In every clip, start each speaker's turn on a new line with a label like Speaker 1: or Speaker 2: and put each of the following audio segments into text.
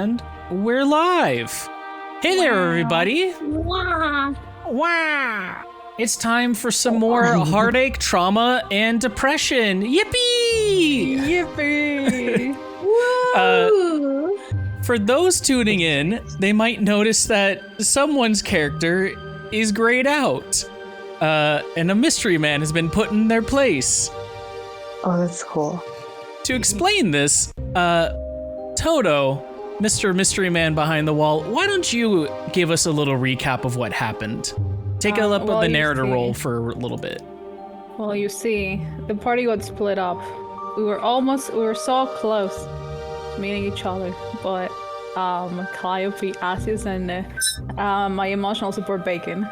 Speaker 1: And we're live. Hey there, everybody.
Speaker 2: Wow.
Speaker 1: Wow. It's time for some more heartache, trauma, and depression. Yippee!
Speaker 3: Yippee!
Speaker 2: Woo!
Speaker 1: For those tuning in, they might notice that someone's character is grayed out. And a mystery man has been put in their place.
Speaker 3: Oh, that's cool.
Speaker 1: To explain this, Toto, Mr. Mystery Man behind the wall, why don't you give us a little recap of what happened? Take a look at the narrator role for a little bit.
Speaker 3: Well, you see, the party got split up. We were so close to meeting each other, but Calliope, Asius, and my emotional support Baden,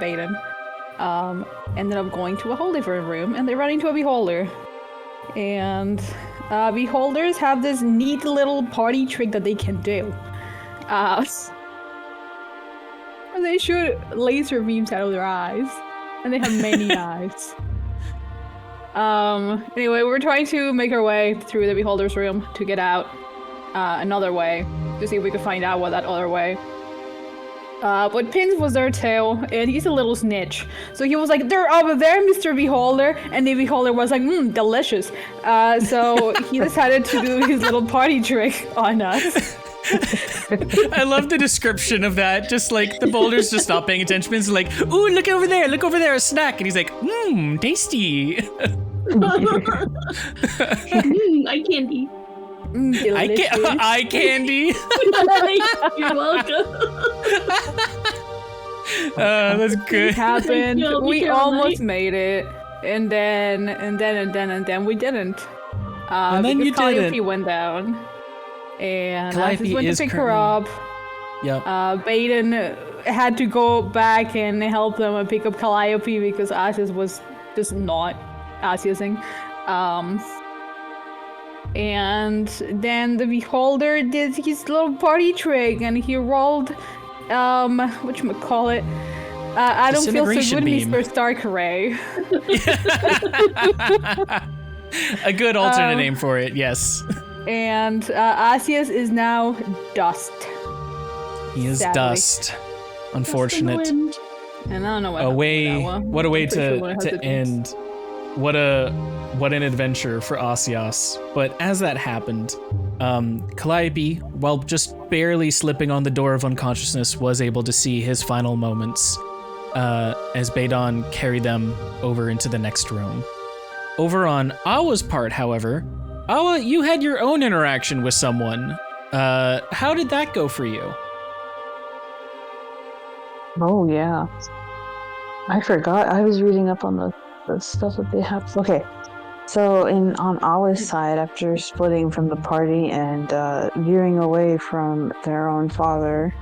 Speaker 3: ended up going to a holy room, and they ran into a beholder. And beholders have this neat little party trick that they can do. They shoot laser beams out of their eyes, and they have many eyes. Anyway, we're trying to make our way through the beholder's room to get out another way, to see if we could find out what that other way. But Pins was there too, and he's a little snitch. So he was like, "They're over there, Mr. Beholder," and the Beholder was like, delicious. So he decided to do his little party trick on us.
Speaker 1: I love the description of that. Just like the Beholder's just not paying attention. He's like, "Ooh, look over there, a snack," and he's like, tasty.
Speaker 2: Eye candy.
Speaker 1: Eye candy.
Speaker 2: You're welcome.
Speaker 1: That's good.
Speaker 3: It happened. We almost
Speaker 2: right?
Speaker 3: made it, and then we didn't.
Speaker 1: And then you
Speaker 3: Calliope
Speaker 1: didn't.
Speaker 3: went down, and I
Speaker 1: Calliope
Speaker 3: just went to
Speaker 1: is
Speaker 3: pick her up.
Speaker 1: Yep.
Speaker 3: Baden had to go back and help them and pick up Calliope because Asius was just not Asiusing. And then the Beholder did his little party trick, and he rolled, whatchamacallit? I don't feel so good,
Speaker 1: Disintegration beam.
Speaker 3: Mr. Stark Ray.
Speaker 1: A good alternate name for it, yes.
Speaker 3: And Asius is now dust.
Speaker 1: He is
Speaker 3: Sadly.
Speaker 1: Dust. Unfortunate.
Speaker 3: And I don't know what
Speaker 1: What a way
Speaker 3: I'm pretty sure one has
Speaker 1: to
Speaker 3: it means.
Speaker 1: end. What an adventure for Asios. But as that happened, Calliope, while just barely slipping on the door of unconsciousness, was able to see his final moments as Badon carried them over into the next room. Over on Awa's part, however, Awa, you had your own interaction with someone. How did that go for you?
Speaker 4: Oh yeah, I forgot. I was reading up on the stuff that they have. Okay, so on Awa's side, after splitting from the party and veering away from their own father,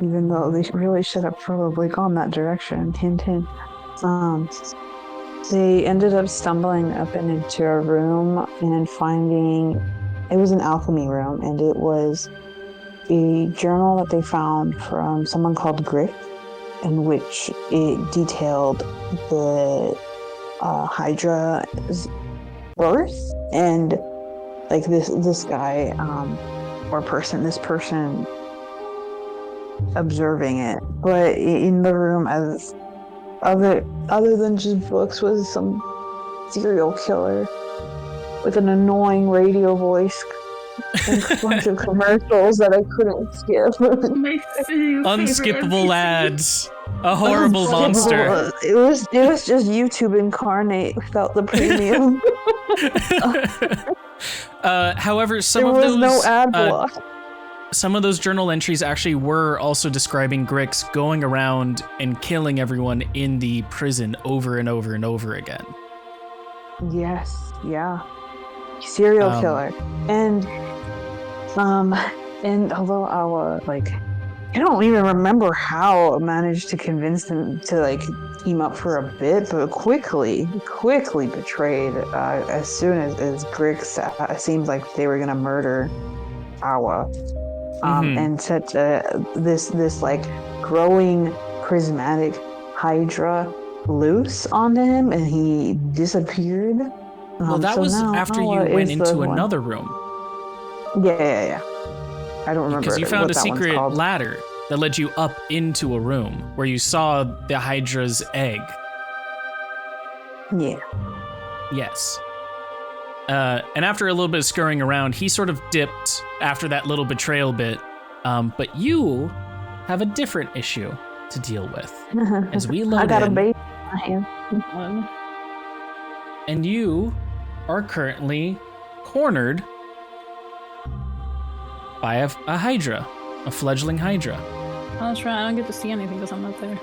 Speaker 4: even though they really should have probably gone that direction, hint hint, they ended up stumbling up into a room and finding, it was an alchemy room, and it was a journal that they found from someone called Griff, in which it detailed the Hydra's birth, and like this guy this person observing it. But in the room, as other than just books, was some serial killer with an annoying radio voice and a bunch of commercials that I couldn't skip.
Speaker 1: Unskippable ads. A horrible monster.
Speaker 4: It was just YouTube incarnate without the premium.
Speaker 1: However, some
Speaker 4: There
Speaker 1: of
Speaker 4: was
Speaker 1: those
Speaker 4: no ad block.
Speaker 1: some of those journal entries actually were also describing Grix going around and killing everyone in the prison over and over and over again.
Speaker 4: Yes, yeah. Serial killer. And although Awa, I don't even remember how I managed to convince them to team up for a bit, but quickly betrayed as soon as Grix seemed like they were gonna murder Awa. And set this growing prismatic Hydra loose on him, and he disappeared.
Speaker 1: Well, that
Speaker 4: so
Speaker 1: was
Speaker 4: now
Speaker 1: after you
Speaker 4: Awa
Speaker 1: went
Speaker 4: is the
Speaker 1: into
Speaker 4: one.
Speaker 1: another room.
Speaker 4: Yeah. I don't remember.
Speaker 1: Because you found
Speaker 4: what
Speaker 1: a
Speaker 4: that one's
Speaker 1: secret
Speaker 4: called.
Speaker 1: ladder that led you up into a room where you saw the Hydra's egg.
Speaker 4: Yeah.
Speaker 1: Yes. And after a little bit of scurrying around, he sort of dipped after that little betrayal bit. But you have a different issue to deal with. As we load
Speaker 4: I got a
Speaker 1: in,
Speaker 4: baby in my hand.
Speaker 1: and you are currently cornered by a Hydra, a fledgling Hydra.
Speaker 3: That's right. I don't get to see anything because I'm not there.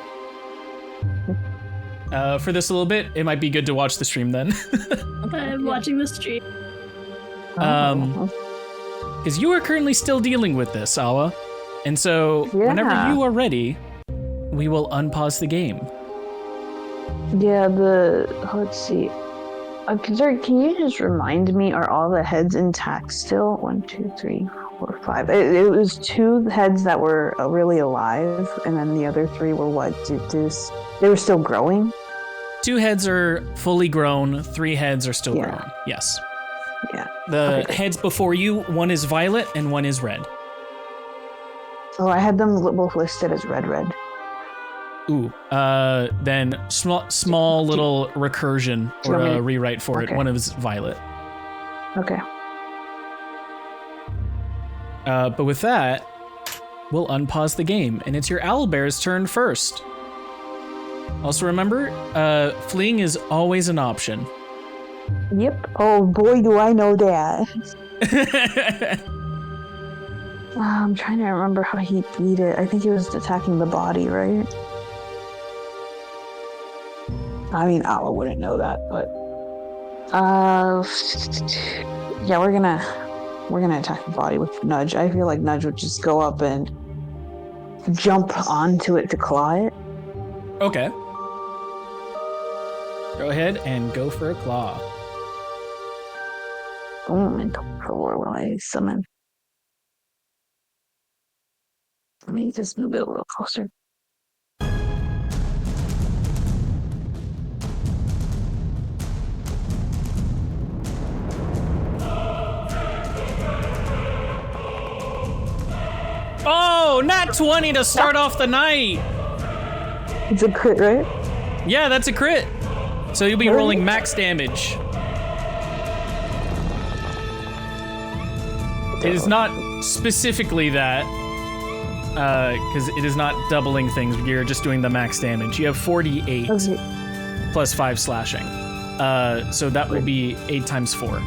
Speaker 1: For this a little bit, it might be good to watch the stream then.
Speaker 2: I'm watching the stream.
Speaker 1: Because you are currently still dealing with this, Awa. And so, whenever
Speaker 4: Yeah.
Speaker 1: you are ready, we will unpause the game.
Speaker 4: Yeah, let's see. Zurg, can you just remind me, are all the heads intact still? 1, 2, 3, 4, 5. It was 2 heads that were really alive, and then the other 3 were what? They were still growing?
Speaker 1: 2 heads are fully grown, 3 heads are still
Speaker 4: Yeah.
Speaker 1: growing. Yes.
Speaker 4: Yeah.
Speaker 1: The
Speaker 4: Okay.
Speaker 1: heads before you, one is violet and one is red.
Speaker 4: Oh, I had them both listed as red.
Speaker 1: Ooh. Then small little recursion
Speaker 4: Do you
Speaker 1: or
Speaker 4: want me
Speaker 1: a
Speaker 4: to-
Speaker 1: rewrite for it.
Speaker 4: Okay.
Speaker 1: One is violet.
Speaker 4: Okay.
Speaker 1: But with that, we'll unpause the game, and it's your owlbear's turn first. Also remember, fleeing is always an option.
Speaker 4: Yep. Oh boy, do I know that. I'm trying to remember how he beat it. I think he was attacking the body, right? I mean, Ala wouldn't know that, but yeah, we're gonna attack the body with Nudge. I feel like Nudge would just go up and jump onto it to claw it.
Speaker 1: Okay. Go ahead and go for a claw.
Speaker 4: And go for will I summon? Let me just move it a little closer.
Speaker 1: Oh, not 20 to start off the night.
Speaker 4: It's a crit, right?
Speaker 1: Yeah, that's a crit. So you'll be
Speaker 4: Really?
Speaker 1: rolling max damage. It is not specifically that, because it is not doubling things. You're just doing the max damage. You have 48
Speaker 4: Okay.
Speaker 1: plus 5 slashing. So that will be 8 times 4.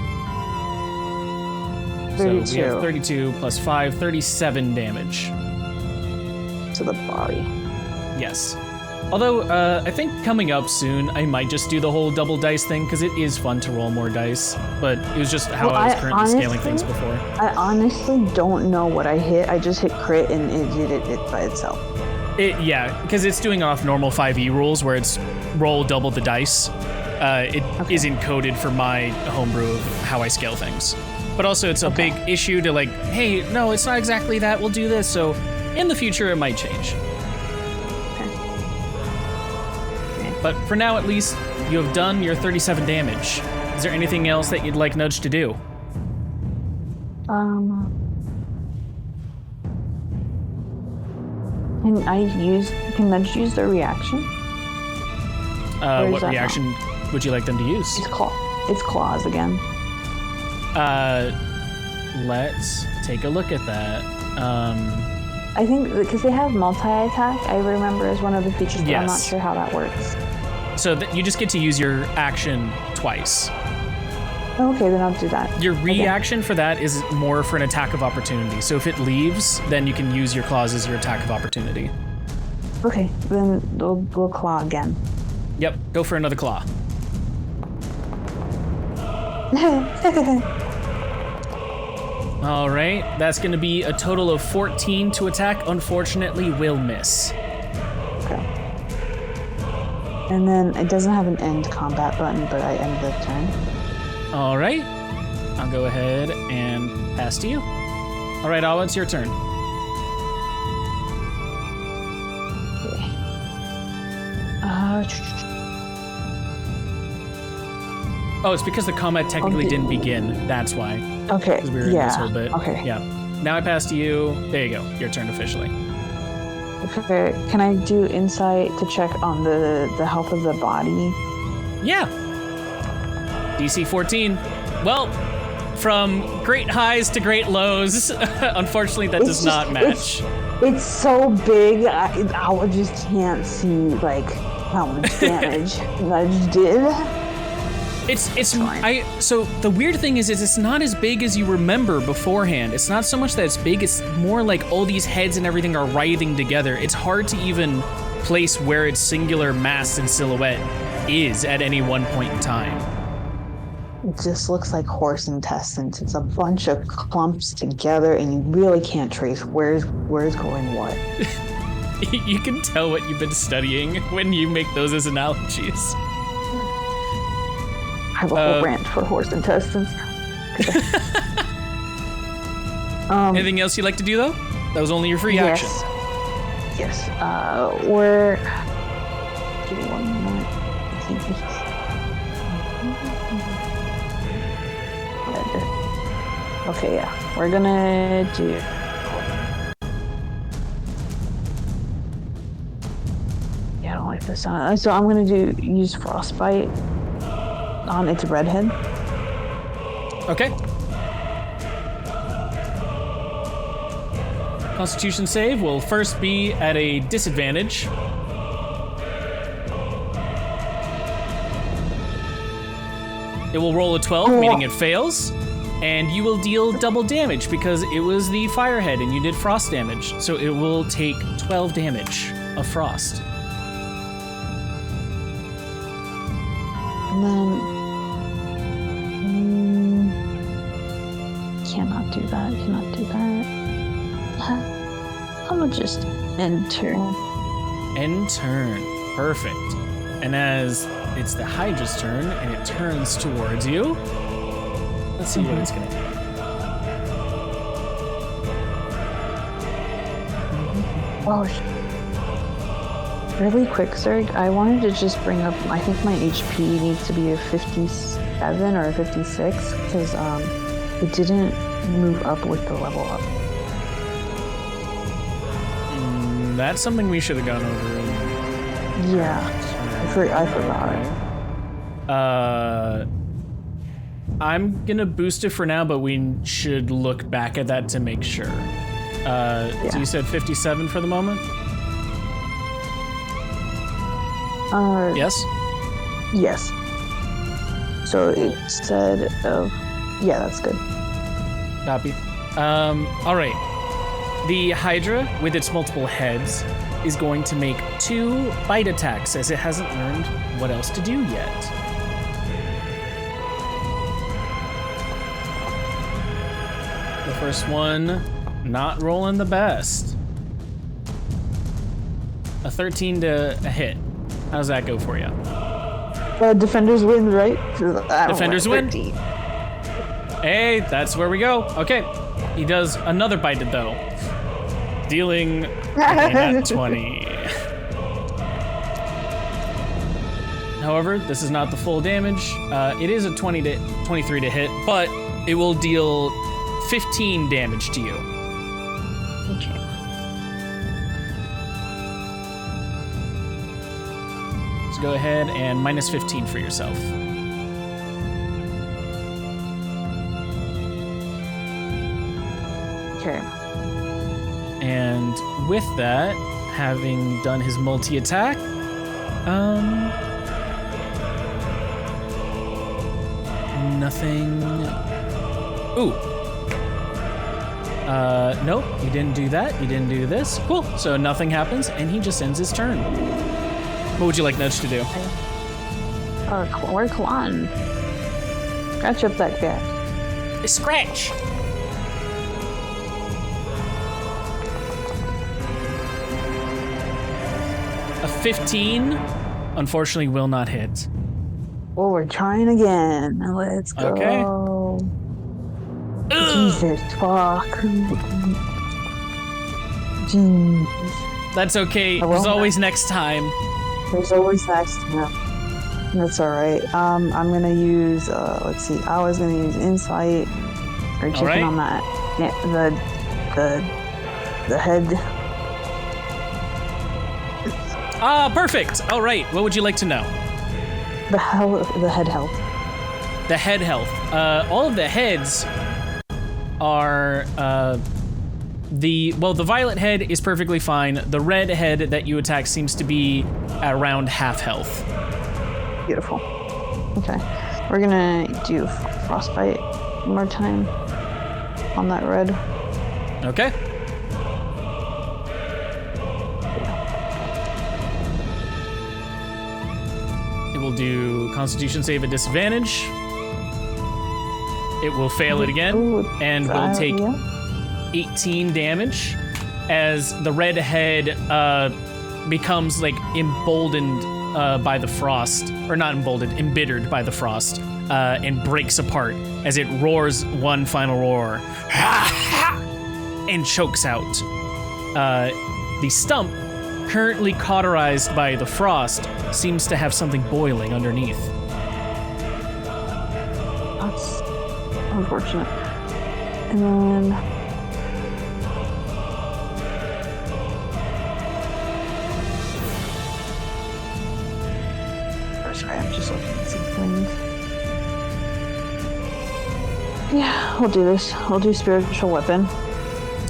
Speaker 1: So we
Speaker 4: 32
Speaker 1: have 32 plus 5, 37 damage.
Speaker 4: to the body.
Speaker 1: Yes. Although, I think coming up soon, I might just do the whole double dice thing, because it is fun to roll more dice. But it was just how
Speaker 4: Well,
Speaker 1: I was
Speaker 4: I
Speaker 1: currently scaling
Speaker 4: honestly-
Speaker 1: things before.
Speaker 4: I honestly don't know what I hit. I just hit crit and it did it by itself.
Speaker 1: Yeah, because it's doing off normal 5e rules, where it's roll double the dice. It is encoded for my homebrew of how I scale things. But also, it's a big issue to like, hey, no, it's not exactly that. We'll do this. So in the future, it might change. But for now, at least, you have done your 37 damage. Is there anything else that you'd like Nudge to do?
Speaker 4: Can Nudge use their reaction? Or is
Speaker 1: What
Speaker 4: that
Speaker 1: reaction would you like them to use?
Speaker 4: It's claws again.
Speaker 1: Let's take a look at that.
Speaker 4: I think because they have multi-attack, I remember as one of the features, but I'm not
Speaker 1: Yes.
Speaker 4: sure how that works.
Speaker 1: So you just get to use your action twice.
Speaker 4: Okay, then I'll do that.
Speaker 1: Your reaction for that is more for an attack of opportunity. So if it leaves, then you can use your claws as your attack of opportunity.
Speaker 4: Okay, then we'll claw again.
Speaker 1: Yep, go for another claw. All right, that's going to be a total of 14 to attack. Unfortunately, will miss.
Speaker 4: Okay. And then it doesn't have an end combat button, but I end the turn.
Speaker 1: All right, I'll go ahead and pass to you. All right, Awa, it's your turn. Oh, it's because the combat technically didn't begin. That's why.
Speaker 4: Okay.
Speaker 1: Because we were in this whole bit.
Speaker 4: Okay.
Speaker 1: Yeah. now I pass to you. There you go. Your turn officially.
Speaker 4: Okay, can I do insight to check on the health of the body?
Speaker 1: Yeah. DC 14. Well, from great highs to great lows, unfortunately that does not match.
Speaker 4: It's so big, I just can't see like how much damage I just did.
Speaker 1: It's
Speaker 4: fine.
Speaker 1: so the weird thing is it's not as big as you remember beforehand. It's not so much that it's big, it's more like all these heads and everything are writhing together. It's hard to even place where its singular mass and silhouette is at any one point in time.
Speaker 4: It just looks like horse intestines. It's a bunch of clumps together, and you really can't trace where's going what.
Speaker 1: You can tell what you've been studying when you make those as analogies.
Speaker 4: I have a whole rant for horse intestines.
Speaker 1: Anything else you'd like to do though? That was only your free action.
Speaker 4: Yes. We're. Give me 1 moment. I think it's. Okay, yeah. We're gonna do. Yeah, I don't like this sound. So I'm gonna use frostbite on its redhead.
Speaker 1: Okay. Constitution save will first be at a disadvantage. It will roll a 12, meaning it fails, and you will deal double damage because it was the firehead and you did frost damage. So it will take 12 damage of frost.
Speaker 4: And then cannot do that. I'm gonna just end turn.
Speaker 1: End turn. Perfect. And as it's the Hydra's turn and it turns towards you, let's see what it's gonna do.
Speaker 4: Oh, really quick, Zurg. I wanted to just bring up, I think my HP needs to be a 57 or a 56 because it didn't move up with the level up.
Speaker 1: That's something we should have gone over.
Speaker 4: Yeah, I forgot.
Speaker 1: I'm gonna boost it for now, but we should look back at that to make sure. So you said 57 for the moment? Yes?
Speaker 4: Yes. So instead of... Yeah, that's good.
Speaker 1: Copy. All right. The Hydra, with its multiple heads, is going to make 2 bite attacks as it hasn't learned what else to do yet. The first one, not rolling the best. A 13 to a hit. How's that go for you?
Speaker 4: Defenders win, right?
Speaker 1: Defenders win. Hey, that's where we go. Okay. He does another bite though. Dealing that 20. However, this is not the full damage. It is a 23 to hit, but it will deal 15 damage to you.
Speaker 4: Okay.
Speaker 1: So go ahead and minus 15 for yourself.
Speaker 4: Okay.
Speaker 1: And with that, having done his multi-attack, nothing. Ooh. Nope, you didn't do that. You didn't do this. Cool. So nothing happens, and he just ends his turn. What would you like Nudge to do?
Speaker 4: Come on. Scratch up that guy.
Speaker 1: Scratch. A 15, unfortunately, will not hit.
Speaker 4: Well, we're trying again. Let's go.
Speaker 1: Okay.
Speaker 4: Jesus, fuck. Jeez.
Speaker 1: That's okay. There's always next time.
Speaker 4: There's always next time. That's all right. I'm gonna use. Let's see. I was gonna use insight or checking on that. Yeah, the the head.
Speaker 1: Perfect. All right. What would you like to know?
Speaker 4: The head health.
Speaker 1: The head health. All of the heads are the violet head is perfectly fine. The red head that you attack seems to be around half health.
Speaker 4: Beautiful. Okay, we're gonna do frostbite one more time on that red.
Speaker 1: Okay. It will do Constitution save at disadvantage. It will fail it again, and will take 18 damage as the red head becomes like emboldened by the frost, or not emboldened, embittered by the frost, and breaks apart as it roars one final roar and chokes out. The stump, currently cauterized by the frost, seems to have something boiling underneath.
Speaker 4: That's unfortunate. And then sorry, I'm just looking at some things. Yeah, we'll do this. We'll do spiritual weapon.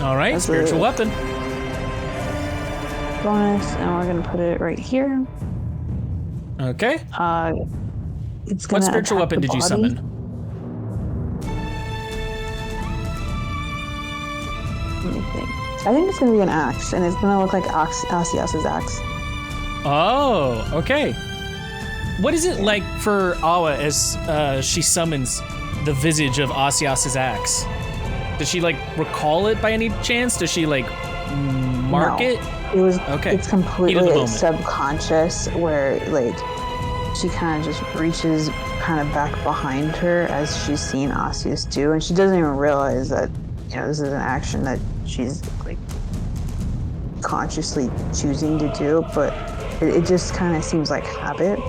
Speaker 1: All right,
Speaker 4: That's
Speaker 1: spiritual weapon.
Speaker 4: Bonus, and we're gonna put it right here.
Speaker 1: Okay.
Speaker 4: It's gonna
Speaker 1: What spiritual
Speaker 4: attack
Speaker 1: weapon
Speaker 4: the
Speaker 1: did you
Speaker 4: body.
Speaker 1: summon?
Speaker 4: Let me think. I think it's gonna be an axe, and it's gonna look like Asias's axe.
Speaker 1: Oh, okay. What is it like for Awa as she summons the visage of Asias's axe? Does she like recall it by any chance? Does she like mark
Speaker 4: No.
Speaker 1: it?
Speaker 4: It was
Speaker 1: Okay.
Speaker 4: It's
Speaker 1: Heat of the
Speaker 4: completely
Speaker 1: moment.
Speaker 4: subconscious, where like she kind of just reaches kind of back behind her as she's seen Asias do, and she doesn't even realize that this is an action that she's like consciously choosing to do, but it just kind of seems like habit.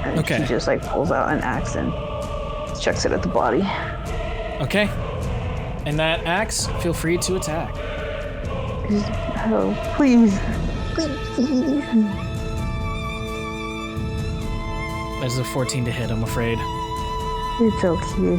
Speaker 4: And
Speaker 1: Okay.
Speaker 4: she just like pulls out an axe and chucks it at the body.
Speaker 1: Okay. And that axe, feel free to attack.
Speaker 4: Oh, please. Please.
Speaker 1: That's a 14 to hit, I'm afraid.
Speaker 4: It's okay.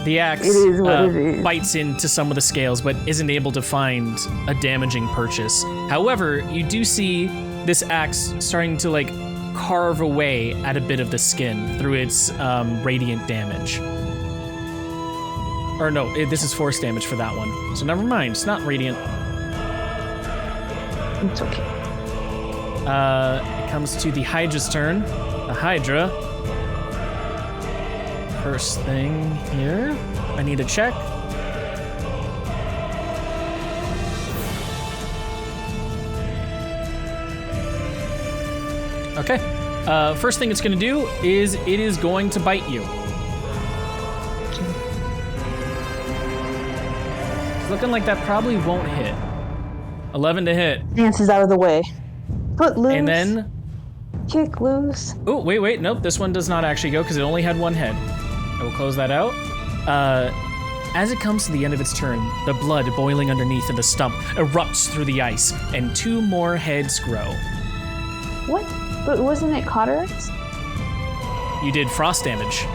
Speaker 1: The axe
Speaker 4: It is what it is.
Speaker 1: bites into some of the scales, but isn't able to find a damaging purchase. However, you do see this axe starting to like carve away at a bit of the skin through its radiant damage. Or no, this is force damage for that one. So never mind, it's not radiant.
Speaker 4: It's okay.
Speaker 1: It comes to the Hydra's turn. The Hydra. First thing here, I need a check. Okay. First thing it's going to do is it is going to bite you. It's looking like that probably won't hit. 11 to hit.
Speaker 4: Dances out of the way. Foot loose.
Speaker 1: And then,
Speaker 4: Kick loose.
Speaker 1: oh, wait, nope, this one does not actually go because it only had one head. I will close that out. As it comes to the end of its turn, the blood boiling underneath of the stump erupts through the ice, and 2 more heads grow.
Speaker 4: What? But wasn't it cauterized?
Speaker 1: You did frost damage,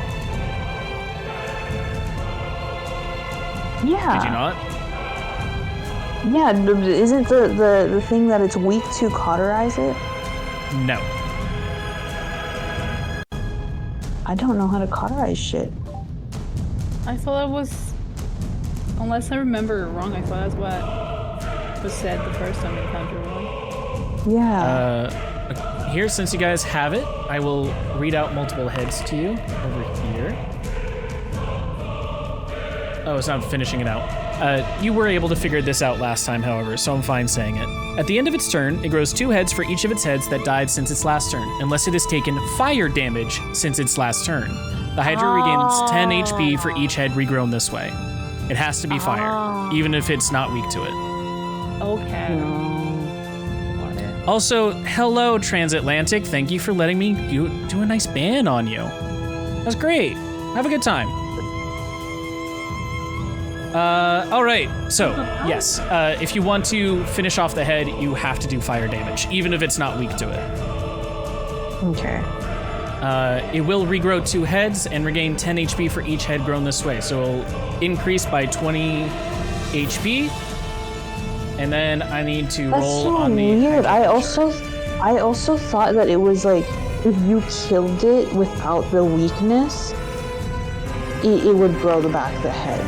Speaker 4: Yeah.
Speaker 1: did you not?
Speaker 4: Yeah, isn't the thing that it's weak to cauterize it?
Speaker 1: No.
Speaker 4: I don't know how to cauterize shit.
Speaker 3: I thought that was, unless I remember wrong, I thought that's what was said the first time we encountered one.
Speaker 4: Yeah.
Speaker 1: Here, since you guys have it, I will read out multiple heads to you over here. Oh, it's not finishing it out. You were able to figure this out last time, however, so I'm fine saying it. At the end of its turn, it grows 2 heads for each of its heads that died since its last turn, unless it has taken fire damage since its last turn. The Hydra regains 10 HP for each head regrown this way. It has to be fire, even if it's not weak to it.
Speaker 3: Okay. Water.
Speaker 1: Also, hello, Transatlantic. Thank you for letting me do a nice ban on you. That's great. Have a good time. All right. So, yes, if you want to finish off the head, you have to do fire damage, even if it's not weak to it.
Speaker 4: Okay.
Speaker 1: It will regrow 2 heads and regain 10 HP for each head grown this way. So it'll increase by 20 HP. And then I need to roll
Speaker 4: so
Speaker 1: on the
Speaker 4: weird. I
Speaker 1: Hydra.
Speaker 4: also thought that it was like if you killed it without the weakness, it would grow the back of the head.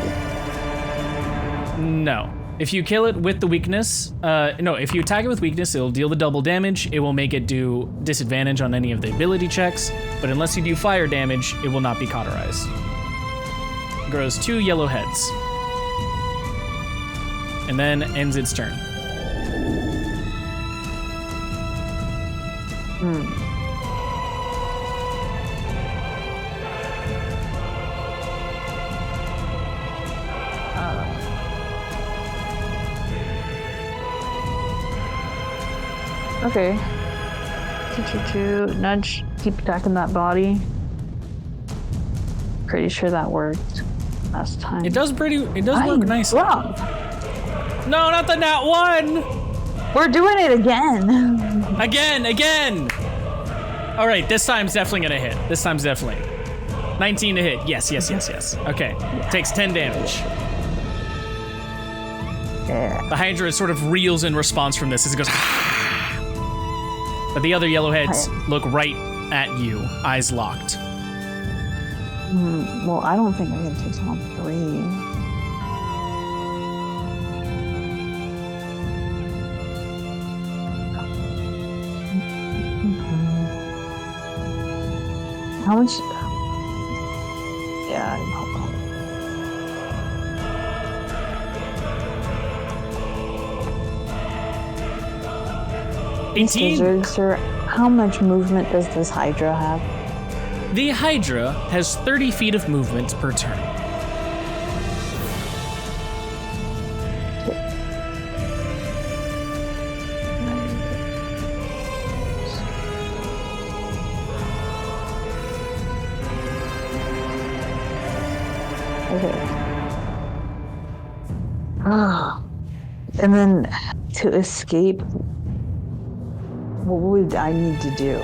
Speaker 1: No. If you kill it with the weakness, if you attack it with weakness, it'll deal the double damage. It will make it do disadvantage on any of the ability checks, but unless you do fire damage, it will not be cauterized. It grows 2 yellow heads. And then ends its turn.
Speaker 4: Okay. Nudge, keep attacking that body. Pretty sure that worked last time.
Speaker 1: It does work nicely.
Speaker 4: Wrong.
Speaker 1: No, not the nat 1!
Speaker 4: We're doing it again.
Speaker 1: Again! All right, this time's definitely gonna hit. 19 to hit. Yes. Okay, takes 10 damage.
Speaker 4: Yeah.
Speaker 1: The Hydra sort of reels in response from this as it goes, but the other yellowheads look right at you, eyes locked.
Speaker 4: Well, I don't think I can take all 3. How much? Yeah, hold on. Zurg, sir, how much movement does this Hydra have?
Speaker 1: The Hydra has 30 feet of movement per turn.
Speaker 4: Okay. And then to escape, what would I need to do?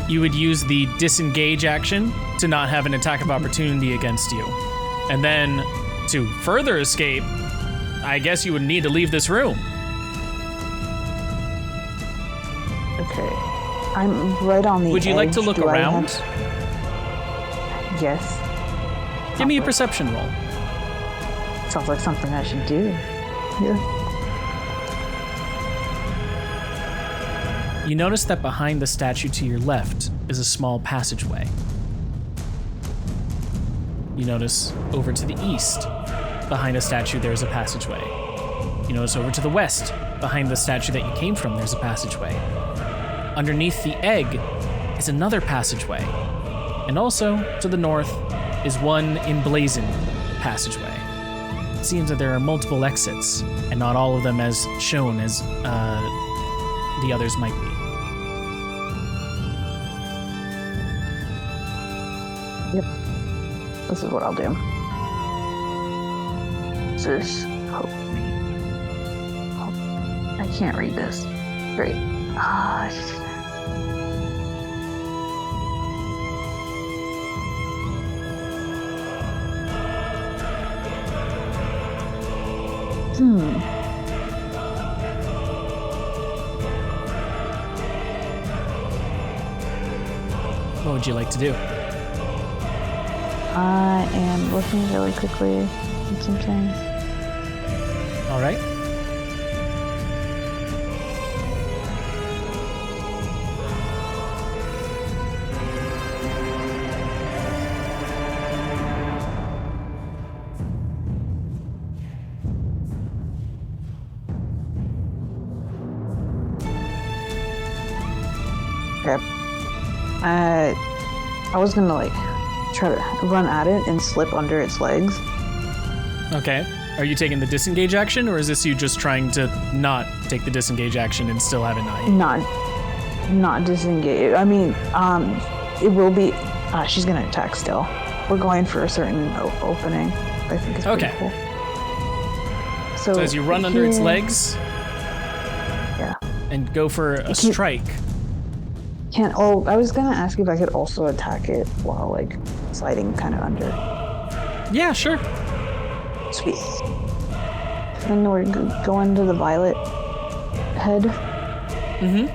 Speaker 1: You would use the disengage action to not have an attack of opportunity against you. And then to further escape, I guess you would need to leave this room.
Speaker 4: Okay. I'm right on the
Speaker 1: Would you like to look around?
Speaker 4: Yes.
Speaker 1: Give me a perception roll.
Speaker 4: Sounds like something I should do. Yeah.
Speaker 1: You notice that behind the statue to your left is a small passageway. You notice over to the east, behind a statue, there's a passageway. You notice over to the west, behind the statue that you came from, there's a passageway. Underneath the egg is another passageway. And also, to the north, is one emblazoned passageway. It seems that there are multiple exits, and not all of them as shown as the others might be.
Speaker 4: Yep. This is what I'll do. This hope me. I can't read this. Great.
Speaker 1: What would you like to do?
Speaker 4: I am looking really quickly at some things.
Speaker 1: All right.
Speaker 4: Okay. I was gonna like try to run at it and slip under its legs.
Speaker 1: Okay. Are you taking the disengage action, or is this you just trying to not take the disengage action and still have it not?
Speaker 4: Not disengage. I mean, it will be. She's gonna attack still. We're going for a certain opening. I think it's pretty cool.
Speaker 1: So as you run under its legs,
Speaker 4: yeah,
Speaker 1: and go for a strike.
Speaker 4: I was gonna ask if I could also attack it while like sliding kind of under.
Speaker 1: Yeah, sure.
Speaker 4: Sweet. Then we're going to the violet head.
Speaker 1: Mm-hmm.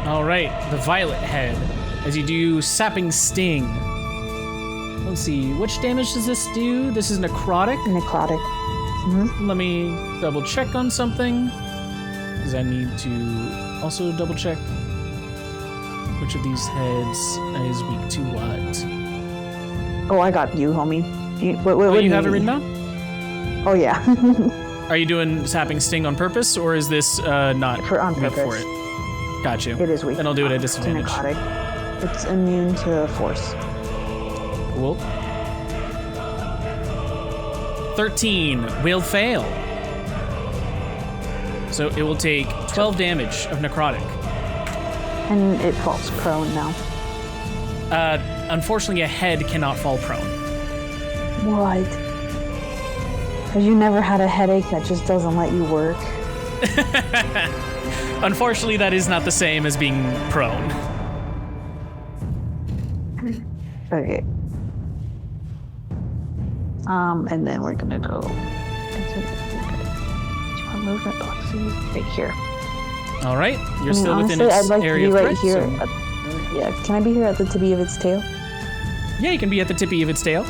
Speaker 1: All right, the violet head. As you do sapping sting. Let's see, which damage does this do? This is necrotic.
Speaker 4: Necrotic. Mm-hmm.
Speaker 1: Let me double check on something, because I need to also double check which of these heads is weak to what.
Speaker 4: Oh, I got you, homie. You
Speaker 1: have it written down?
Speaker 4: Oh yeah.
Speaker 1: Are you doing sapping sting on purpose, or is this not
Speaker 4: on
Speaker 1: weak
Speaker 4: purpose.
Speaker 1: for it? Got you.
Speaker 4: It is weak.
Speaker 1: Then I'll do it at disadvantage.
Speaker 4: It's necrotic. It's immune to force.
Speaker 1: Cool. 13 will fail. So it will take 12 damage of necrotic.
Speaker 4: And it falls prone now.
Speaker 1: Unfortunately, a head cannot fall prone.
Speaker 4: What? Have you never had a headache that just doesn't let you work?
Speaker 1: Unfortunately, that is not the same as being prone.
Speaker 4: Okay. And then we're gonna go into the movement boxes right here.
Speaker 1: All right, you're still
Speaker 4: honestly,
Speaker 1: within its
Speaker 4: I'd like
Speaker 1: area
Speaker 4: to be
Speaker 1: of
Speaker 4: right
Speaker 1: threat.
Speaker 4: here.
Speaker 1: So...
Speaker 4: Yeah, can I be here at the tippy of its tail?
Speaker 1: Yeah, you can be at the tippy of its tail.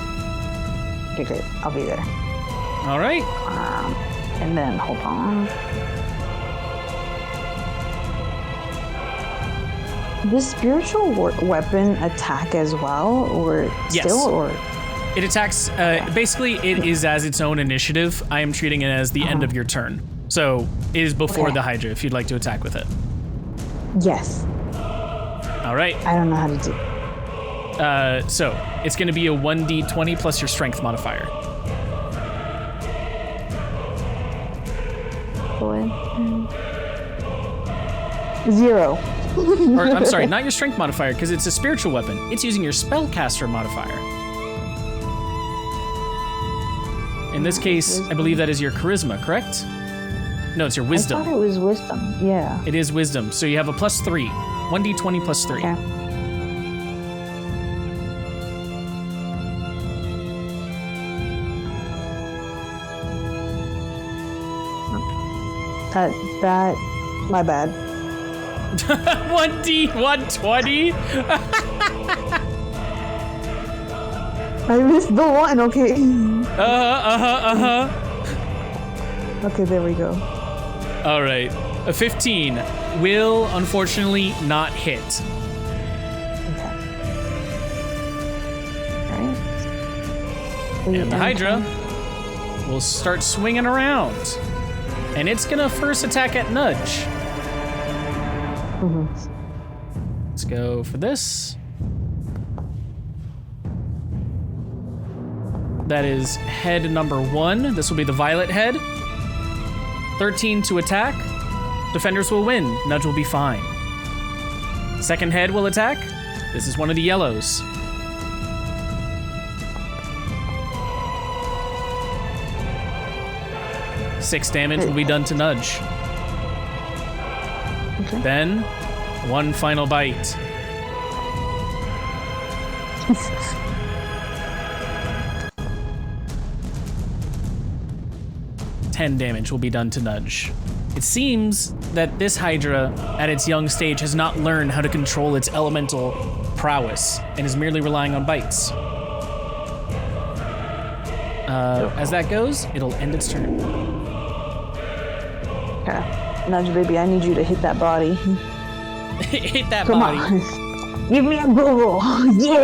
Speaker 4: Okay, great. I'll be there.
Speaker 1: All right.
Speaker 4: And then hold on. Does spiritual weapon attack as well, or
Speaker 1: Yes.
Speaker 4: still, or?
Speaker 1: It attacks. Basically, it is as its own initiative. I am treating it as the end of your turn. So it is before the Hydra. If you'd like to attack with it.
Speaker 4: Yes.
Speaker 1: All right.
Speaker 4: I don't know how to do.
Speaker 1: So it's going to be a 1d20 plus your strength modifier.
Speaker 4: Zero.
Speaker 1: Or, I'm sorry, not your strength modifier, because it's a spiritual weapon. It's using your spellcaster modifier. In this case, I believe that is your charisma, correct? No, it's your wisdom.
Speaker 4: I thought it was wisdom. Yeah.
Speaker 1: It is wisdom. So you have a +3. 1d20 plus 3.
Speaker 4: Okay. That, my bad.
Speaker 1: 1d120?
Speaker 4: I missed the one, okay. Okay, there we go.
Speaker 1: All right. A 15 will unfortunately not hit.
Speaker 4: Okay. Alright.
Speaker 1: And the Hydra will start swinging around. And it's gonna first attack at Nudge. Let's go for this. That is head number 1. This will be the violet head. 13 to attack. Defenders will win. Nudge will be fine. Second head will attack. This is one of the yellows. Six damage will be done to Nudge.
Speaker 4: Okay.
Speaker 1: Then, one final bite. Ten damage will be done to Nudge. It seems that this Hydra, at its young stage, has not learned how to control its elemental prowess and is merely relying on bites. As that goes, it'll end its turn.
Speaker 4: Okay. Nudge, baby, I need you to hit that body.
Speaker 1: Hit that
Speaker 4: Come
Speaker 1: body.
Speaker 4: on. Give me a Google. Yeah.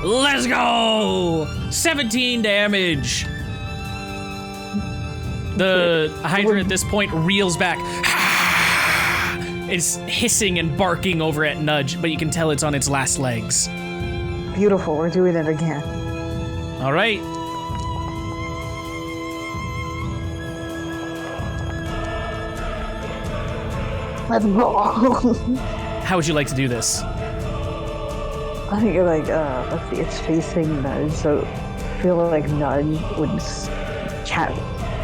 Speaker 1: Let's go! 17 damage. The Hydra at this point reels back. It's hissing and barking over at Nudge, but you can tell it's on its last legs.
Speaker 4: Beautiful. We're doing it again.
Speaker 1: All right.
Speaker 4: Let's go.
Speaker 1: How would you like to do this?
Speaker 4: I think let's see, it's facing Nudge, so I feel like Nudge would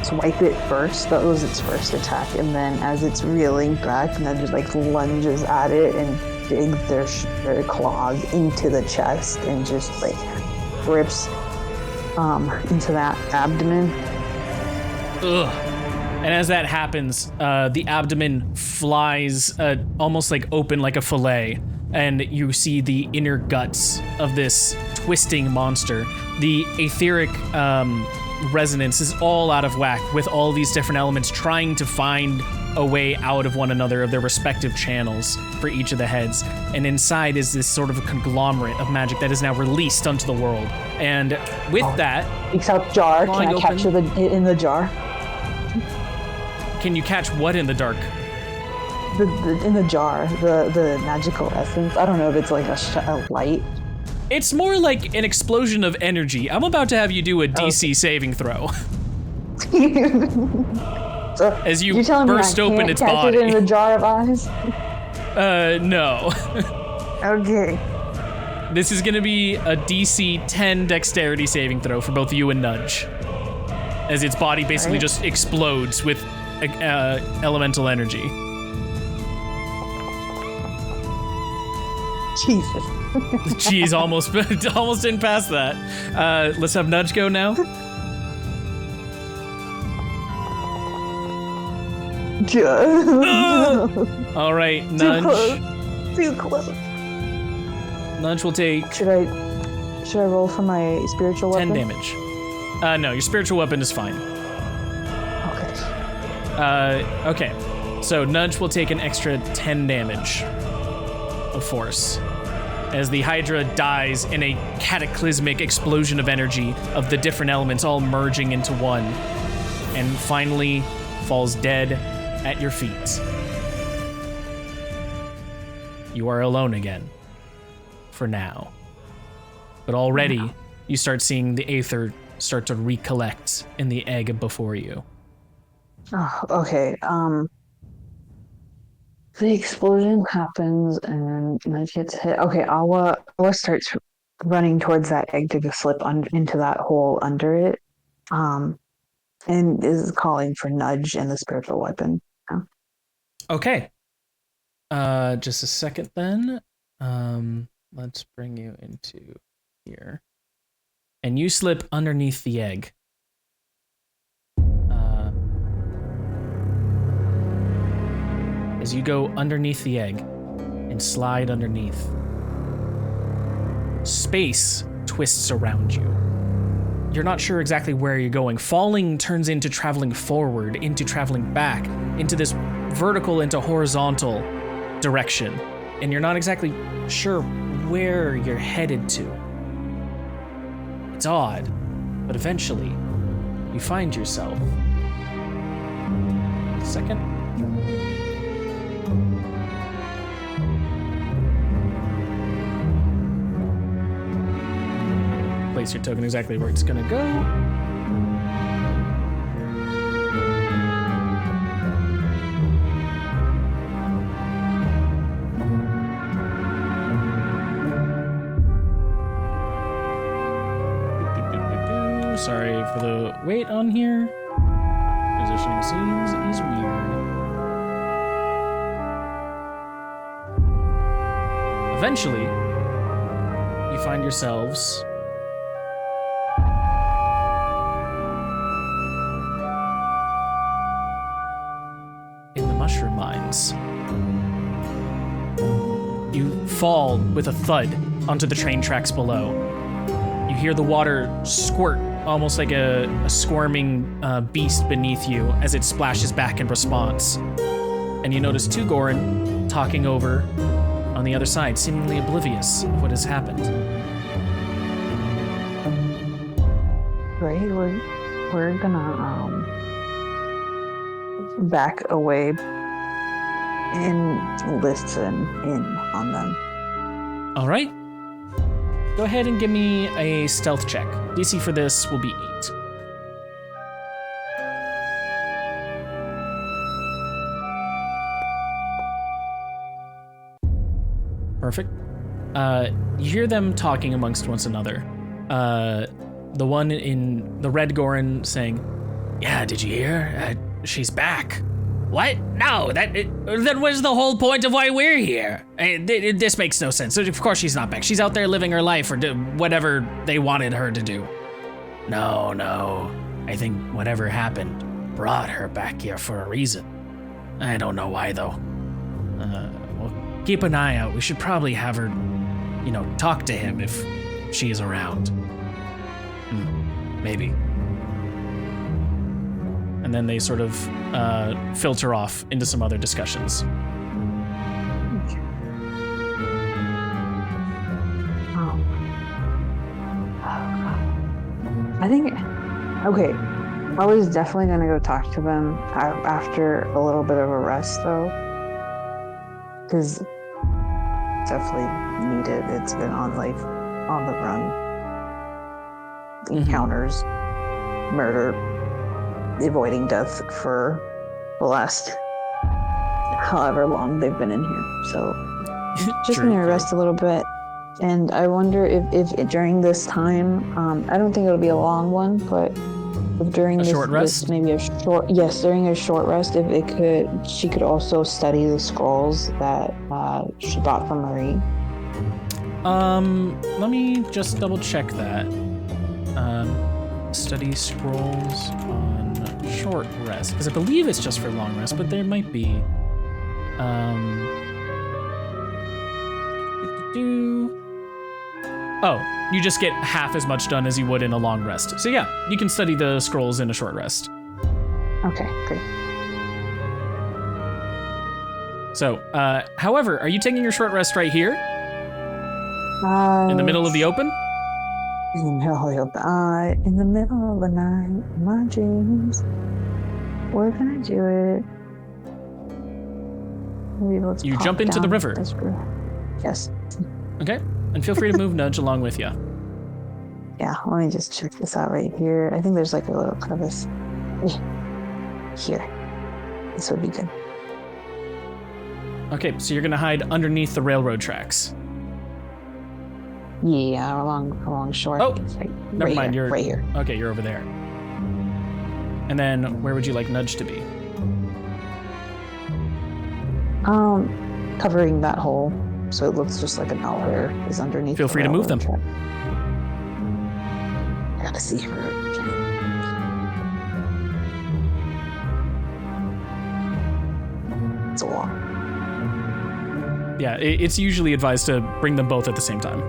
Speaker 4: swipe it first. That was its first attack, and then as it's reeling back, Nudge like lunges at it and digs their claws into the chest and just like rips into that abdomen.
Speaker 1: Ugh. And as that happens, the abdomen flies almost like open like a fillet, and you see the inner guts of this twisting monster. The etheric resonance is all out of whack with all these different elements trying to find a way out of one another of their respective channels for each of the heads. And inside is this sort of a conglomerate of magic that is now released onto the world. And with that...
Speaker 4: Leaks out jar. Can I capture it in the jar?
Speaker 1: Can you catch what in the dark?
Speaker 4: In the jar, the magical essence. I don't know if it's like a light.
Speaker 1: It's more like an explosion of energy. I'm about to have you do a DC saving throw.
Speaker 4: So
Speaker 1: as you
Speaker 4: telling
Speaker 1: burst
Speaker 4: me I
Speaker 1: open
Speaker 4: can't
Speaker 1: its
Speaker 4: catch
Speaker 1: body.
Speaker 4: It in the jar of eyes?
Speaker 1: No.
Speaker 4: Okay.
Speaker 1: This is gonna be a DC 10 dexterity saving throw for both you and Nudge, as its body basically just explodes with elemental energy.
Speaker 4: Jesus.
Speaker 1: Jeez, almost didn't pass that. Let's have Nudge go now. All right, Nudge.
Speaker 4: Too close.
Speaker 1: Nudge will take.
Speaker 4: Should I roll for my spiritual weapon?
Speaker 1: 10 damage. No, your spiritual weapon is fine.
Speaker 4: Okay.
Speaker 1: Okay. So Nudge will take an extra 10 damage of force as the Hydra dies in a cataclysmic explosion of energy of the different elements all merging into one, and finally falls dead at your feet. You are alone again. For now. But already, you start seeing the Aether start to recollect in the egg before you.
Speaker 4: Oh, okay. The explosion happens and Nudge gets hit. Okay, Awa starts running towards that egg to slip into that hole under it. And is calling for Nudge and the spiritual weapon.
Speaker 1: Okay. Just a second then. Let's bring you into here. And you slip underneath the egg. As you go underneath the egg and slide underneath, space twists around you. You're not sure exactly where you're going. Falling turns into traveling forward, into traveling back, into this vertical into horizontal direction. And you're not exactly sure where you're headed to. It's odd, but eventually you find yourself. Second. Place your token exactly where it's gonna go. Sorry for the wait on here. Positioning seems is weird. Eventually, you find yourselves in the mushroom mines. You fall with a thud onto the train tracks below. You hear the water squirt, almost like a squirming beast beneath you as it splashes back in response. And you notice Tugoran talking over on the other side, seemingly oblivious of what has happened.
Speaker 4: Right, we're gonna back away and listen in on them.
Speaker 1: All right. Go ahead and give me a stealth check. DC for this will be 8. Perfect. You hear them talking amongst one another. The one in the red Gorin saying, "Yeah, did you hear? She's back." What? No, then what's the whole point of why we're here? This makes no sense. Of course she's not back. She's out there living her life or whatever they wanted her to do. No. I think whatever happened brought her back here for a reason. I don't know why, though. Well, keep an eye out. We should probably have her, talk to him if she is around. Maybe. And then they sort of filter off into some other discussions.
Speaker 4: I think, okay, I was definitely going to go talk to them after a little bit of a rest, though. Because definitely needed. It's been on the run. Encounters, murder, avoiding death for the last however long they've been in here. So just going to rest a little bit. And I wonder if during this time, I don't think it'll be a long one, but if during
Speaker 1: during
Speaker 4: a short rest, if she could also study the scrolls that she bought from Marie.
Speaker 1: Let me just double check that. Study scrolls on short rest, because I believe it's just for long rest, but there might be. Oh, you just get half as much done as you would in a long rest. So yeah, you can study the scrolls in a short rest.
Speaker 4: Okay, great.
Speaker 1: So, however, are you taking your short rest right here? In the middle of the open?
Speaker 4: In the middle of the night, my dreams. Where can I do it? Maybe let's
Speaker 1: you
Speaker 4: pop
Speaker 1: jump into the
Speaker 4: down.
Speaker 1: river.
Speaker 4: Yes.
Speaker 1: Okay, and feel free to move Nudge along with you.
Speaker 4: Yeah, let me just check this out right here. I think there's like a little crevice. Here. This would be good.
Speaker 1: Okay, so you're gonna hide underneath the railroad tracks.
Speaker 4: Yeah, along shore.
Speaker 1: Oh,
Speaker 4: right,
Speaker 1: never
Speaker 4: right
Speaker 1: mind.
Speaker 4: Here,
Speaker 1: You're
Speaker 4: right here.
Speaker 1: Okay, you're over there. And then where would you like Nudge to be?
Speaker 4: Covering that hole, so it looks just like an outlier is underneath.
Speaker 1: Feel free to move them.
Speaker 4: Track. I gotta see her. It's a wall.
Speaker 1: Yeah, it's usually advised to bring them both at the same time.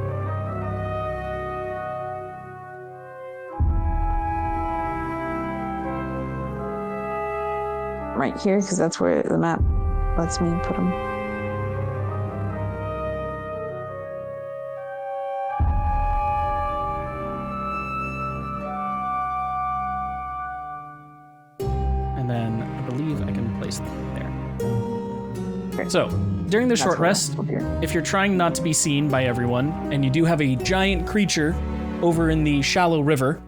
Speaker 4: Right here, because that's where the map lets me put them.
Speaker 1: And then I believe I can place them there. Okay. So, during the short rest, if you're trying not to be seen by everyone, and you do have a giant creature over in the shallow river,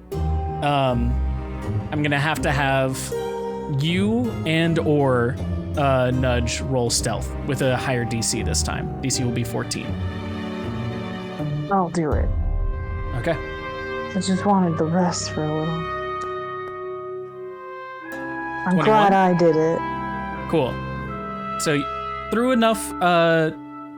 Speaker 1: I'm gonna have to have you and or Nudge roll stealth with a higher DC this time. DC will be 14.
Speaker 4: I'll do it.
Speaker 1: Okay.
Speaker 4: I just wanted the rest for a little. I'm
Speaker 1: 21?
Speaker 4: glad I did it.
Speaker 1: Cool. So through enough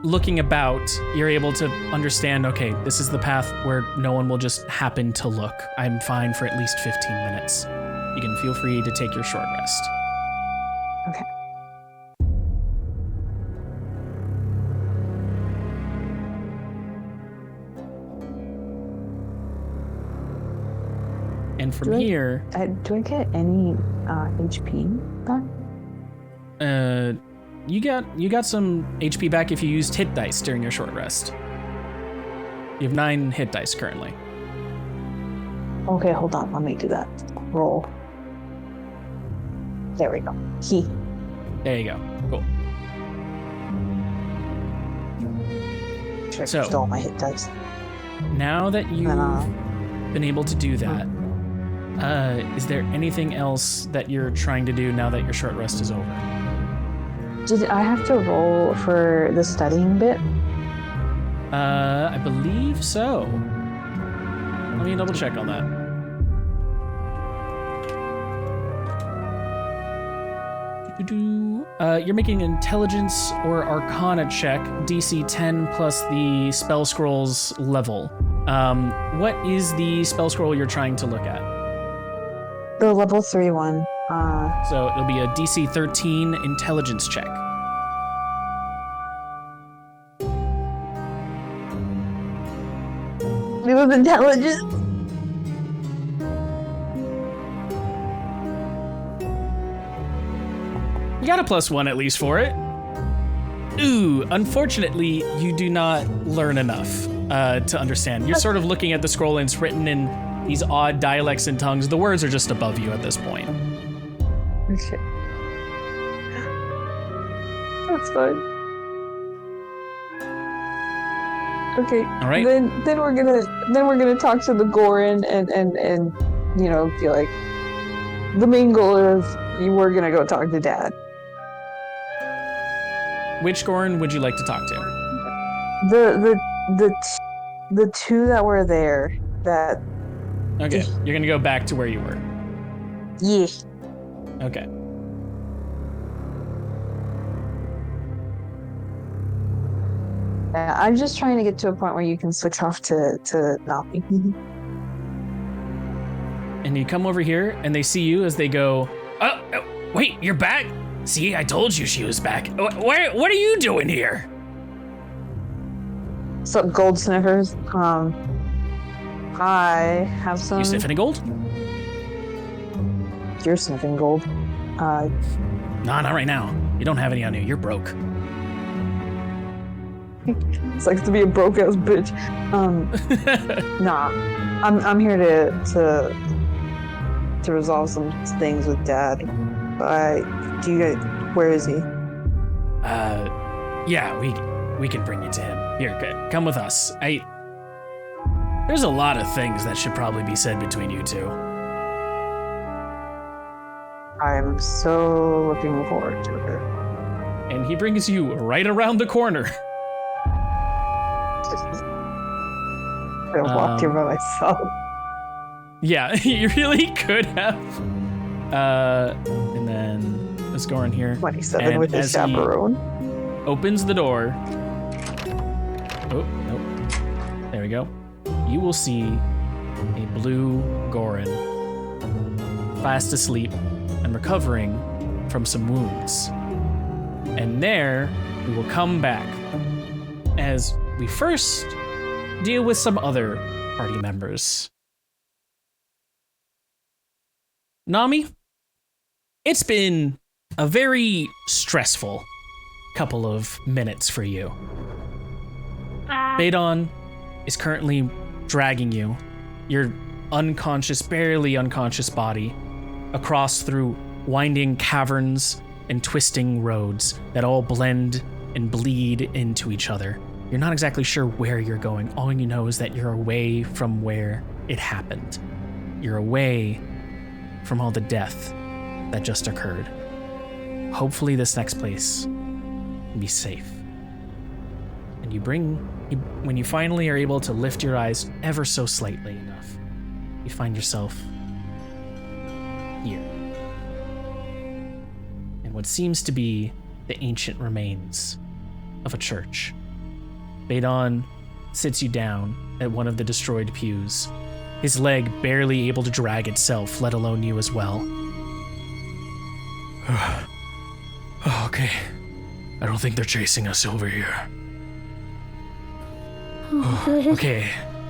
Speaker 1: looking about, you're able to understand, okay, this is the path where no one will just happen to look. I'm fine for at least 15 minutes. You can feel free to take your short rest.
Speaker 4: Okay.
Speaker 1: And from here...
Speaker 4: do I get any HP back?
Speaker 1: You got some HP back if you used hit dice during your short rest. You have 9 hit dice currently.
Speaker 4: Okay, hold on. Let me do that. Roll. There we go.
Speaker 1: There you go. Cool.
Speaker 4: Sure,
Speaker 1: So-
Speaker 4: stole my hit dice.
Speaker 1: Now that you've been able to do that, is there anything else that you're trying to do now that your short rest is over?
Speaker 4: Did I have to roll for the studying bit?
Speaker 1: I believe so. Let me double check on that. You're making an intelligence or arcana check, DC 10 plus the spell scroll's level. What is the spell scroll you're trying to look at?
Speaker 4: The level 3 one.
Speaker 1: So it'll be a DC 13 intelligence check.
Speaker 4: It was intelligence.
Speaker 1: You got a +1 at least for it. Ooh, unfortunately, you do not learn enough to understand. You're sort of looking at the scroll and it's written in these odd dialects and tongues. The words are just above you at this point.
Speaker 4: Okay. That's fine. Okay.
Speaker 1: All right.
Speaker 4: Then we're gonna talk to the Gorin and be like, the main goal is we're gonna go talk to Dad.
Speaker 1: Which Gorin would you like to talk to?
Speaker 4: The two that were there. That.
Speaker 1: Okay, you're gonna go back to where you were.
Speaker 4: Yeah.
Speaker 1: Okay.
Speaker 4: Yeah, I'm just trying to get to a point where you can switch off to Nami.
Speaker 1: And you come over here and they see you as they go, oh, wait, you're back? See, I told you she was back. What are you doing here?
Speaker 4: What's up, gold sniffers? I have some.
Speaker 1: You sniffing gold?
Speaker 4: You're sniffing gold.
Speaker 1: Nah, not right now. You don't have any on you. You're broke.
Speaker 4: It's like to be a broke ass bitch. Nah, I'm here to resolve some things with Dad. Where is he?
Speaker 1: Yeah, we can bring you to him. Here, come with us. There's a lot of things that should probably be said between you two.
Speaker 4: I'm so looking forward to it.
Speaker 1: And he brings you right around the corner.
Speaker 4: I walked here by myself.
Speaker 1: Yeah, you really could have. And then let's go in here.
Speaker 4: 27
Speaker 1: and
Speaker 4: with his chaperone.
Speaker 1: Opens the door. Oh, nope. There we go. You will see a blue Gorin, fast asleep and recovering from some wounds. And there, we will come back as we first deal with some other party members. Nami, it's been a very stressful couple of minutes for you. Badon is currently dragging you, your unconscious, barely unconscious body, across through winding caverns and twisting roads that all blend and bleed into each other. You're not exactly sure where you're going. All you know is that you're away from where it happened. You're away from all the death that just occurred. Hopefully this next place can be safe. And when you finally are able to lift your eyes ever so slightly enough, you find yourself here. In what seems to be the ancient remains of a church. Badon sits you down at one of the destroyed pews, his leg barely able to drag itself, let alone you as well. Okay. I don't think they're chasing us over here. Okay.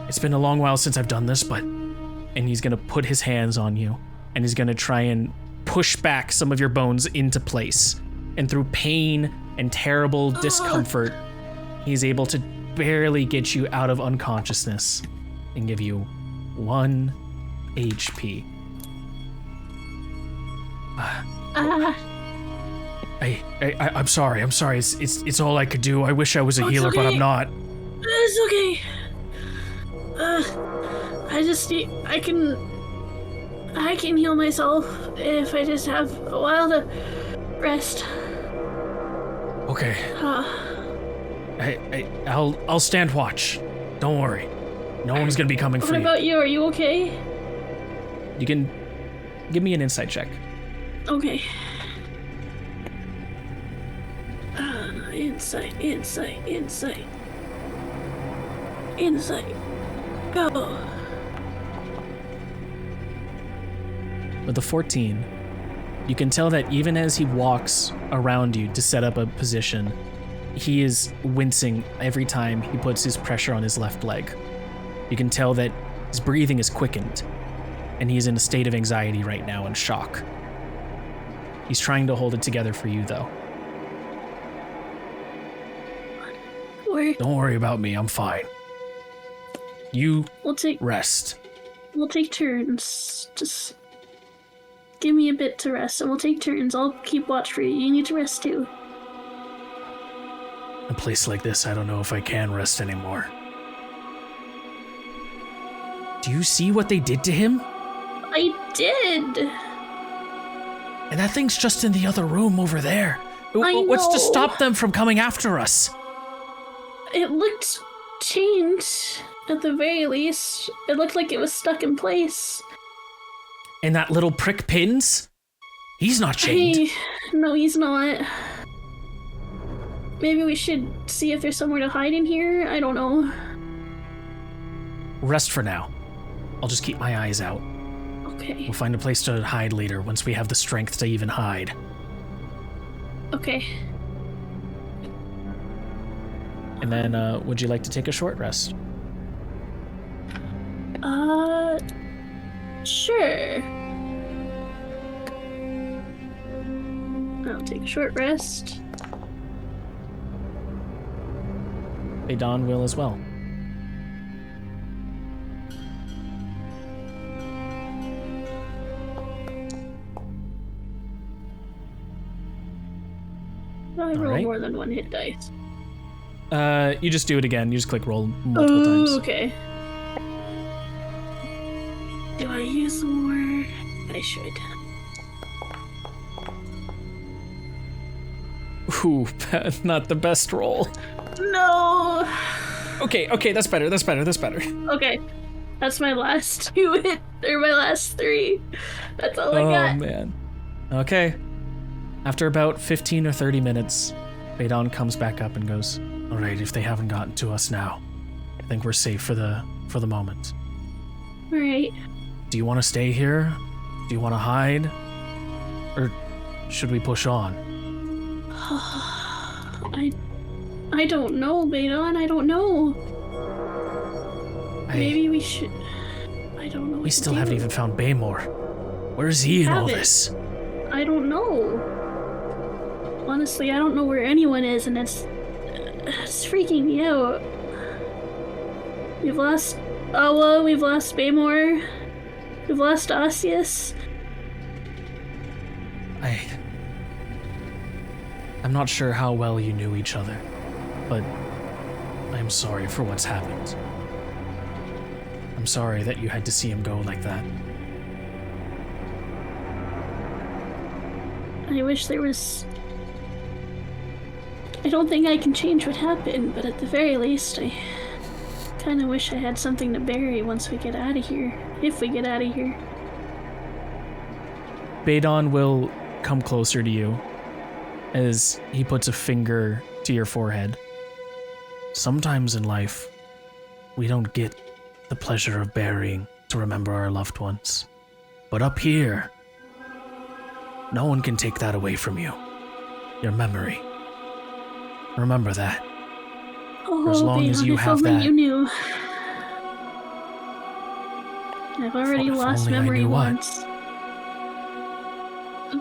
Speaker 1: It's been a long while since I've done this, but... And he's gonna put his hands on you, and he's gonna try and push back some of your bones into place. And through pain and terrible discomfort, he's able to barely get you out of unconsciousness and give you 1 HP. I'm sorry. It's all I could do. I wish I was a healer,
Speaker 2: okay.
Speaker 1: but I'm not.
Speaker 2: It's okay. I can heal myself if I just have a while to rest.
Speaker 1: Okay. I'll stand watch. Don't worry. No one's gonna be coming for
Speaker 2: What
Speaker 1: you.
Speaker 2: about you? Are you okay?
Speaker 1: You can give me an insight check.
Speaker 2: Okay. Insight. Go.
Speaker 1: With the 14, you can tell that even as he walks around you to set up a position, he is wincing every time he puts his pressure on his left leg. You can tell that his breathing is quickened, and he's in a state of anxiety right now and shock. He's trying to hold it together for you, though. Don't worry about me, I'm fine. You rest.
Speaker 2: We'll take turns. Just give me a bit to rest, and we'll take turns. I'll keep watch for you. You need to rest too.
Speaker 1: A place like this, I don't know if I can rest anymore. Do you see what they did to him?
Speaker 2: I did.
Speaker 1: And that thing's just in the other room over there. What's to
Speaker 2: know.
Speaker 1: stop them from coming after us?
Speaker 2: It looked chained, at the very least. It looked like it was stuck in place.
Speaker 1: And that little prick Pins? He's not chained.
Speaker 2: No, he's not. Maybe we should see if there's somewhere to hide in here. I don't know.
Speaker 1: Rest for now. I'll just keep my eyes out.
Speaker 2: Okay.
Speaker 1: We'll find a place to hide later once we have the strength to even hide.
Speaker 2: Okay.
Speaker 1: And then, would you like to take a short rest?
Speaker 2: Sure. I'll take a short rest.
Speaker 1: Dawn will as well.
Speaker 2: I roll
Speaker 1: right.
Speaker 2: more than one hit dice.
Speaker 1: You just do it again. You just click roll multiple times.
Speaker 2: Okay. Do I use more? I should.
Speaker 1: Ooh, not the best roll.
Speaker 2: No!
Speaker 1: Okay, that's better.
Speaker 2: Okay. That's my last two hit, or my last three. That's all I got.
Speaker 1: Oh, man. Okay. After about 15 or 30 minutes, Dawn comes back up and goes, all right, if they haven't gotten to us now, I think we're safe for the moment.
Speaker 2: All right.
Speaker 1: Do you want to stay here? Do you want to hide? Or should we push on?
Speaker 2: I don't know, Baydon. I don't know. Maybe we should. I don't know.
Speaker 1: We still haven't even found Baymore. Where's he in all this?
Speaker 2: I don't know. Honestly, I don't know where anyone is, and it's freaking me out. We've lost Awa, we've lost Baymore, we've lost Osius.
Speaker 1: I'm not sure how well you knew each other, but I'm sorry for what's happened. I'm sorry that you had to see him go like that.
Speaker 2: I wish there was... I don't think I can change what happened, but at the very least, I kind of wish I had something to bury once we get out of here. If we get out of here.
Speaker 1: Baydon will come closer to you as he puts a finger to your forehead. Sometimes in life, we don't get the pleasure of burying to remember our loved ones. But up here, no one can take that away from you. Your memory. Remember that.
Speaker 2: Oh,
Speaker 1: For as long as you
Speaker 2: if
Speaker 1: have
Speaker 2: only
Speaker 1: that.
Speaker 2: you knew. I've already
Speaker 1: If
Speaker 2: lost
Speaker 1: only I
Speaker 2: memory
Speaker 1: knew what?
Speaker 2: once.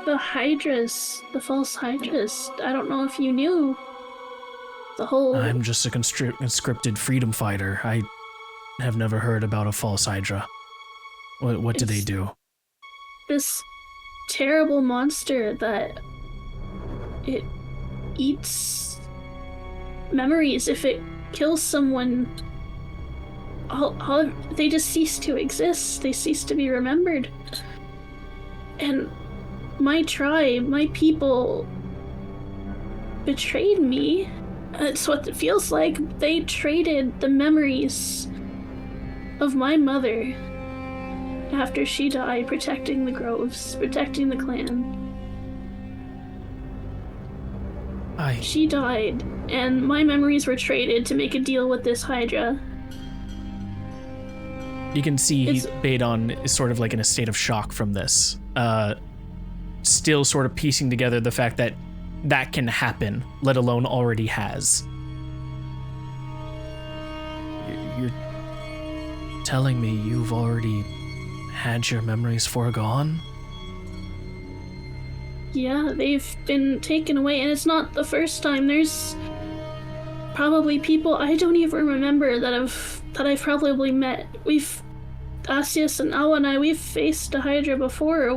Speaker 2: The Hydras, the false Hydras. I don't know if you knew. The whole...
Speaker 1: I'm just a conscripted freedom fighter. I have never heard about a false Hydra. What do they do?
Speaker 2: This terrible monster that it eats memories. If it kills someone, they just cease to exist. They cease to be remembered. And my tribe, my people betrayed me. It's what it feels like. They traded the memories of my mother after she died, protecting the groves, protecting the clan. She died, and my memories were traded to make a deal with this Hydra.
Speaker 1: You can see Badon is sort of like in a state of shock from this. Still sort of piecing together the fact that that can happen, let alone already has. You're telling me you've already had your memories foregone?
Speaker 2: Yeah, they've been taken away, and it's not the first time. There's probably people I don't even remember that I've probably met. Asius and Awa and I, we've faced a Hydra before.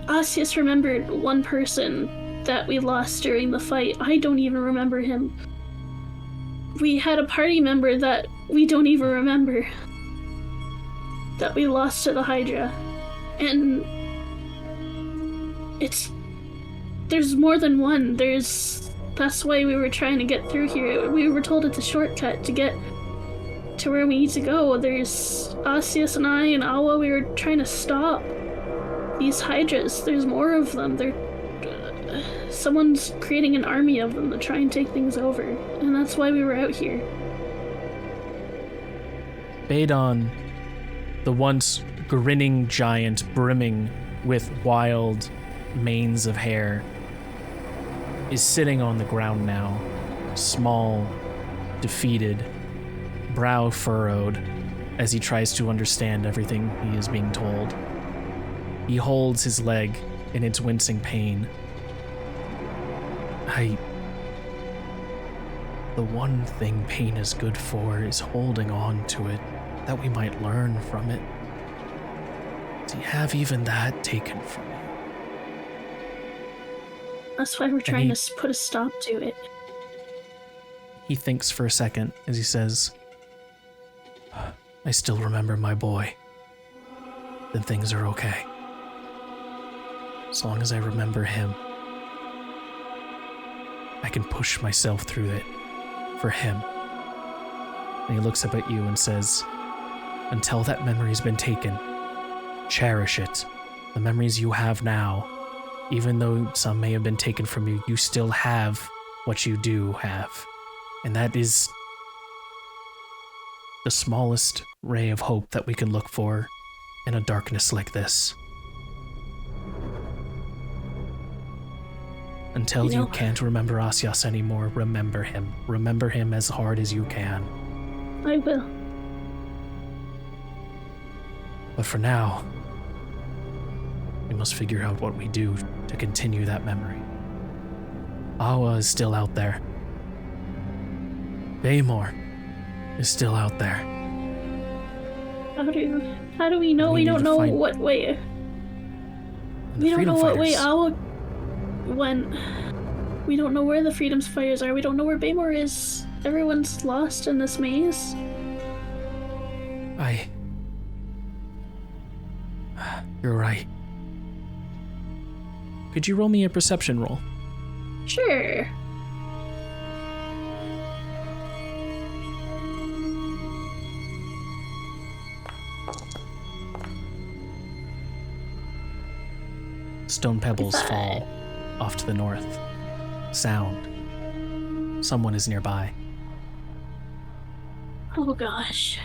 Speaker 2: Asius remembered one person that we lost during the fight. I don't even remember him. We had a party member that we don't even remember that we lost to the Hydra. And there's more than one. That's why we were trying to get through here. We were told it's a shortcut to get to where we need to go. There's Asius and I and Awa, we were trying to stop these Hydras. There's more of them. Someone's creating an army of them to try and take things over. And that's why we were out here.
Speaker 1: Badon, the once grinning giant brimming with wild manes of hair, is sitting on the ground now, small, defeated, brow furrowed, as he tries to understand everything he is being told. He holds his leg in its wincing pain. The one thing pain is good for is holding on to it, that we might learn from it. To have even that taken from you.
Speaker 2: That's why we're trying to put a stop to it.
Speaker 1: He thinks for a second as he says, I still remember my boy. Then things are okay. As long as I remember him, I can push myself through it for him. And he looks up at you and says, until that memory's been taken, cherish it. The memories you have now, even though some may have been taken from you, you still have what you do have. And that is the smallest ray of hope that we can look for in a darkness like this. Until you can't remember Asias anymore, remember him. Remember him as hard as you can.
Speaker 2: I will.
Speaker 1: But for now, we must figure out what we do to continue that memory. Awa is still out there. Baymore is still out there.
Speaker 2: How do we know? We don't know what way. We don't know what way Awa went. We don't know where the Freedom's fires are. We don't know where Baymore is. Everyone's lost in this maze.
Speaker 1: You're right. Could you roll me a perception roll?
Speaker 2: Sure.
Speaker 1: Stone pebbles fall off to the north. Sound. Someone is nearby.
Speaker 2: Oh gosh.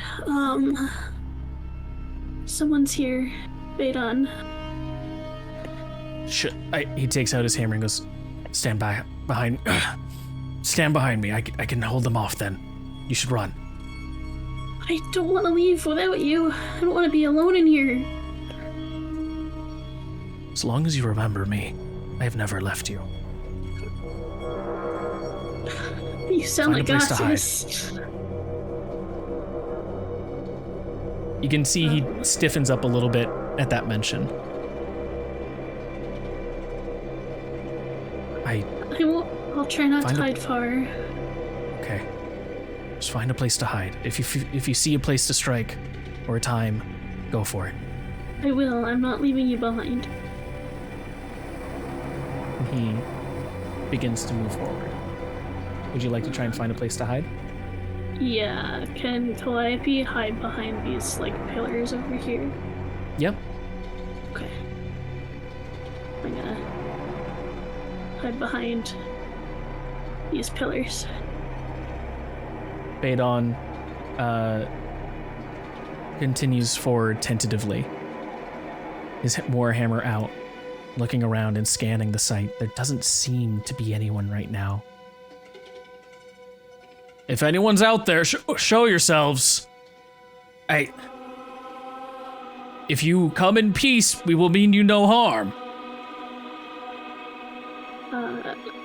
Speaker 2: Someone's here. Badon.
Speaker 1: He takes out his hammer and goes, stand behind me. I can hold them off then. You should run.
Speaker 2: I don't want to leave without you. I don't want to be alone in here.
Speaker 1: As long as you remember me, I have never left you.
Speaker 2: You sound like Asius.
Speaker 1: You can see he stiffens up a little bit at that mention.
Speaker 2: I'll try not to hide far.
Speaker 1: Okay. Just find a place to hide. If you see a place to strike or a time, go for it.
Speaker 2: I will. I'm not leaving you behind.
Speaker 1: He begins to move forward. Would you like to try and find a place to hide?
Speaker 2: Yeah, can Calliope hide behind these, like, pillars over here?
Speaker 1: Yep.
Speaker 2: Okay. I'm gonna hide behind these pillars.
Speaker 1: Badon continues forward tentatively, his warhammer out, looking around and scanning the site. There doesn't seem to be anyone right now. If anyone's out there, show yourselves. If you come in peace, we will mean you no harm.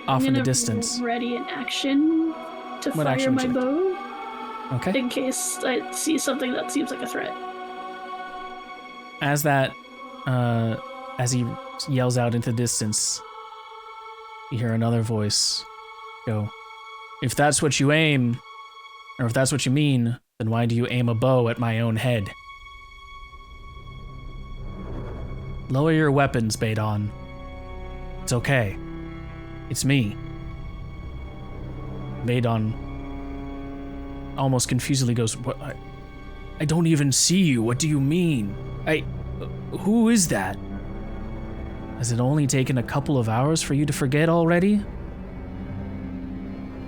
Speaker 2: I'm
Speaker 1: in the
Speaker 2: gonna
Speaker 1: distance.
Speaker 2: Ready in action to
Speaker 1: What
Speaker 2: fire
Speaker 1: action would
Speaker 2: my
Speaker 1: you like to-
Speaker 2: bow
Speaker 1: Okay.
Speaker 2: in case I see something that seems like a threat.
Speaker 1: As he yells out into the distance, you hear another voice go, "If that's what you aim, or if that's what you mean, then why do you aim a bow at my own head? Lower your weapons, Badon. It's okay. It's me." Badon almost confusedly goes, "What? I don't even see you. What do you mean? Who is that? Has it only taken a couple of hours for you to forget already?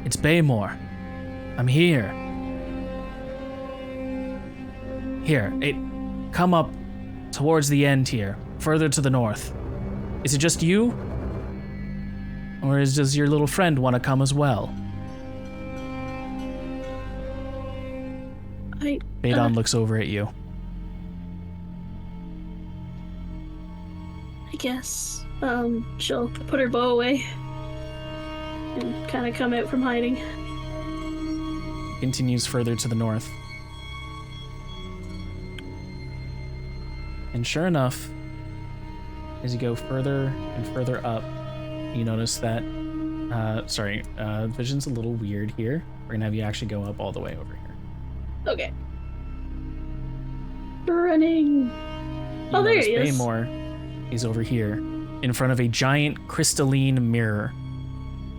Speaker 1: It's Baymore. I'm here. Here, come up towards the end here, further to the north. Is it just you? Or does your little friend want to come as well?" Badon looks over at you.
Speaker 2: I guess. She'll put her bow away and kind of come out from hiding.
Speaker 1: Continues further to the north. And sure enough, as you go further and further up, you notice that, vision's a little weird here. We're gonna have you actually go up all the way over here.
Speaker 2: Okay. Running. Oh, there he is.
Speaker 1: Baymore is over here, in front of a giant crystalline mirror,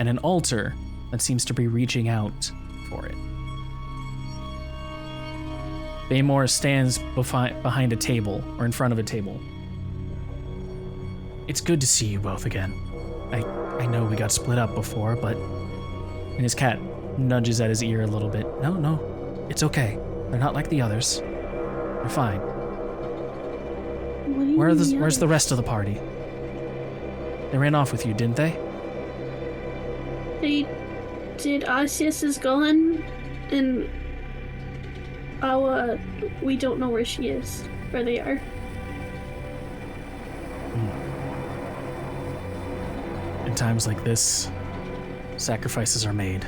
Speaker 1: and an altar that seems to be reaching out for it. Baymore stands behind a table, or in front of a table. "It's good to see you both again. I know we got split up before, but..." And his cat nudges at his ear a little bit. No, it's okay. They're not like the others. They're fine.
Speaker 2: What do you mean
Speaker 1: Where's the rest of the party? They ran off with you, didn't they?
Speaker 2: They did. Asius is gone, and we don't know where she is, where they are.
Speaker 1: In times like this, sacrifices are made.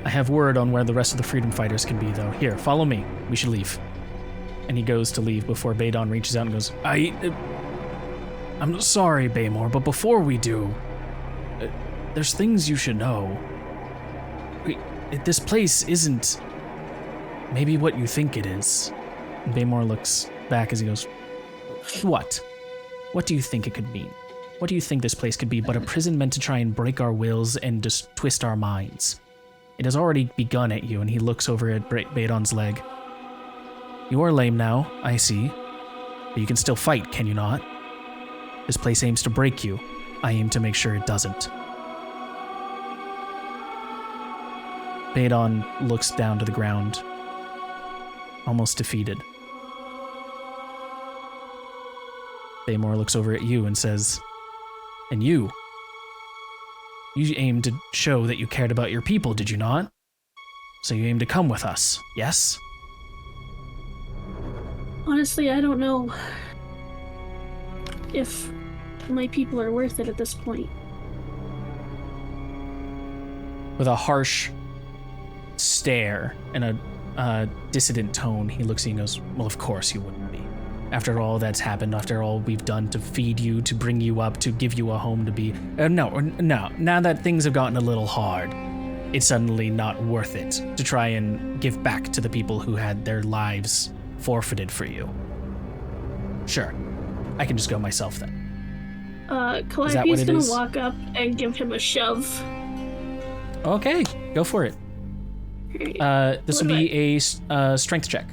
Speaker 1: I have word on where the rest of the freedom fighters can be, though. Here, follow me. We should leave. And he goes to leave before Badon reaches out and goes, I'm sorry, Baymore, but before we do, there's things you should know. This place isn't maybe what you think it is. And Baymore looks back as he goes, What? What do you think it could mean? What do you think this place could be but a prison meant to try and break our wills and just twist our minds? It has already begun at you, and he looks over at Badon's leg. You are lame now, I see. But you can still fight, can you not? This place aims to break you. I aim to make sure it doesn't. Badon looks down to the ground, almost defeated. Baymore looks over at you and says, And you aimed to show that you cared about your people, did you not? So you aim to come with us, yes?
Speaker 2: Honestly, I don't know if my people are worth it at this point.
Speaker 1: With a harsh stare and a dissident tone, he looks at you and goes, Well, of course you wouldn't be. After all that's happened, after all we've done to feed you, to bring you up, to give you a home to be... No. Now that things have gotten a little hard, it's suddenly not worth it to try and give back to the people who had their lives forfeited for you. Sure, I can just go myself then.
Speaker 2: Calliope's gonna walk up and give him a shove.
Speaker 1: Okay, go for it. This will be a strength check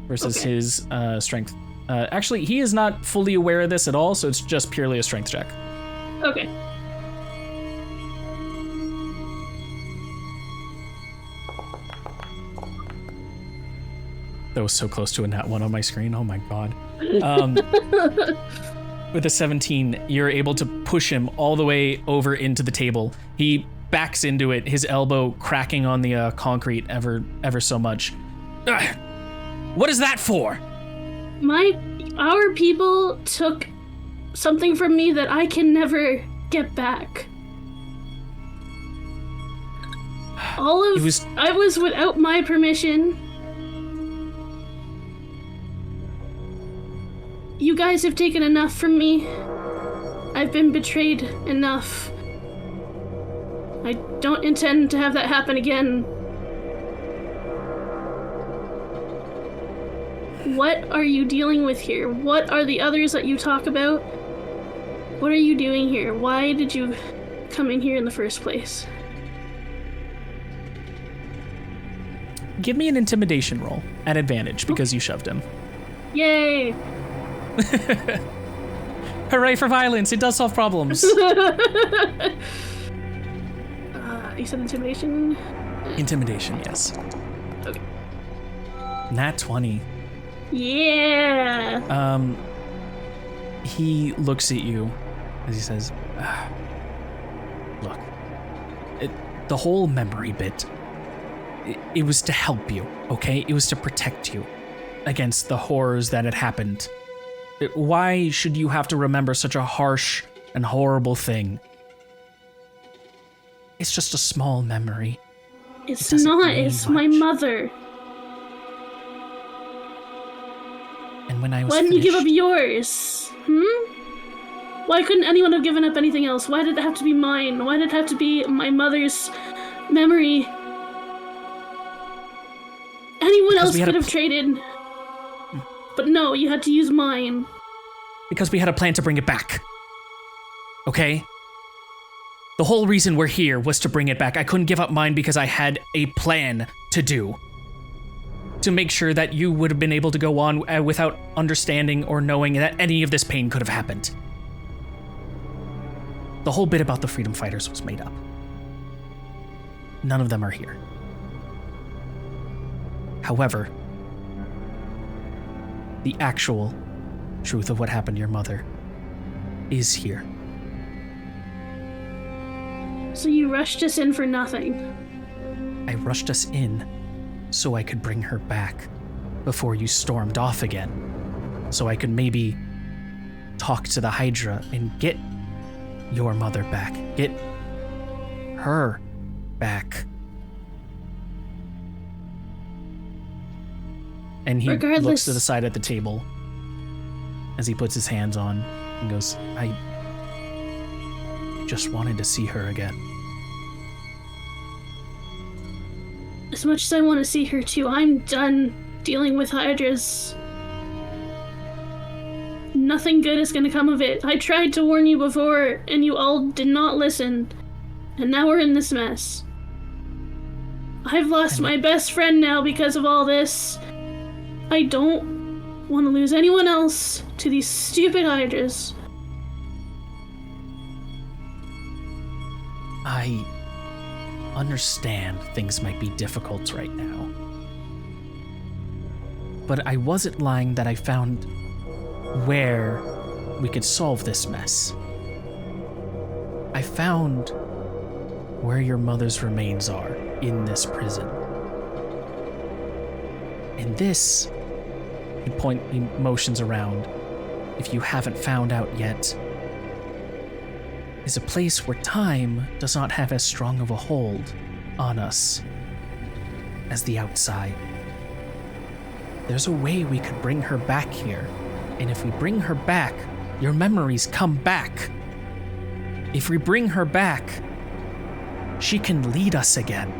Speaker 1: versus his strength. Actually, he is not fully aware of this at all, so it's just purely a strength check.
Speaker 2: Okay.
Speaker 1: That was so close to a nat 1 on my screen. Oh my god. With a 17, you're able to push him all the way over into the table. He backs into it, his elbow cracking on the concrete ever so much. Ugh. What is that for?
Speaker 2: Our people took something from me that I can never get back. I was without my permission. You guys have taken enough from me. I've been betrayed enough. I don't intend to have that happen again. What are you dealing with here? What are the others that you talk about? What are you doing here? Why did you come in here in the first place?
Speaker 1: Give me an intimidation roll at advantage because you shoved him.
Speaker 2: Yay!
Speaker 1: Hooray for violence, it does solve problems.
Speaker 2: You said intimidation?
Speaker 1: Intimidation, yes.
Speaker 2: Okay.
Speaker 1: Nat 20.
Speaker 2: Yeah!
Speaker 1: He looks at you as he says, look, the whole memory bit, it was to help you, okay? It was to protect you against the horrors that had happened. Why should you have to remember such a harsh and horrible thing? It's just a small memory.
Speaker 2: It's not, it's my mother.
Speaker 1: And when I was
Speaker 2: Why didn't you give up yours? Why couldn't anyone have given up anything else? Why did it have to be mine? Why did it have to be my mother's memory? Anyone else could have traded. But no, you had to use mine.
Speaker 1: Because we had a plan to bring it back. Okay? The whole reason we're here was to bring it back. I couldn't give up mine because I had a plan to do. To make sure that you would have been able to go on without understanding or knowing that any of this pain could have happened. The whole bit about the freedom fighters was made up. None of them are here. However, the actual truth of what happened to your mother is here.
Speaker 2: So you rushed us in for nothing.
Speaker 1: I rushed us in so I could bring her back before you stormed off again. So I could maybe talk to the Hydra and get your mother back. Get her back. And he looks to the side at the table as he puts his hands on and goes, I just wanted to see her again.
Speaker 2: As much as I want to see her too, I'm done dealing with Hydras. Nothing good is going to come of it. I tried to warn you before, and you all did not listen. And now we're in this mess. I've lost my best friend now because of all this. I don't want to lose anyone else to these stupid Hydras.
Speaker 1: I understand things might be difficult right now. But I wasn't lying that I found where we could solve this mess. I found where your mother's remains are in this prison. And this, he motions around, if you haven't found out yet, is a place where time does not have as strong of a hold on us as the outside. There's a way we could bring her back here, and if we bring her back, your memories come back. If we bring her back, she can lead us again.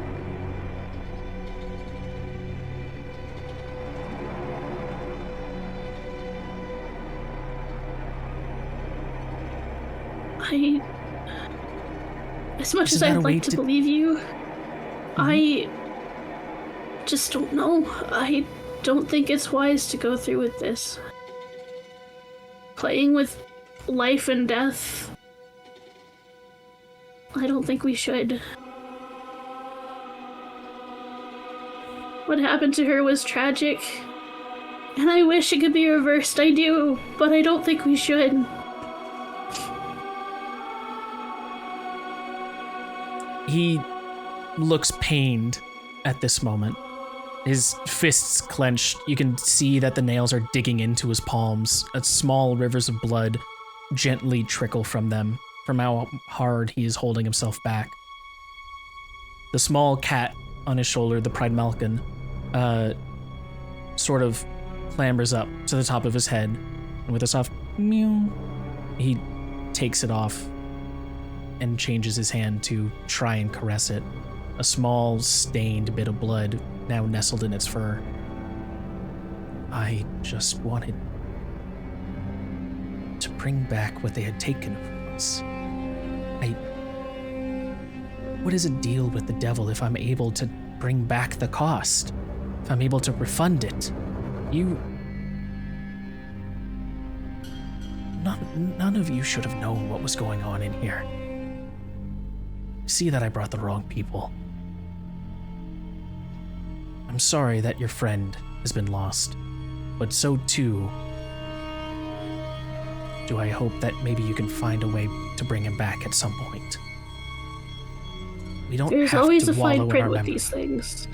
Speaker 2: As much as I'd like to believe you, I just don't know. I don't think it's wise to go through with this. Playing with life and death. I don't think we should. What happened to her was tragic. And I wish it could be reversed, I do, but I don't think we should.
Speaker 1: He looks pained at this moment. His fists clenched. You can see that the nails are digging into his palms. Small rivers of blood gently trickle from them, from how hard he is holding himself back. The small cat on his shoulder, the Pride Malkin, sort of clambers up to the top of his head, and with a soft meow, he takes it off and changes his hand to try and caress it. A small, stained bit of blood now nestled in its fur. I just wanted to bring back what they had taken from us. What is a deal with the devil if I'm able to bring back the cost? If I'm able to refund it? None of you should have known what was going on in here. See that I brought the wrong people. I'm sorry that your friend has been lost, but so too do I hope that maybe you can find a way to bring him back at some point. We don't
Speaker 2: There's
Speaker 1: have
Speaker 2: always
Speaker 1: to
Speaker 2: a
Speaker 1: wallow
Speaker 2: fine
Speaker 1: in
Speaker 2: print
Speaker 1: our
Speaker 2: with
Speaker 1: memory.
Speaker 2: these things.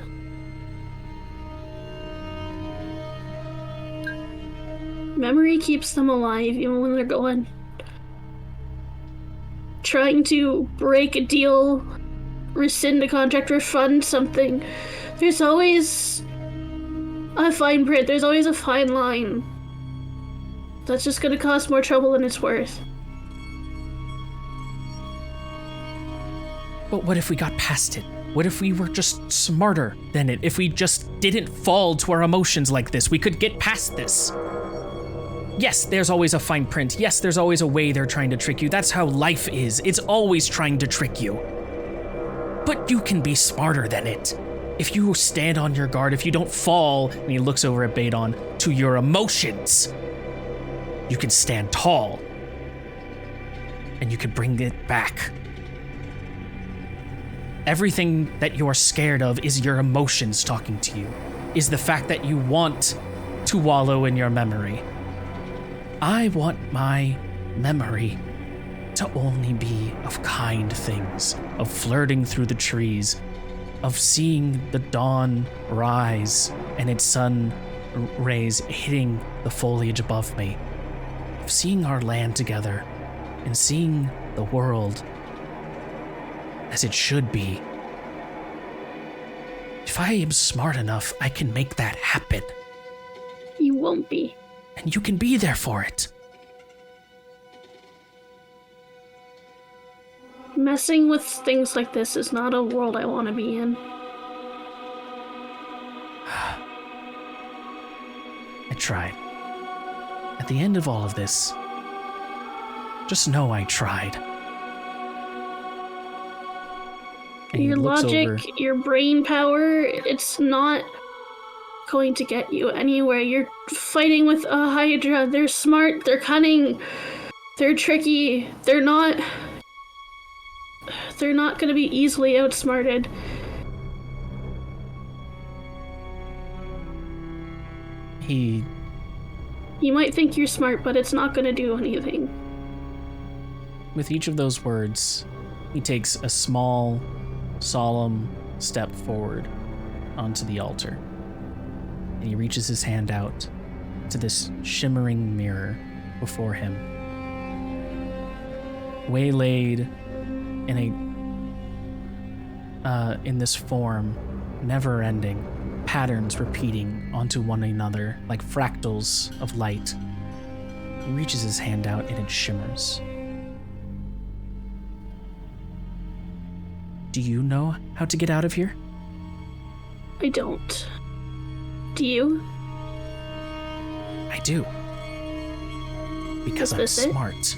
Speaker 2: Memory keeps them alive even when they're gone. Trying to break a deal, rescind a contract, refund something. There's always a fine print, there's always a fine line. That's just gonna cause more trouble than it's worth.
Speaker 1: But what if we got past it? What if we were just smarter than it? If we just didn't fall to our emotions like this, we could get past this. Yes, there's always a fine print. Yes, there's always a way they're trying to trick you. That's how life is. It's always trying to trick you. But you can be smarter than it. If you stand on your guard, if you don't fall, and he looks over at Badon, to your emotions, you can stand tall. And you can bring it back. Everything that you're scared of is your emotions talking to you, is the fact that you want to wallow in your memory. I want my memory to only be of kind things, of flirting through the trees, of seeing the dawn rise and its sun rays hitting the foliage above me, of seeing our land together and seeing the world as it should be. If I am smart enough, I can make that happen.
Speaker 2: You won't be.
Speaker 1: And you can be there for it.
Speaker 2: Messing with things like this is not a world I want to be in.
Speaker 1: I tried. At the end of all of this, just know I tried. And
Speaker 2: Your
Speaker 1: he looks
Speaker 2: logic,
Speaker 1: over.
Speaker 2: your brain power, it's not going to get you anywhere. You're fighting with a Hydra. They're smart, they're cunning, they're tricky. They're not going to be easily outsmarted. You might think you're smart, but it's not going to do anything.
Speaker 1: With each of those words, he takes a small, solemn step forward onto the altar. And he reaches his hand out to this shimmering mirror before him. Waylaid in this form, never-ending, patterns repeating onto one another like fractals of light. He reaches his hand out and it shimmers. Do you know how to get out of here?
Speaker 2: I don't. Do you?
Speaker 1: I do. Because
Speaker 2: Is
Speaker 1: I'm
Speaker 2: this it?
Speaker 1: smart.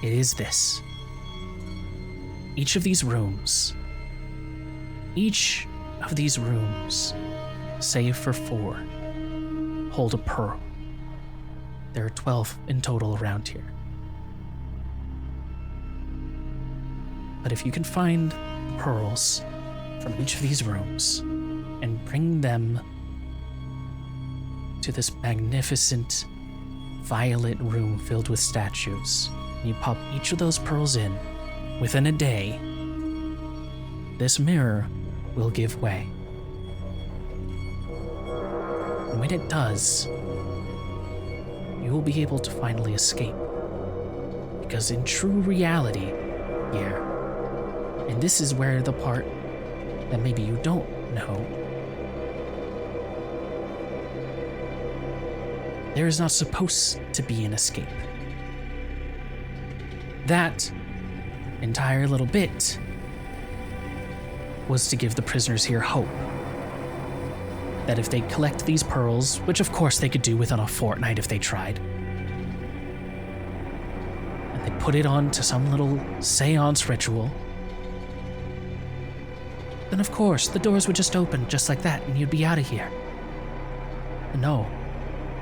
Speaker 1: It is this. Each of these rooms Each of these rooms, save for 4, hold a pearl. There are 12 in total around here. But if you can find pearls from each of these rooms and bring them to this magnificent violet room filled with statues, and you pop each of those pearls in, within a day, this mirror will give way. And when it does, you will be able to finally escape. Because in true reality here, and this is where the part that maybe you don't know, there is not supposed to be an escape. That entire little bit was to give the prisoners here hope. That if they collect these pearls, which of course they could do within a fortnight if they tried, and they put it on to some little seance ritual, then of course the doors would just open just like that and you'd be out of here. But no.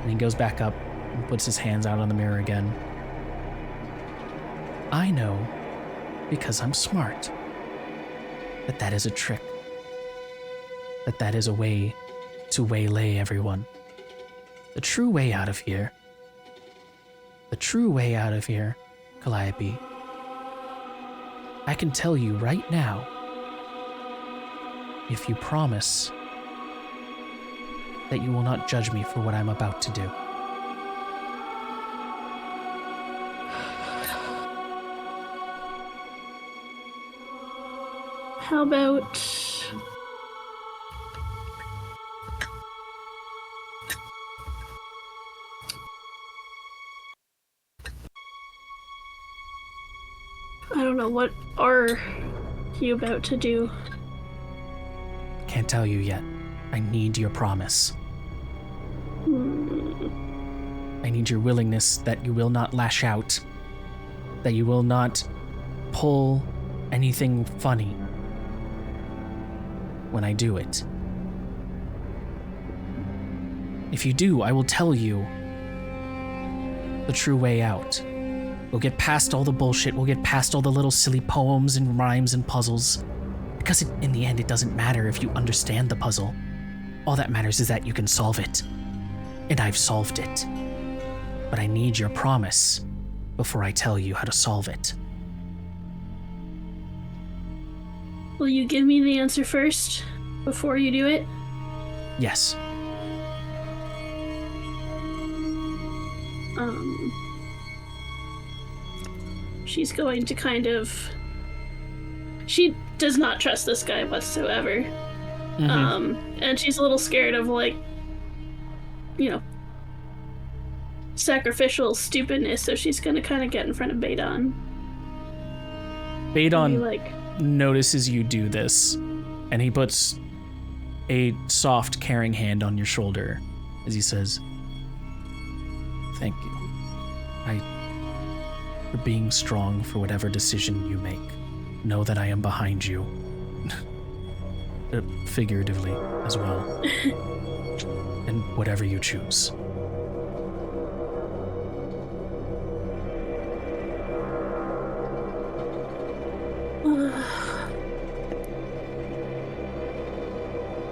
Speaker 1: And he goes back up and puts his hands out on the mirror again. I know, because I'm smart, that is a trick. That is a way to waylay everyone. The true way out of here, Calliope, I can tell you right now, if you promise that you will not judge me for what I'm about to do.
Speaker 2: How about... I don't know, what are you about to do?
Speaker 1: Can't tell you yet. I need your promise. I need your willingness that you will not lash out, that you will not pull anything funny when I do it. If you do, I will tell you the true way out. We'll get past all the bullshit, we'll get past all the little silly poems and rhymes and puzzles, because in the end it doesn't matter if you understand the puzzle. All that matters is that you can solve it. And I've solved it. But I need your promise before I tell you how to solve it.
Speaker 2: Will you give me the answer first, before you do it?
Speaker 1: Yes.
Speaker 2: She's going to kind of... She does not trust this guy whatsoever. Mm-hmm. And she's a little scared of, like, you know, sacrificial stupidness, so she's gonna kind of get in front of Badon.
Speaker 1: Badon notices you do this, and he puts a soft, caring hand on your shoulder as he says, "Thank you. For being strong for whatever decision you make. Know that I am behind you." Figuratively as well. And whatever you choose.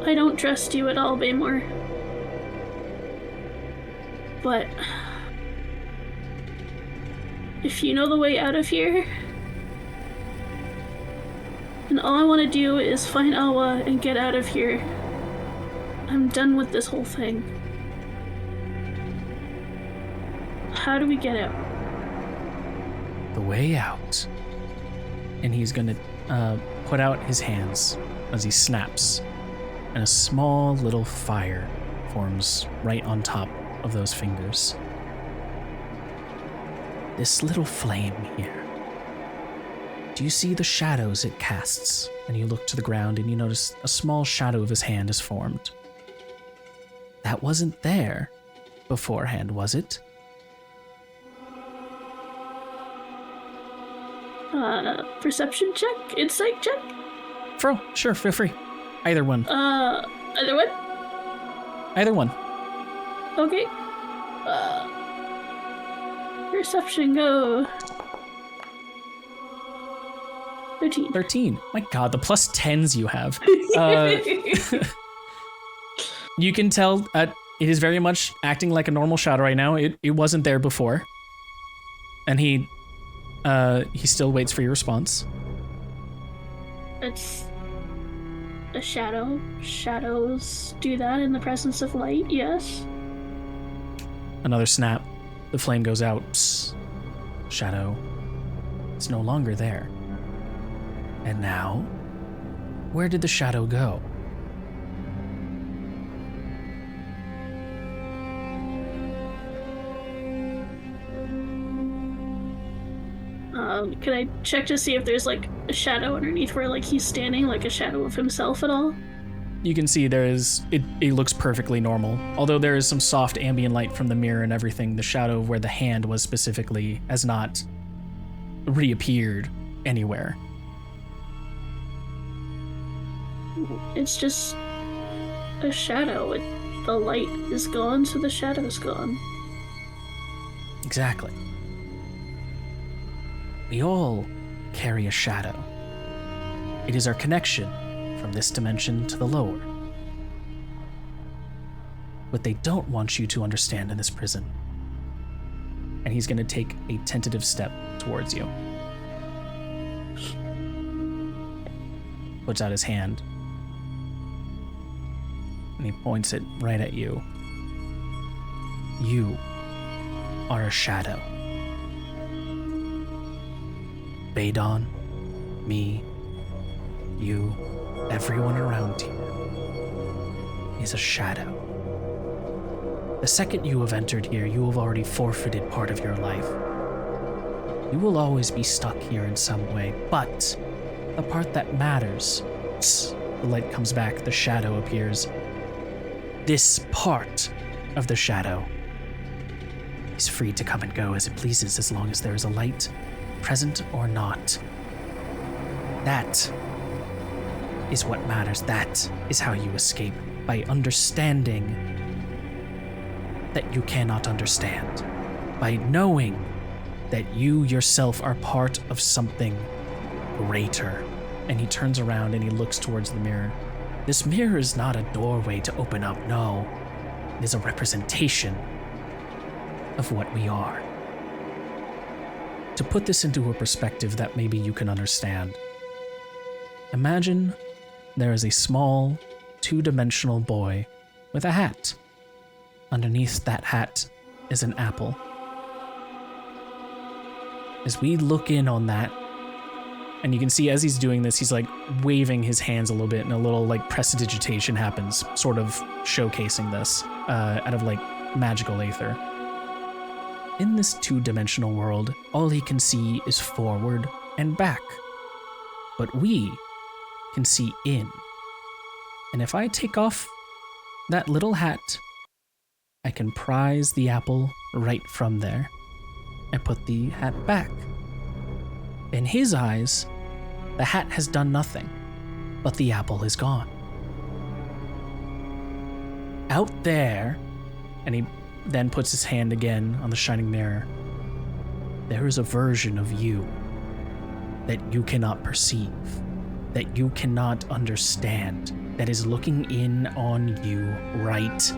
Speaker 2: I don't trust you at all, Baymore. But if you know the way out of here, and all I want to do is find Awa and get out of here, I'm done with this whole thing. How do we get out?
Speaker 1: The way out. And he's gonna put out his hands as he snaps, and a small little fire forms right on top of those fingers. This little flame here. Do you see the shadows it casts? And you look to the ground and you notice a small shadow of his hand is formed. That wasn't there beforehand, was it?
Speaker 2: Perception check? Insight check?
Speaker 1: Sure, feel free. Either one.
Speaker 2: Either one?
Speaker 1: Either one.
Speaker 2: Okay. Perception go. 13.
Speaker 1: 13. My god, the plus 10s you have. You can tell it is very much acting like a normal shadow right now. It wasn't there before. And he still waits for your response.
Speaker 2: It's a shadow. Shadows do that in the presence of light, yes.
Speaker 1: Another snap. The flame goes out. Psst. Shadow is no longer there. And now, where did the shadow go?
Speaker 2: Can I check to see if there's like a shadow underneath where like he's standing, like a shadow of himself at all?
Speaker 1: You can see it looks perfectly normal. Although there is some soft ambient light from the mirror and everything, the shadow of where the hand was specifically has not reappeared anywhere.
Speaker 2: It's just a shadow. The light is gone, so the shadow's gone.
Speaker 1: Exactly. We all carry a shadow. It is our connection from this dimension to the lower. What they don't want you to understand in this prison. And he's going to take a tentative step towards you. Puts out his hand. And he points it right at you. You are a shadow. Badon, me, you, everyone around you is a shadow. The second you have entered here, you have already forfeited part of your life. You will always be stuck here in some way, but the part that matters, the light comes back, the shadow appears. This part of the shadow is free to come and go as it pleases as long as there is a light, present or not. That is what matters. That is how you escape, by understanding that you cannot understand, by knowing that you yourself are part of something greater. And he turns around and he looks towards the mirror. This mirror is not a doorway to open up, no. It is a representation of what we are. To put this into a perspective that maybe you can understand, imagine there is a small, two-dimensional boy with a hat. Underneath that hat is an apple. As we look in on that, and you can see as he's doing this, he's like waving his hands a little bit and a little like prestidigitation happens, sort of showcasing this out of like magical aether. In this two-dimensional world, all he can see is forward and back. But we can see in. And if I take off that little hat, I can prise the apple right from there and put the hat back. In his eyes, the hat has done nothing, but the apple is gone. Out there, and he then puts his hand again on the shining mirror, there is a version of you that you cannot perceive, that you cannot understand, that is looking in on you right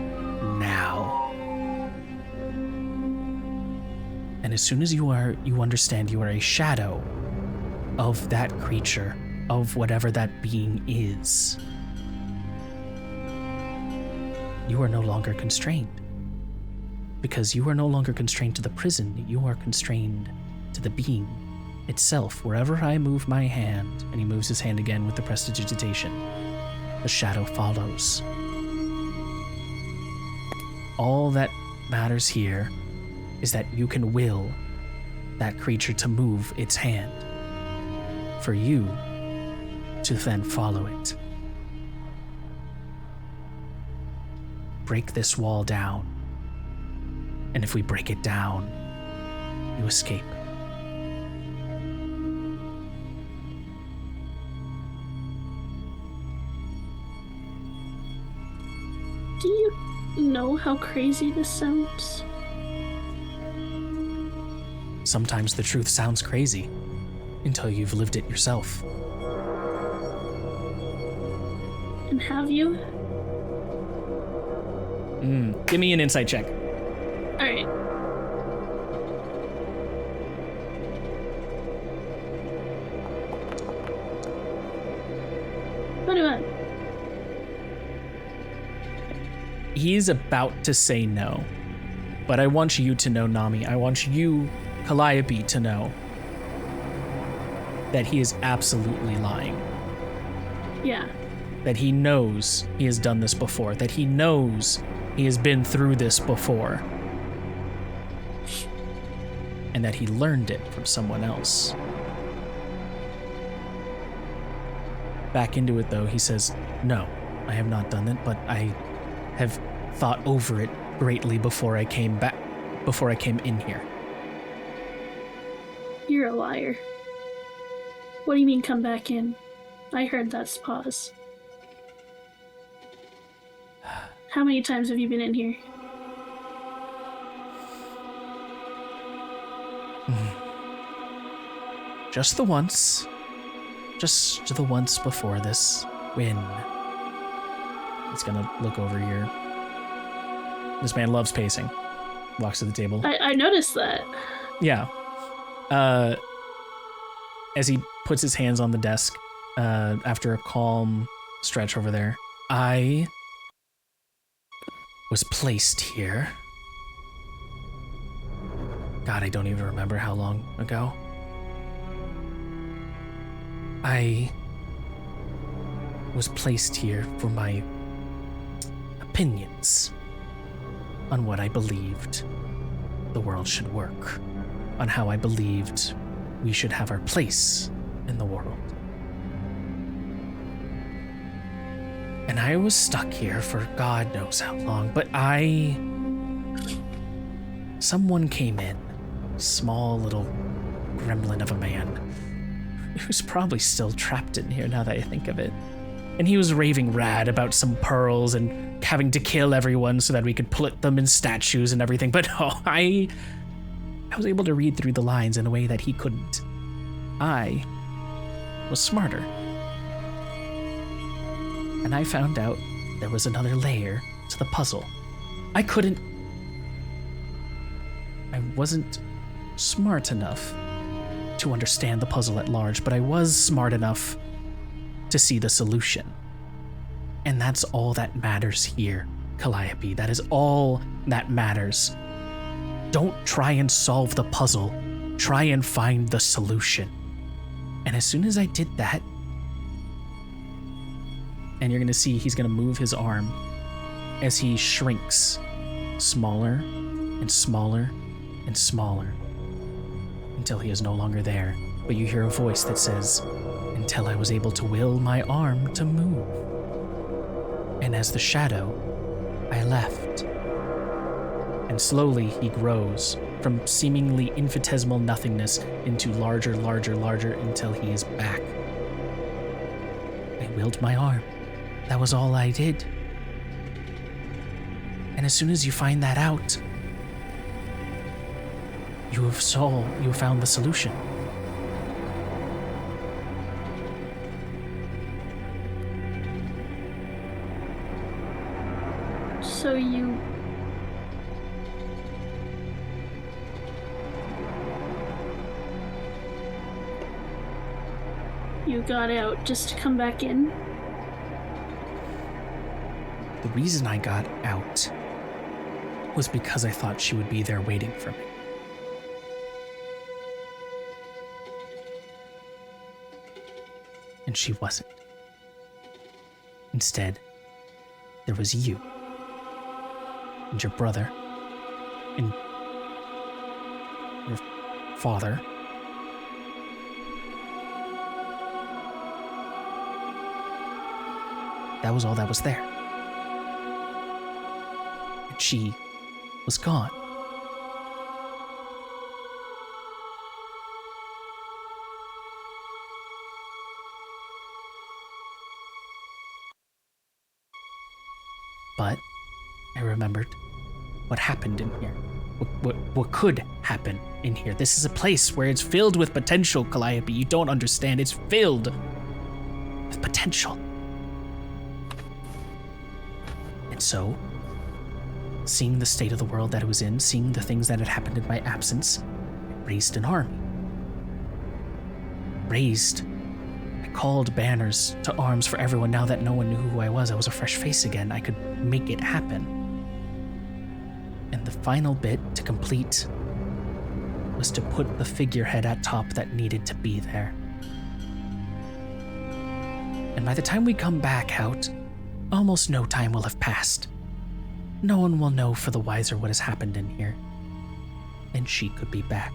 Speaker 1: now. And as soon as you understand you are a shadow of that creature, of whatever that being is, you are no longer constrained. Because you are no longer constrained to the prison, you are constrained to the being itself. Wherever I move my hand, and he moves his hand again with the prestidigitation, the shadow follows. All that matters here is that you can will that creature to move its hand, for you to then follow it. Break this wall down. And if we break it down, you escape.
Speaker 2: know how crazy this sounds?
Speaker 1: Sometimes the truth sounds crazy until you've lived it yourself.
Speaker 2: And have you?
Speaker 1: Give me an insight check.
Speaker 2: Alright. What do I?
Speaker 1: He's about to say no, but I want you to know, Nami. I want you, Calliope, to know that he is absolutely lying.
Speaker 2: Yeah.
Speaker 1: That he knows he has done this before. That he knows he has been through this before. And that he learned it from someone else. Back into it, though, he says, no, I have not done it, but I have thought over it greatly before I came in here.
Speaker 2: You're a liar. What do you mean come back in? I heard that's pause. How many times have you been in here?
Speaker 1: Just the once. Just the once before this. When? He's gonna look over here. This man loves pacing. Walks to the table.
Speaker 2: I noticed that.
Speaker 1: Yeah. As he puts his hands on the desk, after a calm stretch over there, I was placed here. God, I don't even remember how long ago. I was placed here for my opinions on what I believed the world should work, on how I believed we should have our place in the world. And I was stuck here for God knows how long, but someone came in, small little gremlin of a man, who's probably still trapped in here now that I think of it. And he was raving rad about some pearls and having to kill everyone so that we could put them in statues and everything. But no, I was able to read through the lines in a way that he couldn't. I was smarter. And I found out there was another layer to the puzzle. I wasn't smart enough to understand the puzzle at large, but I was smart enough to see the solution. And that's all that matters here, Calliope. That is all that matters. Don't try and solve the puzzle. Try and find the solution. And as soon as I did that, and you're gonna see he's gonna move his arm as he shrinks smaller and smaller and smaller until he is no longer there. But you hear a voice that says, until I was able to will my arm to move. And as the shadow, I left. And slowly he grows from seemingly infinitesimal nothingness into larger, larger, larger until he is back. I willed my arm. That was all I did. And as soon as you find that out, you have found the solution.
Speaker 2: So you got out just to come back in?
Speaker 1: The reason I got out was because I thought she would be there waiting for me. And she wasn't. Instead, there was you, and your brother, and your father. That was all that was there. And she was gone. But I remembered what happened in here. What could happen in here. This is a place where it's filled with potential, Calliope. You don't understand. It's filled with potential. And so, seeing the state of the world that it was in, seeing the things that had happened in my absence, I raised an army. I called banners to arms for everyone. Now that no one knew who I was a fresh face again. I could make it happen. And the final bit to complete was to put the figurehead at top that needed to be there. And by the time we come back out, almost no time will have passed. No one will know for the wiser what has happened in here. And she could be back.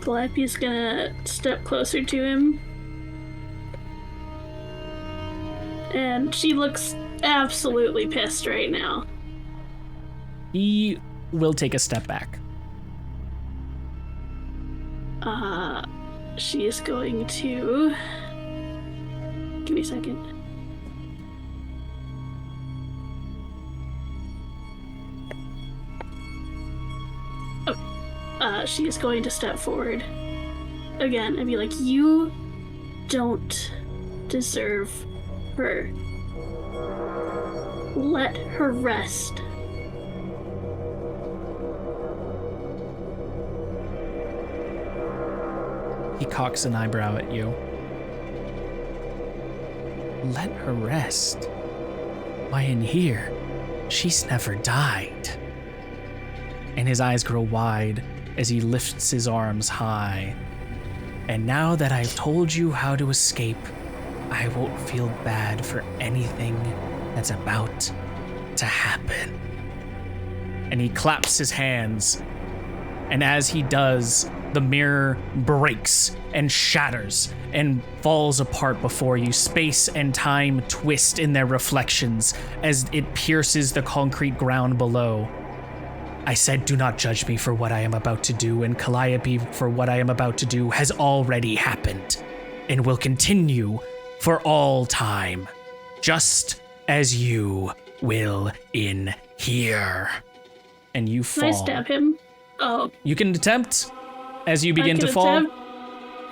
Speaker 2: Calliope's gonna step closer to him. And she looks absolutely pissed right now.
Speaker 1: He will take a step back.
Speaker 2: She is going to... Give me a second. She is going to step forward again and be like, you don't deserve her. Let her rest.
Speaker 1: He cocks an eyebrow at you. Let her rest? Why, in here, she's never died. And his eyes grow wide as he lifts his arms high. And now that I've told you how to escape, I won't feel bad for anything that's about to happen. And he claps his hands. And as he does, the mirror breaks and shatters and falls apart before you. Space and time twist in their reflections as it pierces the concrete ground below. I said, do not judge me for what I am about to do, and Calliope for what I am about to do has already happened and will continue for all time, just as you will in here. And you fall.
Speaker 2: Can I stab him? Oh.
Speaker 1: You can attempt as you begin to fall.
Speaker 2: Attempt?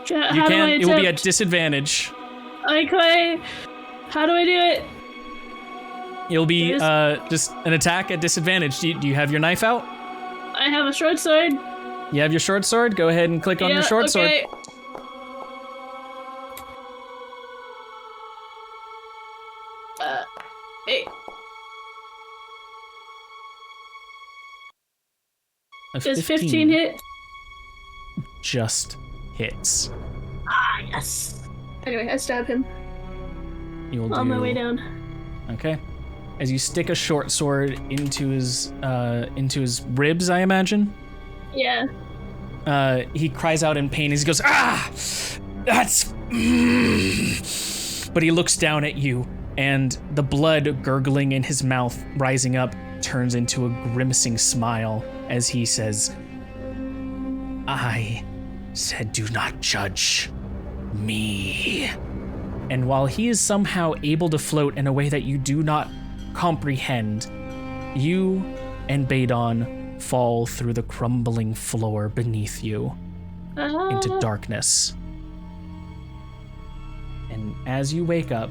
Speaker 1: You can. It will be at disadvantage.
Speaker 2: Okay. How do I do it?
Speaker 1: It'll be just an attack at disadvantage. Do you have your knife out?
Speaker 2: I have a short sword.
Speaker 1: You have your short sword? Go ahead and click on your short sword.
Speaker 2: 8. Does 15 hit?
Speaker 1: Just hits.
Speaker 2: Ah, yes. Anyway, I stab him.
Speaker 1: You'll
Speaker 2: on my way down.
Speaker 1: Okay. As you stick a short sword into his ribs, I imagine.
Speaker 2: Yeah.
Speaker 1: He cries out in pain as he goes, "Ah! That's..." But he looks down at you, and the blood gurgling in his mouth, rising up, turns into a grimacing smile as he says, I said do not judge me. And while he is somehow able to float in a way that you do not comprehend, you and Badon fall through the crumbling floor beneath you into darkness. And as you wake up,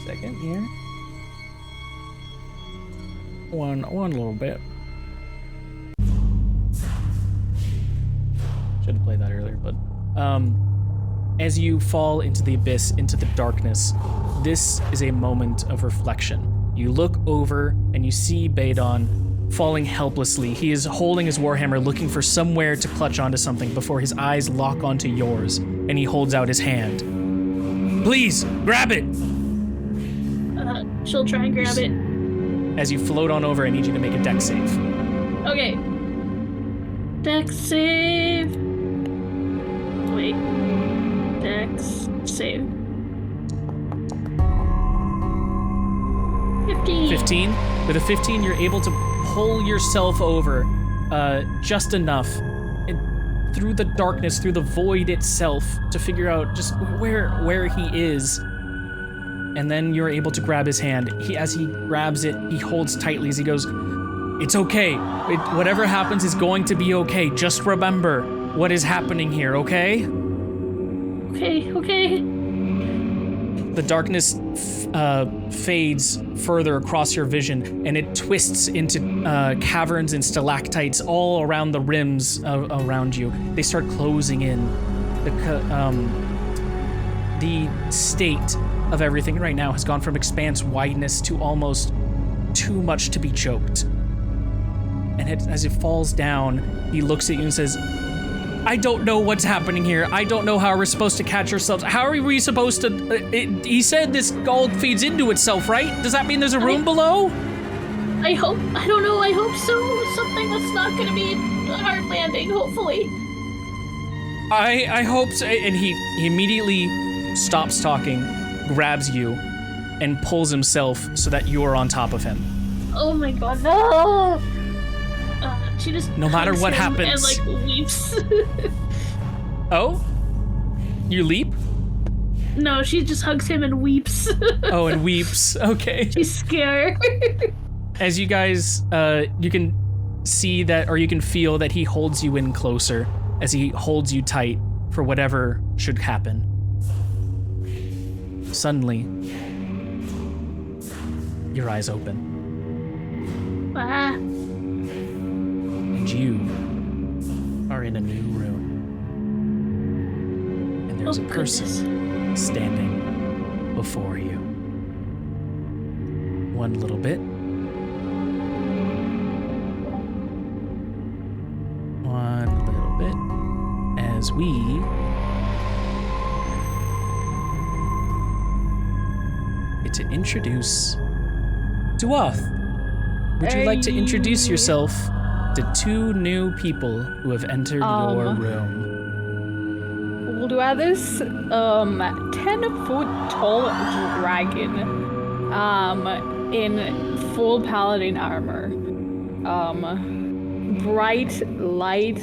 Speaker 1: second here. One little bit. Should have played that earlier, but as you fall into the abyss, into the darkness, this is a moment of reflection. You look over and you see Badon falling helplessly. He is holding his warhammer, looking for somewhere to clutch onto something before his eyes lock onto yours, and he holds out his hand. Please, grab it!
Speaker 2: She'll try and grab it.
Speaker 1: As you float on over, I need you to make a dex save.
Speaker 2: Okay. Dex save. Wait. Dex save. 15.
Speaker 1: 15? With a 15, you're able to pull yourself over just enough through the darkness, through the void itself, to figure out just where he is. And then you're able to grab his hand. As he grabs it, he holds tightly as he goes, "It's okay. Whatever happens is going to be okay. Just remember what is happening here, okay?"
Speaker 2: Okay.
Speaker 1: The darkness fades further across your vision, and it twists into caverns and stalactites all around the rims around you. They start closing in. The state of everything right now has gone from expanse wideness to almost too much to be choked. And as it falls down, he looks at you and says, "I don't know what's happening here. I don't know how we're supposed to catch ourselves. How are we supposed to..." He said this all feeds into itself, right? Does that mean there's a room below?
Speaker 2: I don't know, I hope so. Something that's not gonna be a hard landing, hopefully.
Speaker 1: I hope so. And he immediately stops talking, grabs you, and pulls himself so that you are on top of him.
Speaker 2: Oh my god, no! She just
Speaker 1: No matter
Speaker 2: hugs
Speaker 1: what
Speaker 2: him
Speaker 1: happens.
Speaker 2: and, like, weeps.
Speaker 1: Oh? You leap?
Speaker 2: No, she just hugs him and weeps.
Speaker 1: Oh, and weeps. Okay.
Speaker 2: She's scared.
Speaker 1: As you guys, you can see that, or you can feel that he holds you in closer as he holds you tight for whatever should happen. Suddenly, your eyes open.
Speaker 2: Ah.
Speaker 1: And you are in a new room. And there's a person standing before you. One little bit. One little bit. As we get to introduce Duath. Would you like to introduce yourself to two new people who have entered your room?
Speaker 3: We'll do this 10-foot tall dragon in full paladin armor. Bright light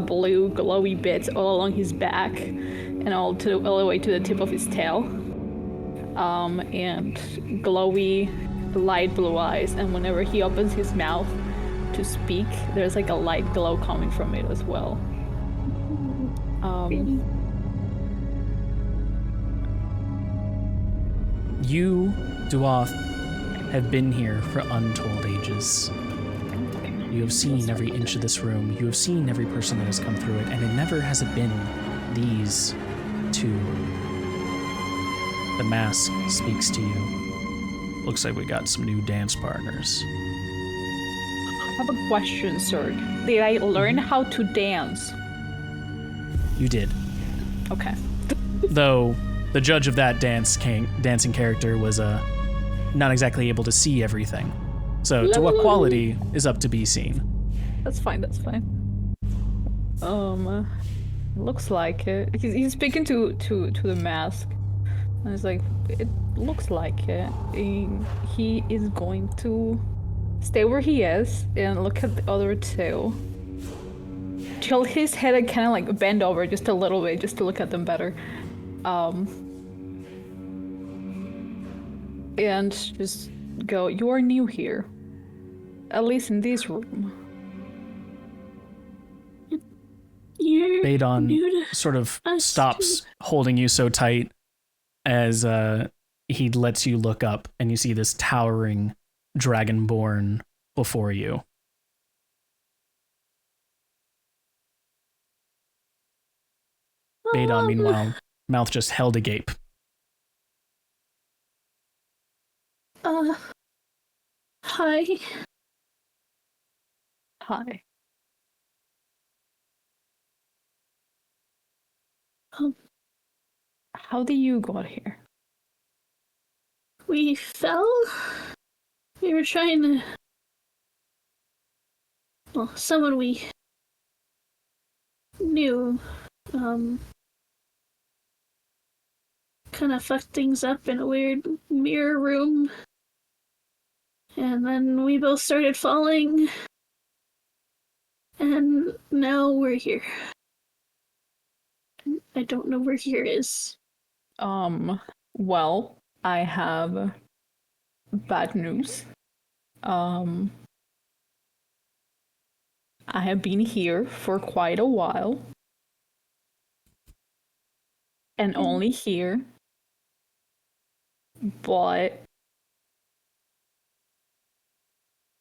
Speaker 3: blue glowy bits all along his back and all the way to the tip of his tail. And glowy light blue eyes, and whenever he opens his mouth to speak, there's like a light glow coming from it as well.
Speaker 1: You, Duath, have been here for untold ages. You have seen every inch of this room. You have seen every person that has come through it, and it never has it been these two. The mask speaks to you. Looks like we got some new dance partners.
Speaker 3: I have a question, Zurg. Did I learn how to dance?
Speaker 1: You did.
Speaker 3: Okay.
Speaker 1: Though the judge of that dancing character was not exactly able to see everything. So to what quality is up to be seen.
Speaker 3: That's fine. Looks like it. He's speaking to the mask. And it's like, it looks like it. He is going to stay where he is and look at the other two. Tilt his head and kind of like bend over just a little bit just to look at them better. And just go, "You are new here. At least in this room."
Speaker 1: Badon sort of stops holding you so tight as he lets you look up, and you see this towering dragonborn before you. Badon, meanwhile, mouth just held agape.
Speaker 2: Hi.
Speaker 3: Hi. How did you got here?
Speaker 2: We fell? We were trying to... Well, someone we knew, kind of fucked things up in a weird mirror room. And then we both started falling. And now we're here. I don't know where here is.
Speaker 3: Well, I have bad news. I have been here for quite a while. And only here. But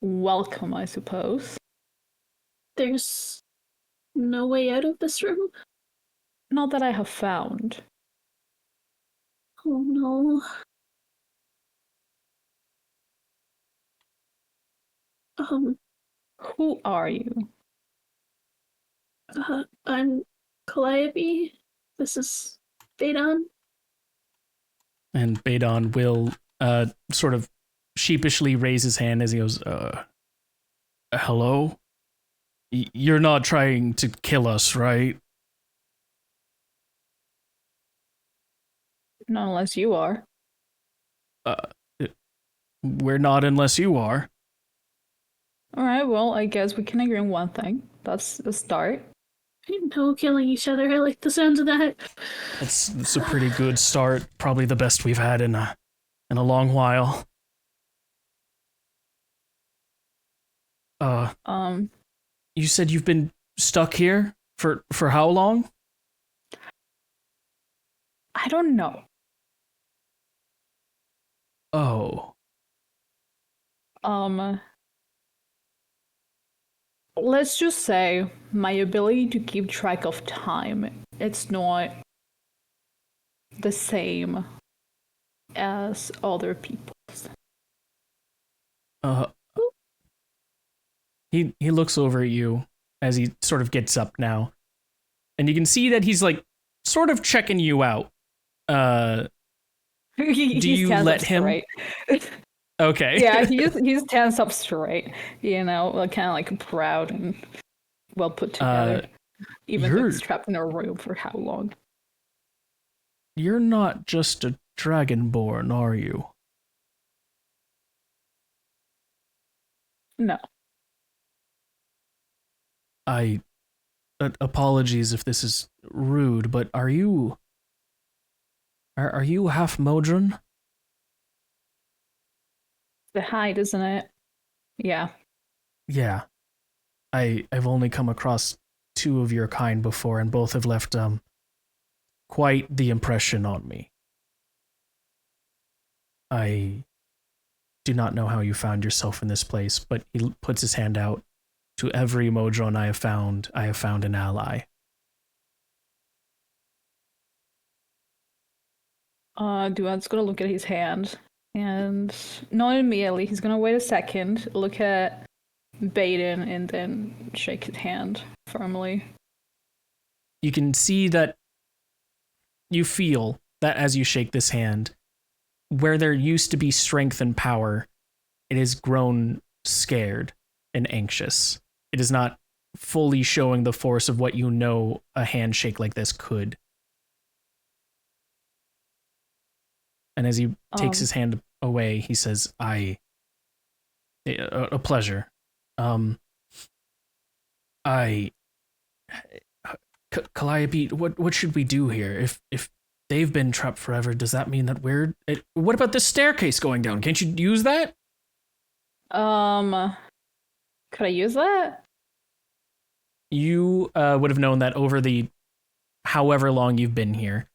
Speaker 3: welcome, I suppose.
Speaker 2: There's no way out of this room?
Speaker 3: Not that I have found.
Speaker 2: Oh no.
Speaker 3: Who are you?
Speaker 2: I'm Calliope. This is Badon.
Speaker 1: And Badon will sort of sheepishly raise his hand as he goes, hello? You're not trying to kill us, right?
Speaker 3: Not unless you are.
Speaker 1: We're not unless you are.
Speaker 3: Alright, well, I guess we can agree on one thing. That's the start.
Speaker 2: No killing each other. I like the sounds of that.
Speaker 1: It's a pretty good start. Probably the best we've had in a long while. You said you've been stuck here for how long?
Speaker 3: I don't know.
Speaker 1: Oh.
Speaker 3: Let's just say my ability to keep track of time, it's not the same as other people's.
Speaker 1: He looks over at you as he sort of gets up now. And you can see that he's like sort of checking you out. Do you let him?
Speaker 3: Straight.
Speaker 1: Okay.
Speaker 3: Yeah, he stands up straight, kind of like proud and well put together. Even though he's trapped in a room for how long?
Speaker 1: You're not just a dragonborn, are you?
Speaker 3: No.
Speaker 1: Apologies if this is rude, but are you half Modron?
Speaker 3: The hide, isn't it? Yeah.
Speaker 1: Yeah. I've only come across two of your kind before, and both have left quite the impression on me. I do not know how you found yourself in this place, but he puts his hand out. To every Modron I have found an ally.
Speaker 3: Duan's gonna look at his hand, and not immediately. He's gonna wait a second, look at Baden, and then shake his hand firmly.
Speaker 1: You can see that you feel that as you shake this hand, where there used to be strength and power, it has grown scared and anxious. It is not fully showing the force of what you know a handshake like this could. And as he takes his hand away, he says, a pleasure. Calliope, what should we do here? If they've been trapped forever, does that mean that what about this staircase going down? Can't you use that?
Speaker 3: Could I use that?
Speaker 1: You would have known that over the however long you've been here.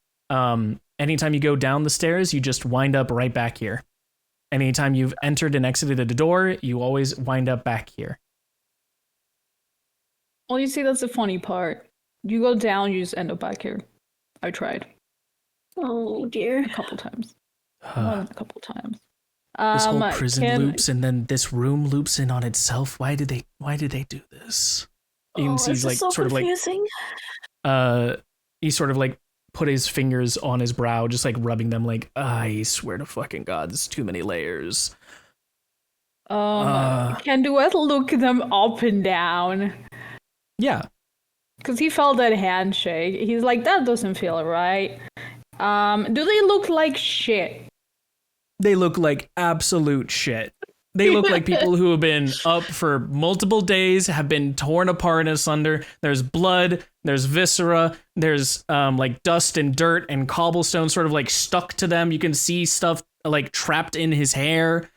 Speaker 1: Anytime you go down the stairs, you just wind up right back here. Anytime you've entered and exited a door, you always wind up back here.
Speaker 3: Well, you see, that's the funny part. You go down, you just end up back here. I tried.
Speaker 2: Oh dear.
Speaker 3: A couple times. More than a couple times.
Speaker 1: This whole prison loops, and then this room loops in on itself. Why did they do this? You can see he's like
Speaker 2: so
Speaker 1: sort
Speaker 2: confusing.
Speaker 1: of like he sort of like put his fingers on his brow, just like rubbing them like, I swear to fucking God, there's too many layers.
Speaker 3: Can Duet look them up and down?
Speaker 1: Yeah.
Speaker 3: Because he felt that handshake. He's like, that doesn't feel right. Do they look like shit?
Speaker 1: They look like absolute shit. They look like people who have been up for multiple days, have been torn apart and asunder. There's blood, there's viscera, there's like dust and dirt and cobblestone sort of like stuck to them. You can see stuff like trapped in his hair.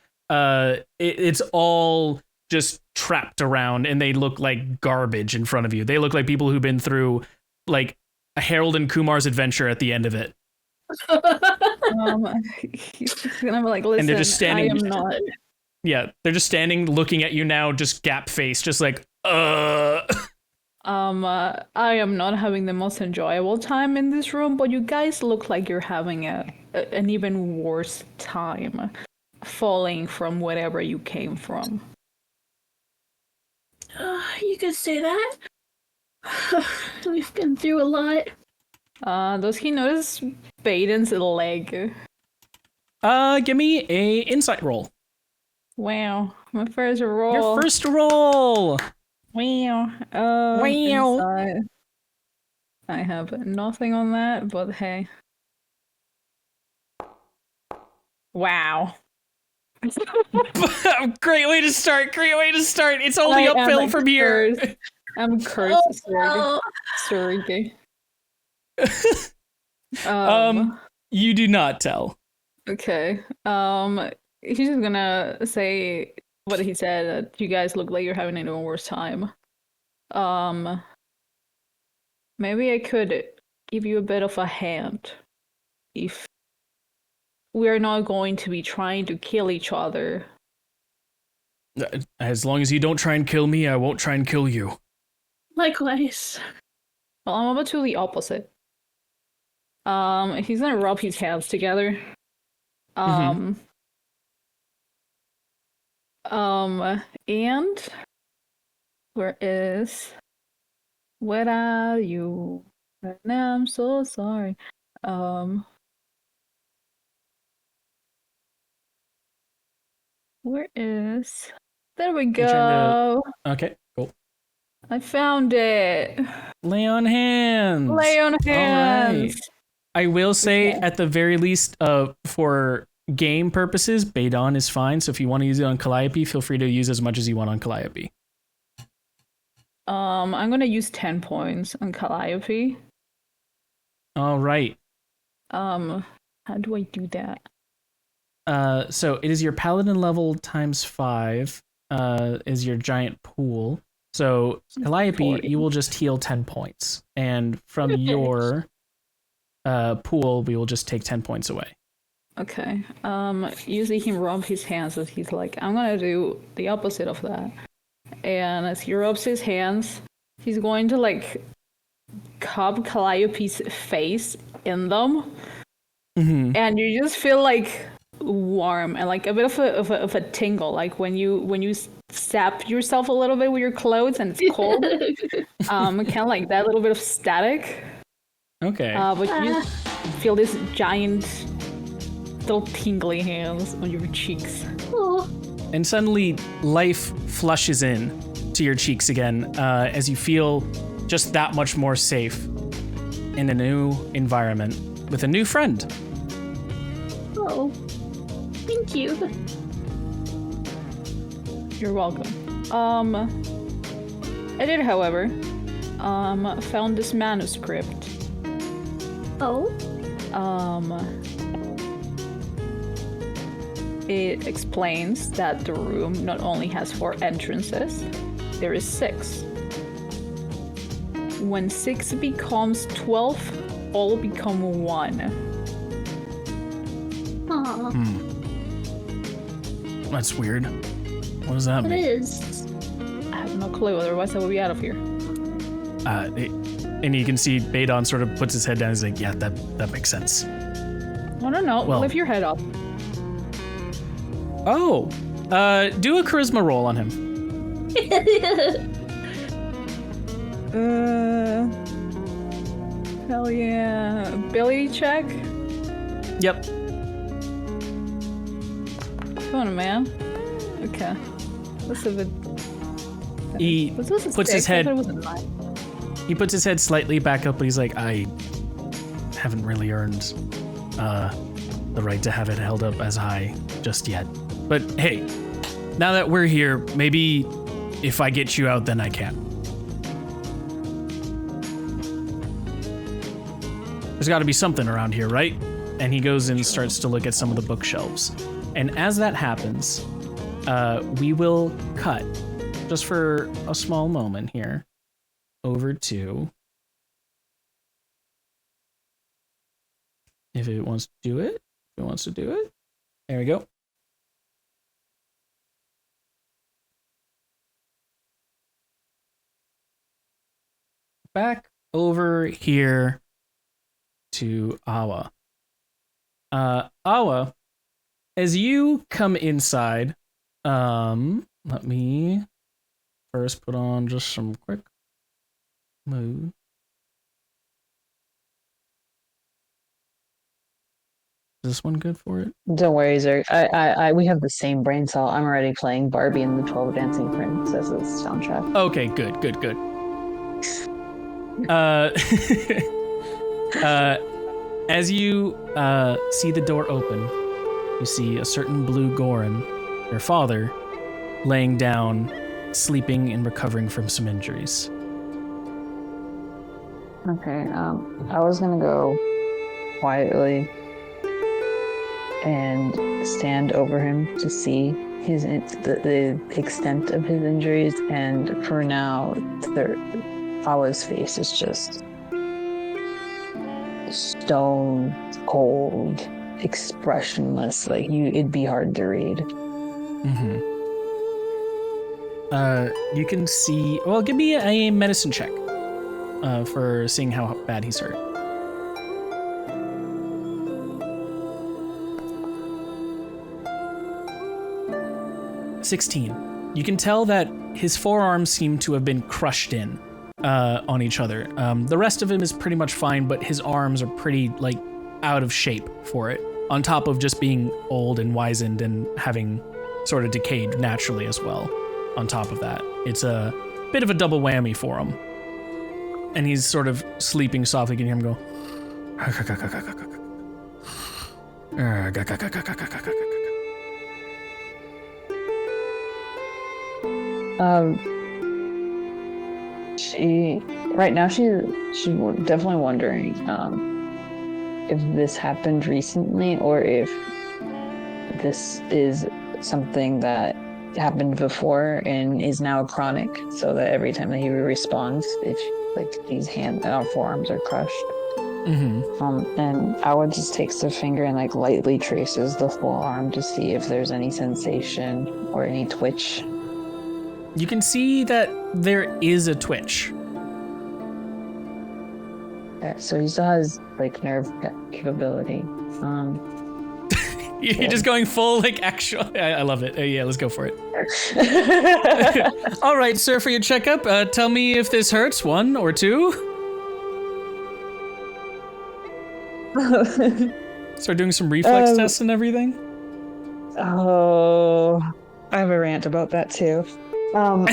Speaker 1: It's all just trapped around, and they look like garbage in front of you. They look like people who've been through like a Harold and Kumar's adventure at the end of it.
Speaker 3: He's just gonna be like, listen,
Speaker 1: And they're just standing.
Speaker 3: I am not.
Speaker 1: Yeah, they're just standing, looking at you now, just gap faced, just like, I
Speaker 3: am not having the most enjoyable time in this room, but you guys look like you're having an even worse time falling from wherever you came from.
Speaker 2: You could say that. We've been through a lot.
Speaker 3: Does he notice Baden's leg?
Speaker 1: Give me a insight roll.
Speaker 3: Wow, my first roll.
Speaker 1: Your first roll.
Speaker 3: Wow.
Speaker 1: Wow.
Speaker 3: Inside. I have nothing on that, but hey. Wow.
Speaker 1: Great way to start. It's only uphill from here.
Speaker 3: I'm cursed, Zurg.
Speaker 1: You do not tell.
Speaker 3: Okay. He's just gonna say what he said, that you guys look like you're having an even worse time. Maybe I could give you a bit of a hand. If we're not going to be trying to kill each other.
Speaker 1: As long as you don't try and kill me, I won't try and kill you.
Speaker 2: Likewise.
Speaker 3: Well, I'm about to do the opposite. He's gonna rub his hands together. And where are you? Right now, I'm so sorry. Where is? There we go.
Speaker 1: Okay, cool.
Speaker 3: I found it.
Speaker 1: Lay on hands.
Speaker 3: Lay on hands.
Speaker 1: All right. I will say, at the very least, for game purposes, Badon is fine. So if you want to use it on Calliope, feel free to use as much as you want on Calliope.
Speaker 3: I'm gonna use 10 points on Calliope.
Speaker 1: All right.
Speaker 3: How do I do that?
Speaker 1: So it is your paladin level times 5. Is your giant pool. So Calliope,
Speaker 3: 40.
Speaker 1: you will just heal 10 points, and from your pool, we will just take 10 points away.
Speaker 3: Okay. Usually he rubs his hands as he's like, I'm gonna do the opposite of that. And as he rubs his hands, he's going to like cup Calliope's face in them.
Speaker 1: Mm-hmm.
Speaker 3: And you just feel like warm and like a bit of a tingle, like when you zap yourself a little bit with your clothes and it's cold. Kind of like that little bit of static.
Speaker 1: Okay.
Speaker 3: But you feel this giant little tingly hands on your cheeks.
Speaker 2: Oh.
Speaker 1: And suddenly life flushes in to your cheeks again, as you feel just that much more safe in a new environment with a new friend.
Speaker 2: Oh. Thank you.
Speaker 3: You're welcome. I did, however, found this manuscript.
Speaker 2: Oh.
Speaker 3: It explains that the room not only has 4 entrances, there is 6. When 6 becomes 12, all become 1.
Speaker 2: Aw.
Speaker 1: That's weird. What does that
Speaker 2: It
Speaker 1: mean?
Speaker 2: is.
Speaker 3: I have no clue, otherwise I would be out of here.
Speaker 1: And you can see Badon sort of puts his head down. He's like, yeah, that makes sense.
Speaker 3: I don't know.
Speaker 1: Well-
Speaker 3: Lift your head up.
Speaker 1: Oh, do a charisma roll on him.
Speaker 3: Hell yeah. Ability check?
Speaker 1: Yep.
Speaker 3: Come on, man. Okay. That's a bit...
Speaker 1: He
Speaker 3: Was this a
Speaker 1: puts his
Speaker 3: 6? I
Speaker 1: head.
Speaker 3: thought it was a 9.
Speaker 1: He puts his head slightly back up, but he's like, I haven't really earned the right to have it held up as high just yet. But hey, now that we're here, maybe if I get you out, then I can. There's got to be something around here, right? And he goes and starts to look at some of the bookshelves. And as that happens, we will cut, just for a small moment here, over to... If it wants to do it. If it wants to do it. There we go. Back over here to Awa. Awa, as you come inside, let me first put on just some quick mood. Is this one good for it?
Speaker 4: Don't worry, Zurg. We have the same brain cell. I'm already playing Barbie and the 12 Dancing Princesses soundtrack.
Speaker 1: Okay, good. As you see the door open, you see a certain Blue Goran, your father, laying down, sleeping and recovering from some injuries.
Speaker 4: Okay, I was gonna go quietly and stand over him to see the extent of his injuries, and for now, Awa's face is just stone cold, expressionless. Like it'd be hard to read.
Speaker 1: Mm-hmm. You can see. Well, give me a medicine check for seeing how bad he's hurt. 16. You can tell that his forearms seem to have been crushed in on each other. The rest of him is pretty much fine, but his arms are pretty, out of shape for it, on top of just being old and wizened and having sort of decayed naturally as well. On top of that, it's a bit of a double whammy for him. And he's sort of sleeping softly. You can hear him go. She's definitely wondering if this happened recently or if this is something that happened before and is now chronic, so that every time that he responds, if these hands and forearms are crushed. Mm-hmm. And Awa just takes her finger and lightly traces the forearm to see if there's any sensation or any twitch. You can see that there is a twitch.
Speaker 4: Okay, so he still has nerve capability.
Speaker 1: You're just going full actual. I love it. Yeah, let's go for it. All right, sir, for your checkup, tell me if this hurts. 1 or 2. Start doing some reflex tests and everything.
Speaker 4: Oh, I have a rant about that too. And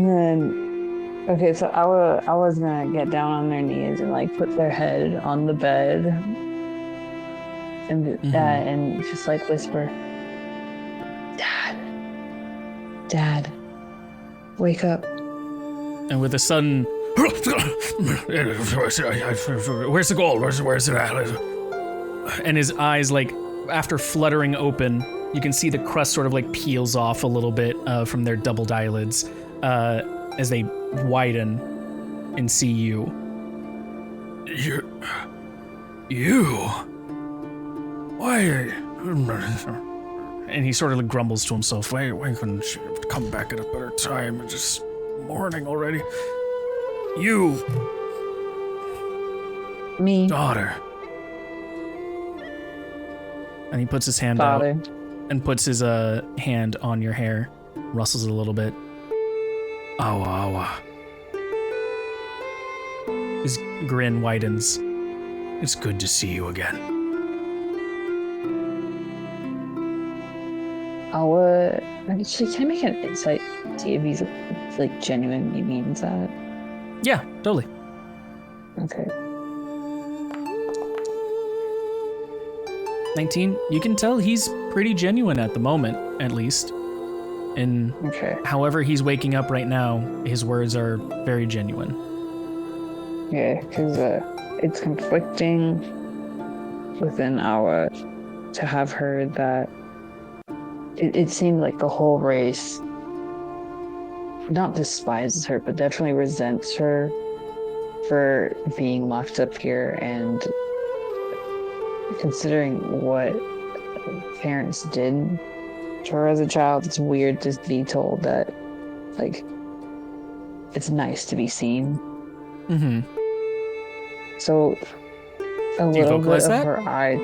Speaker 4: then, okay, so I was gonna get down on their knees and put their head on the bed and just whisper, Dad, wake up.
Speaker 1: And with a sudden, where's the gold? Where's it at? And his eyes after fluttering open, you can see the crust sort of peels off a little bit from their doubled eyelids as they widen and see you. You? Why? And he sort of grumbles to himself. Why couldn't she have come back at a better time? It's just morning already. You.
Speaker 4: Me.
Speaker 1: Daughter. And he puts his hand
Speaker 4: Father.
Speaker 1: out and puts his hand on your hair, rustles it a little bit. Awa. His grin widens. It's good to see you again.
Speaker 4: Awa, can I make an insight? See if he's genuinely means that.
Speaker 1: Yeah, totally.
Speaker 4: Okay.
Speaker 1: 19. You can tell he's pretty genuine at the moment, at least. And
Speaker 4: Okay.
Speaker 1: however he's waking up right now, his words are very genuine.
Speaker 4: Yeah, because it's conflicting within our to have heard that it seemed like the whole race not despises her, but definitely resents her for being locked up here, and considering what parents did to her as a child, it's weird to be told that, like, it's nice to be seen.
Speaker 1: Mm-hmm.
Speaker 4: So a
Speaker 1: Do you
Speaker 4: little bit
Speaker 1: vocalize
Speaker 4: of
Speaker 1: that?
Speaker 4: her eye,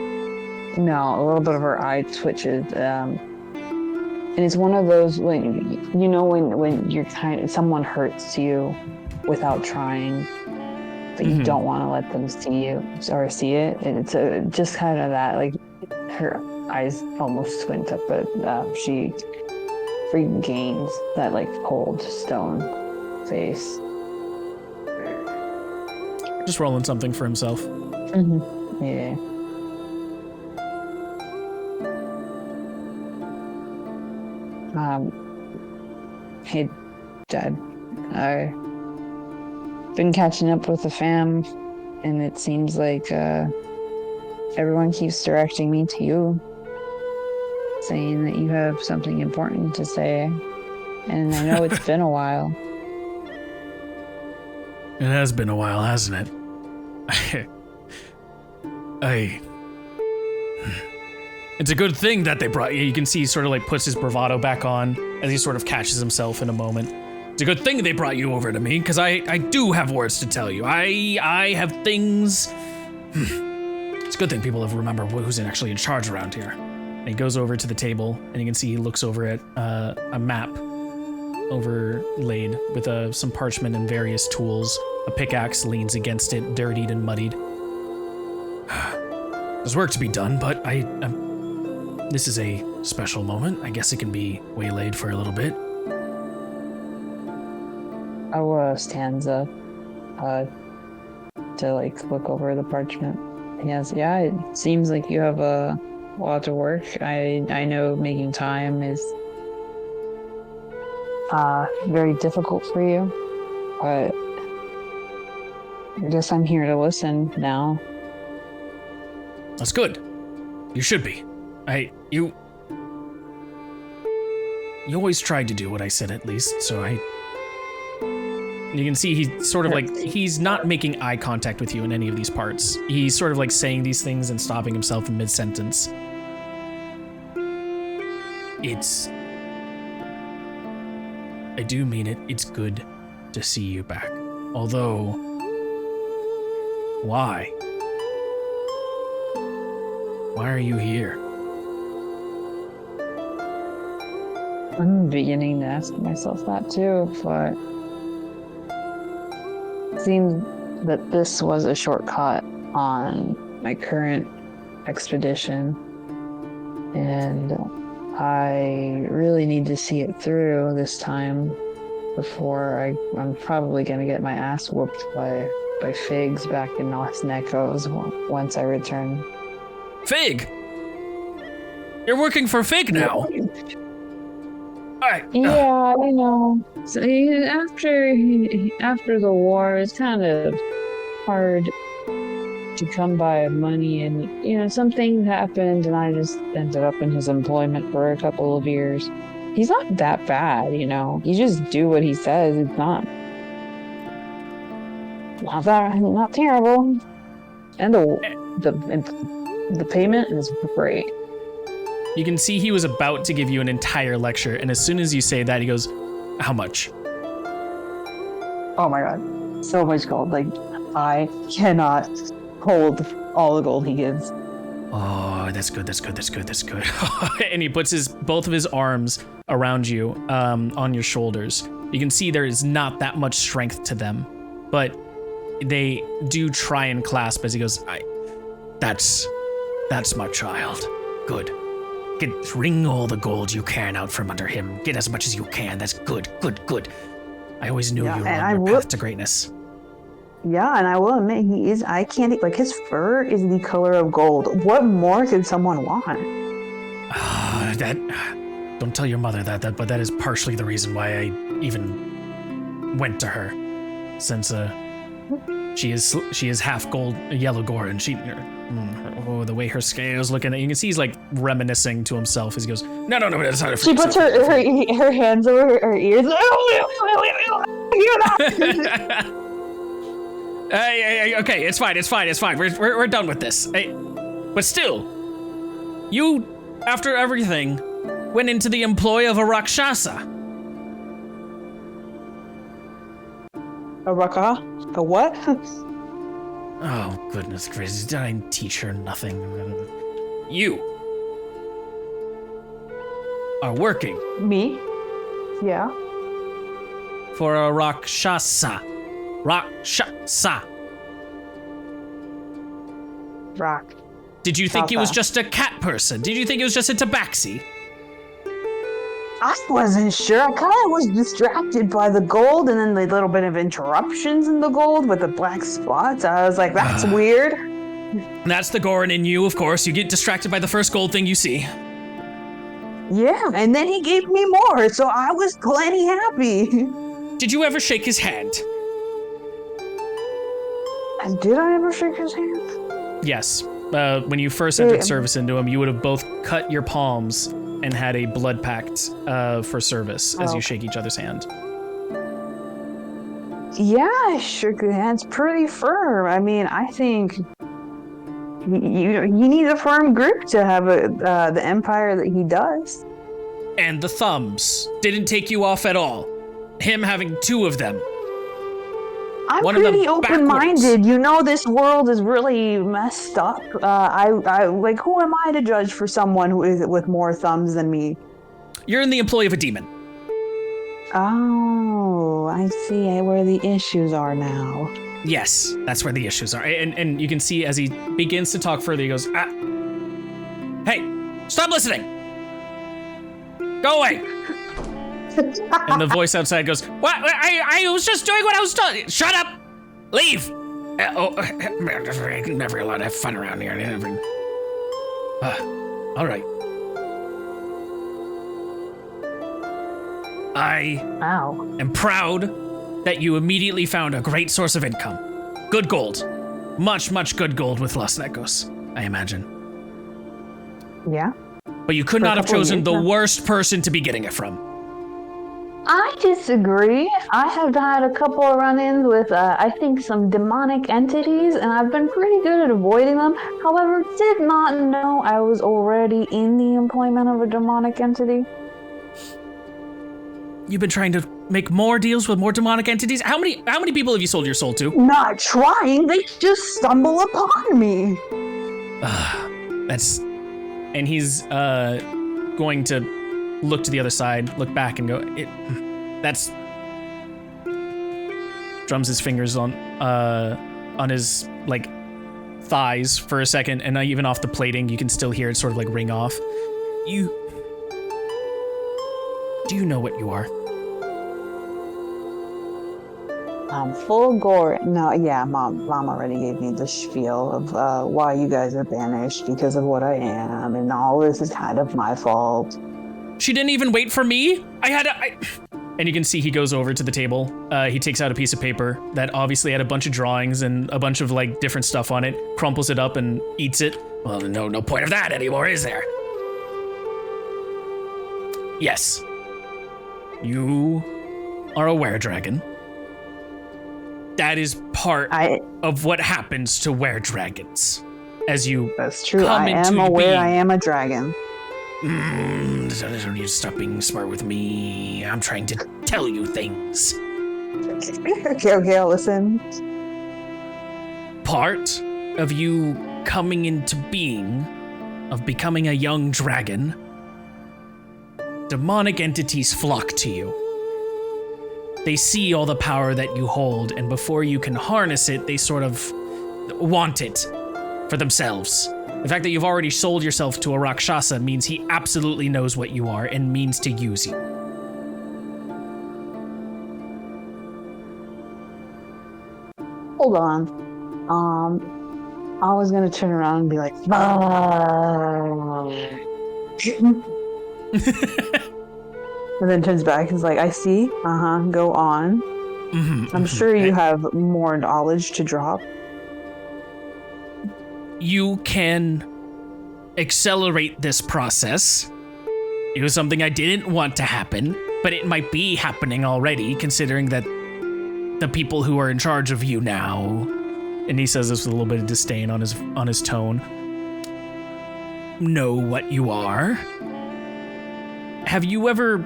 Speaker 4: no, a little bit of her eye twitches, and it's one of those when you're someone hurts you without trying, but you don't want to let them see you or see it. And it's just kind of that, like, her eyes almost squint up, but she regains that, like, cold stone face.
Speaker 1: Just rolling something for himself.
Speaker 4: Mm-hmm. Yeah. Hey, Dad. I've been catching up with the fam, and it seems like everyone keeps directing me to you, saying that you have something important to say. And I know it's been a while.
Speaker 1: It has been a while, hasn't it? It's a good thing that they brought you. You can see he sort of like puts his bravado back on as he sort of catches himself in a moment. It's a good thing they brought you over to me, because I do have words to tell you. I have things. It's a good thing people have remembered who's actually in charge around here. And he goes over to the table, and you can see he looks over at a map overlaid with some parchment and various tools. A pickaxe leans against it, dirtied and muddied. There's work to be done, but this is a special moment. I guess it can be waylaid for a little bit.
Speaker 4: Awa stands up to, like, look over the parchment. Yes, yeah, it seems like you have a lot of work. I know making time is very difficult for you, but I guess I'm here to listen now.
Speaker 1: That's good. You should be. You always tried to do what I said, at least, so you can see he's sort of like, he's not making eye contact with you in any of these parts. He's sort of like saying these things and stopping himself in mid-sentence. I do mean it. It's good to see you back. Although, why? Why are you here?
Speaker 4: I'm beginning to ask myself that too, but it seems that this was a shortcut on my current expedition, and I really need to see it through this time before I'm probably going to get my ass whooped by Figs back in Lost Echoes once I return.
Speaker 1: Fig! You're working for Fig now!
Speaker 4: Yeah, I know. So after the war, it's kind of hard to come by money, and some things happened, and I just ended up in his employment for a couple of years. He's not that bad, You just do what he says. It's not terrible, and the payment is great.
Speaker 1: You can see he was about to give you an entire lecture, and as soon as you say that, he goes, "How much?"
Speaker 4: Oh my god, so much gold. Like, I cannot hold all the gold he gives.
Speaker 1: Oh, that's good. And he puts both of his arms around you, on your shoulders. You can see there is not that much strength to them, but they do try and clasp as he goes, that's my child. Good. Wring all the gold you can out from under him. Get as much as you can. That's good. I always knew you were on your path to greatness.
Speaker 4: Yeah, and I will admit he is eye candy. Like his fur is the color of gold. What more could someone want?
Speaker 1: Don't tell your mother that, but that is partially the reason why I even went to her, since she is half gold, yellow gore, and the way her scales looking at you can see he's like reminiscing to himself as he goes, no, that's not a
Speaker 4: She puts her hands over her ears.
Speaker 1: Okay, it's fine. We're done with this. Hey, but still, you, after everything, went into the employ of a Rakshasa.
Speaker 4: A Raka? A what?
Speaker 1: Oh, goodness gracious, did I teach her nothing? You are working.
Speaker 4: Me? Yeah.
Speaker 1: For a Rakshasa. Rakshasa.
Speaker 4: Rock.
Speaker 1: Did you think he was just a cat person? Did you think it was just a tabaxi?
Speaker 4: I wasn't sure. I kind of was distracted by the gold and then the little bit of interruptions in the gold with the black spots. I was like, that's weird.
Speaker 1: That's the Gorin in you, of course. You get distracted by the first gold thing you see.
Speaker 4: Yeah, and then he gave me more, so I was plenty happy.
Speaker 1: Did you ever shake his hand?
Speaker 4: And did I ever shake his hand?
Speaker 1: Yes. When you first entered service into him, you would have both cut your palms and had a blood pact for service as you shake each other's hand.
Speaker 4: Yeah, I shook his hands pretty firm. I mean, I think you need a firm grip to have the empire that he does.
Speaker 1: And the thumbs didn't take you off at all. Him having two of them.
Speaker 4: I'm
Speaker 1: One
Speaker 4: pretty
Speaker 1: of them
Speaker 4: open-minded.
Speaker 1: backwards.
Speaker 4: You know, this world is really messed up. I like, who am I to judge for someone who is with more thumbs than me?
Speaker 1: You're in the employ of a demon.
Speaker 4: Oh, I see where the issues are now.
Speaker 1: Yes, that's where the issues are. And you can see as he begins to talk further, he goes, hey, stop listening. Go away. And the voice outside goes, what? I was just doing what I was doing. Shut up. Leave. Never allowed to have fun around here. All right. I am proud that you immediately found a great source of income. Good gold. Much good gold with Los Necos, I imagine.
Speaker 4: Yeah.
Speaker 1: But you could not have chosen the worst person to be getting it from.
Speaker 4: I disagree. I have had a couple of run-ins with, I think, some demonic entities, and I've been pretty good at avoiding them. However, did not know I was already in the employment of a demonic entity.
Speaker 1: You've been trying to make more deals with more demonic entities? How many people have you sold your soul to?
Speaker 4: Not trying, they just stumble upon me.
Speaker 1: And he's going to look to the other side, look back, and go, drums his fingers on his like thighs for a second, and even off the plating, you can still hear it sort of like ring off. Do you know what you are?
Speaker 4: I'm full gore. No, yeah, Mom already gave me the spiel of why you guys are banished because of what I am, and all this is kind of my fault.
Speaker 1: She didn't even wait for me? And you can see he goes over to the table. He takes out a piece of paper that obviously had a bunch of drawings and a bunch of like different stuff on it, crumples it up and eats it. Well, no point of that anymore, is there? Yes. You are a were-dragon. That is part of what happens to were-dragons. As you
Speaker 4: That's true. I am aware I am a dragon.
Speaker 1: Don't you stop being smart with me. I'm trying to tell you things.
Speaker 4: Okay, I'll listen.
Speaker 1: Part of you coming into being, of becoming a young dragon, demonic entities flock to you. They see all the power that you hold, and before you can harness it, they sort of want it for themselves. The fact that you've already sold yourself to a Rakshasa means he absolutely knows what you are and means to use you.
Speaker 4: hold on. I was gonna turn around and be like, and then turns back and is like, I see. Go on. I'm sure you have more knowledge to drop.
Speaker 1: You can accelerate this process. It was something I didn't want to happen, but it might be happening already, considering that the people who are in charge of you now, and he says this with a little bit of disdain on his tone, know what you are. Have you ever...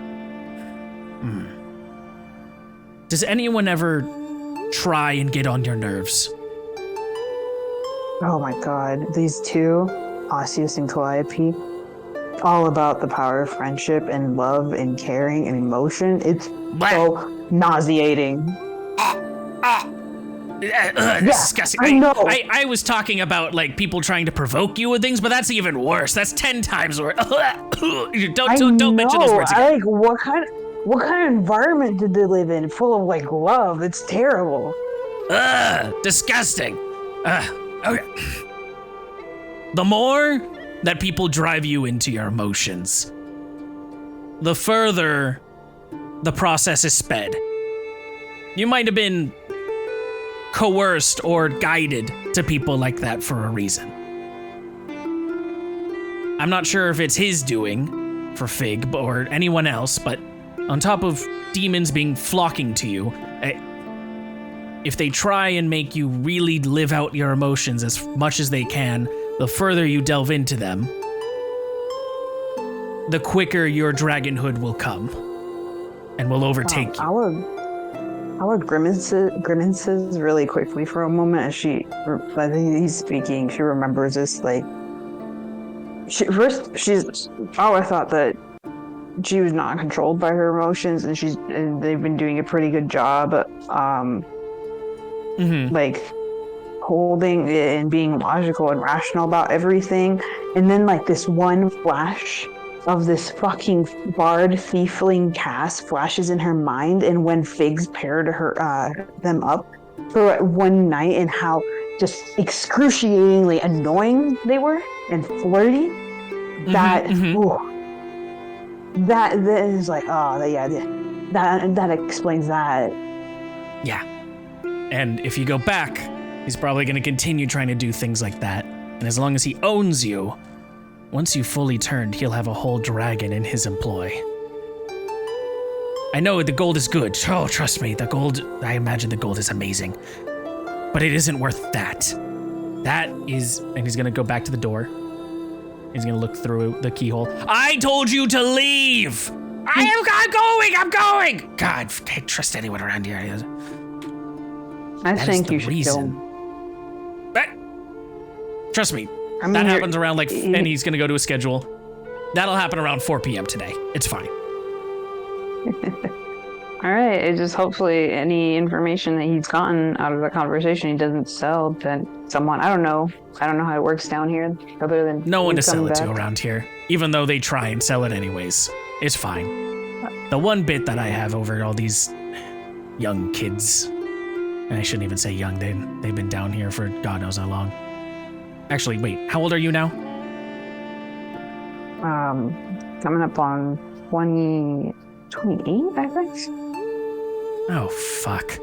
Speaker 1: Does anyone ever try and get on your nerves?
Speaker 4: Oh my god, these two, Osseous and Calliope, all about the power of friendship and love and caring and emotion. It's so nauseating.
Speaker 1: Disgusting.
Speaker 4: I know.
Speaker 1: I was talking about like people trying to provoke you with things, but that's even worse. That's 10 times worse. Don't mention those words again.
Speaker 4: Like, what kind of environment did they live in? Full of like love. It's terrible.
Speaker 1: Disgusting. Okay. The more that people drive you into your emotions, the further the process is sped. You might have been coerced or guided to people like that for a reason. I'm not sure if it's his doing for Fig or anyone else, but on top of demons being flocking to you, if they try and make you really live out your emotions as much as they can, the further you delve into them, the quicker your dragonhood will come and will overtake you.
Speaker 4: Our grimaces really quickly for a moment as I think he's speaking. She remembers this, like, I thought that she was not controlled by her emotions, and they've been doing a pretty good job, like holding and being logical and rational about everything. And then like this one flash of this fucking bard thiefling cast flashes in her mind, and when Figs paired them up for one night, and how just excruciatingly annoying they were and flirty, that is like, that explains that.
Speaker 1: Yeah. And if you go back, he's probably going to continue trying to do things like that. And as long as he owns you, once you fully turned, he'll have a whole dragon in his employ. I know the gold is good. Oh, trust me, I imagine the gold is amazing. But it isn't worth that. That is, and he's gonna go back to the door. He's gonna look through the keyhole. I told you to leave! I'm going! God, I can't trust anyone around here.
Speaker 4: I think you should kill him.
Speaker 1: Trust me, that happens around and he's gonna go to his schedule. That'll happen around 4 p.m. today. It's fine.
Speaker 4: All right. It just hopefully any information that he's gotten out of the conversation he doesn't sell to someone. I don't know how it works down here, other than
Speaker 1: no one to sell it to around here. Even though they try and sell it anyways, it's fine. The one bit that I have over all these young kids, and I shouldn't even say young. They've been down here for God knows how long. Actually, wait, how old are you now?
Speaker 4: Coming up on 28, I think.
Speaker 1: Oh, fuck.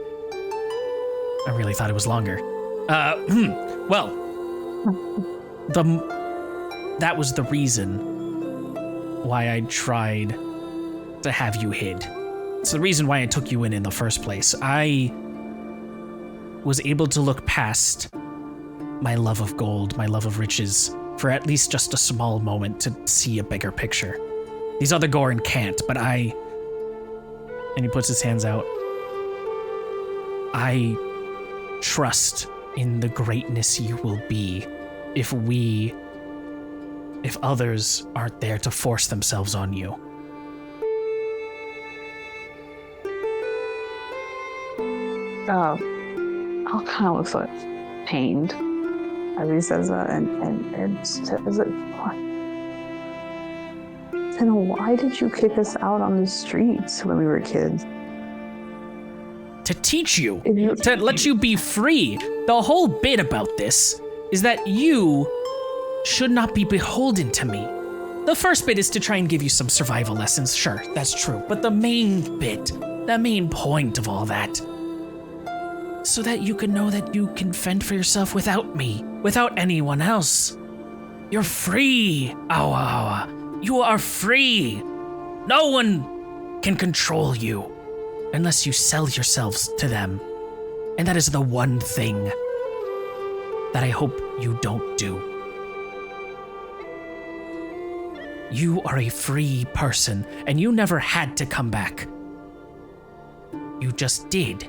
Speaker 1: I really thought it was longer. Well, that was the reason why I tried to have you hid. It's the reason why I took you in the first place. I was able to look past my love of gold, my love of riches, for at least just a small moment to see a bigger picture. These other Gorin can't, but and he puts his hands out. I trust in the greatness you will be if others aren't there to force themselves on you.
Speaker 4: Al kind of looks like pained as he says that, and says, then why did you kick us out on the streets when we were kids?
Speaker 1: to teach you, to let you be free. The whole bit about this is that you should not be beholden to me. The first bit is to try and give you some survival lessons. Sure, that's true. But the main bit, the main point of all that, so that you can know that you can fend for yourself without me, without anyone else. You're free, Awa. You are free. No one can control you unless you sell yourselves to them. And that is the one thing that I hope you don't do. You are a free person, and you never had to come back. You just did.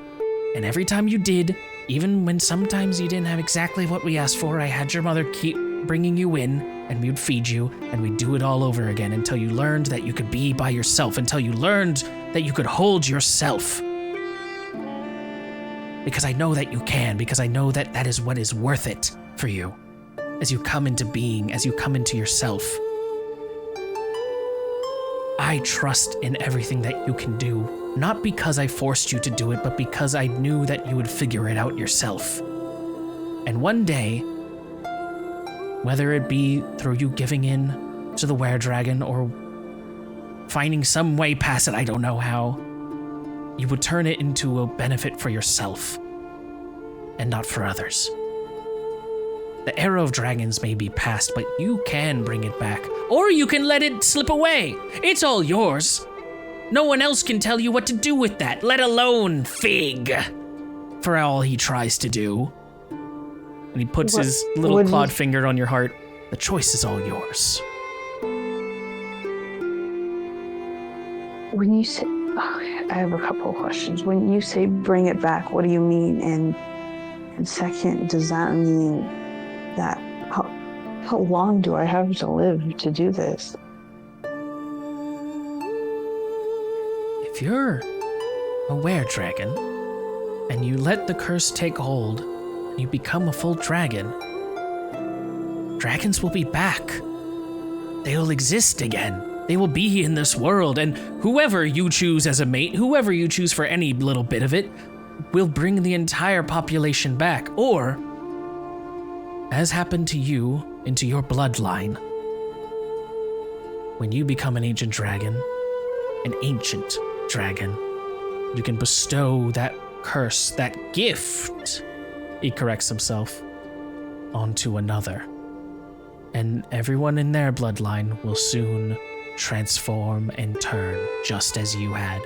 Speaker 1: And every time you did, even when sometimes you didn't have exactly what we asked for, I had your mother keep bringing you in, and we'd feed you, and we'd do it all over again until you learned that you could be by yourself, until you learned that you could hold yourself. Because I know that you can, because I know that that is what is worth it for you. As you come into being, as you come into yourself. I trust in everything that you can do, not because I forced you to do it, but because I knew that you would figure it out yourself. And one day, whether it be through you giving in to the were-dragon or finding some way past it, I don't know how, you would turn it into a benefit for yourself and not for others. The era of dragons may be past, but you can bring it back. Or you can let it slip away. It's all yours. No one else can tell you what to do with that, let alone Fig, for all he tries to do. And he puts his little clawed finger on your heart. The choice is all yours.
Speaker 4: When you say, I have a couple of questions. When you say bring it back, what do you mean? And second, does that mean that how long do I have to live to do this?
Speaker 1: If you're a were-dragon and you let the curse take hold and you become a full dragon, dragons will be back. They'll exist again. They will be in this world, and whoever you choose as a mate, whoever you choose for any little bit of it, will bring the entire population back, or, as happened to you, into your bloodline. When you become an ancient dragon, you can bestow that curse, that gift, he corrects himself, onto another. And everyone in their bloodline will soon transform and turn just as you had.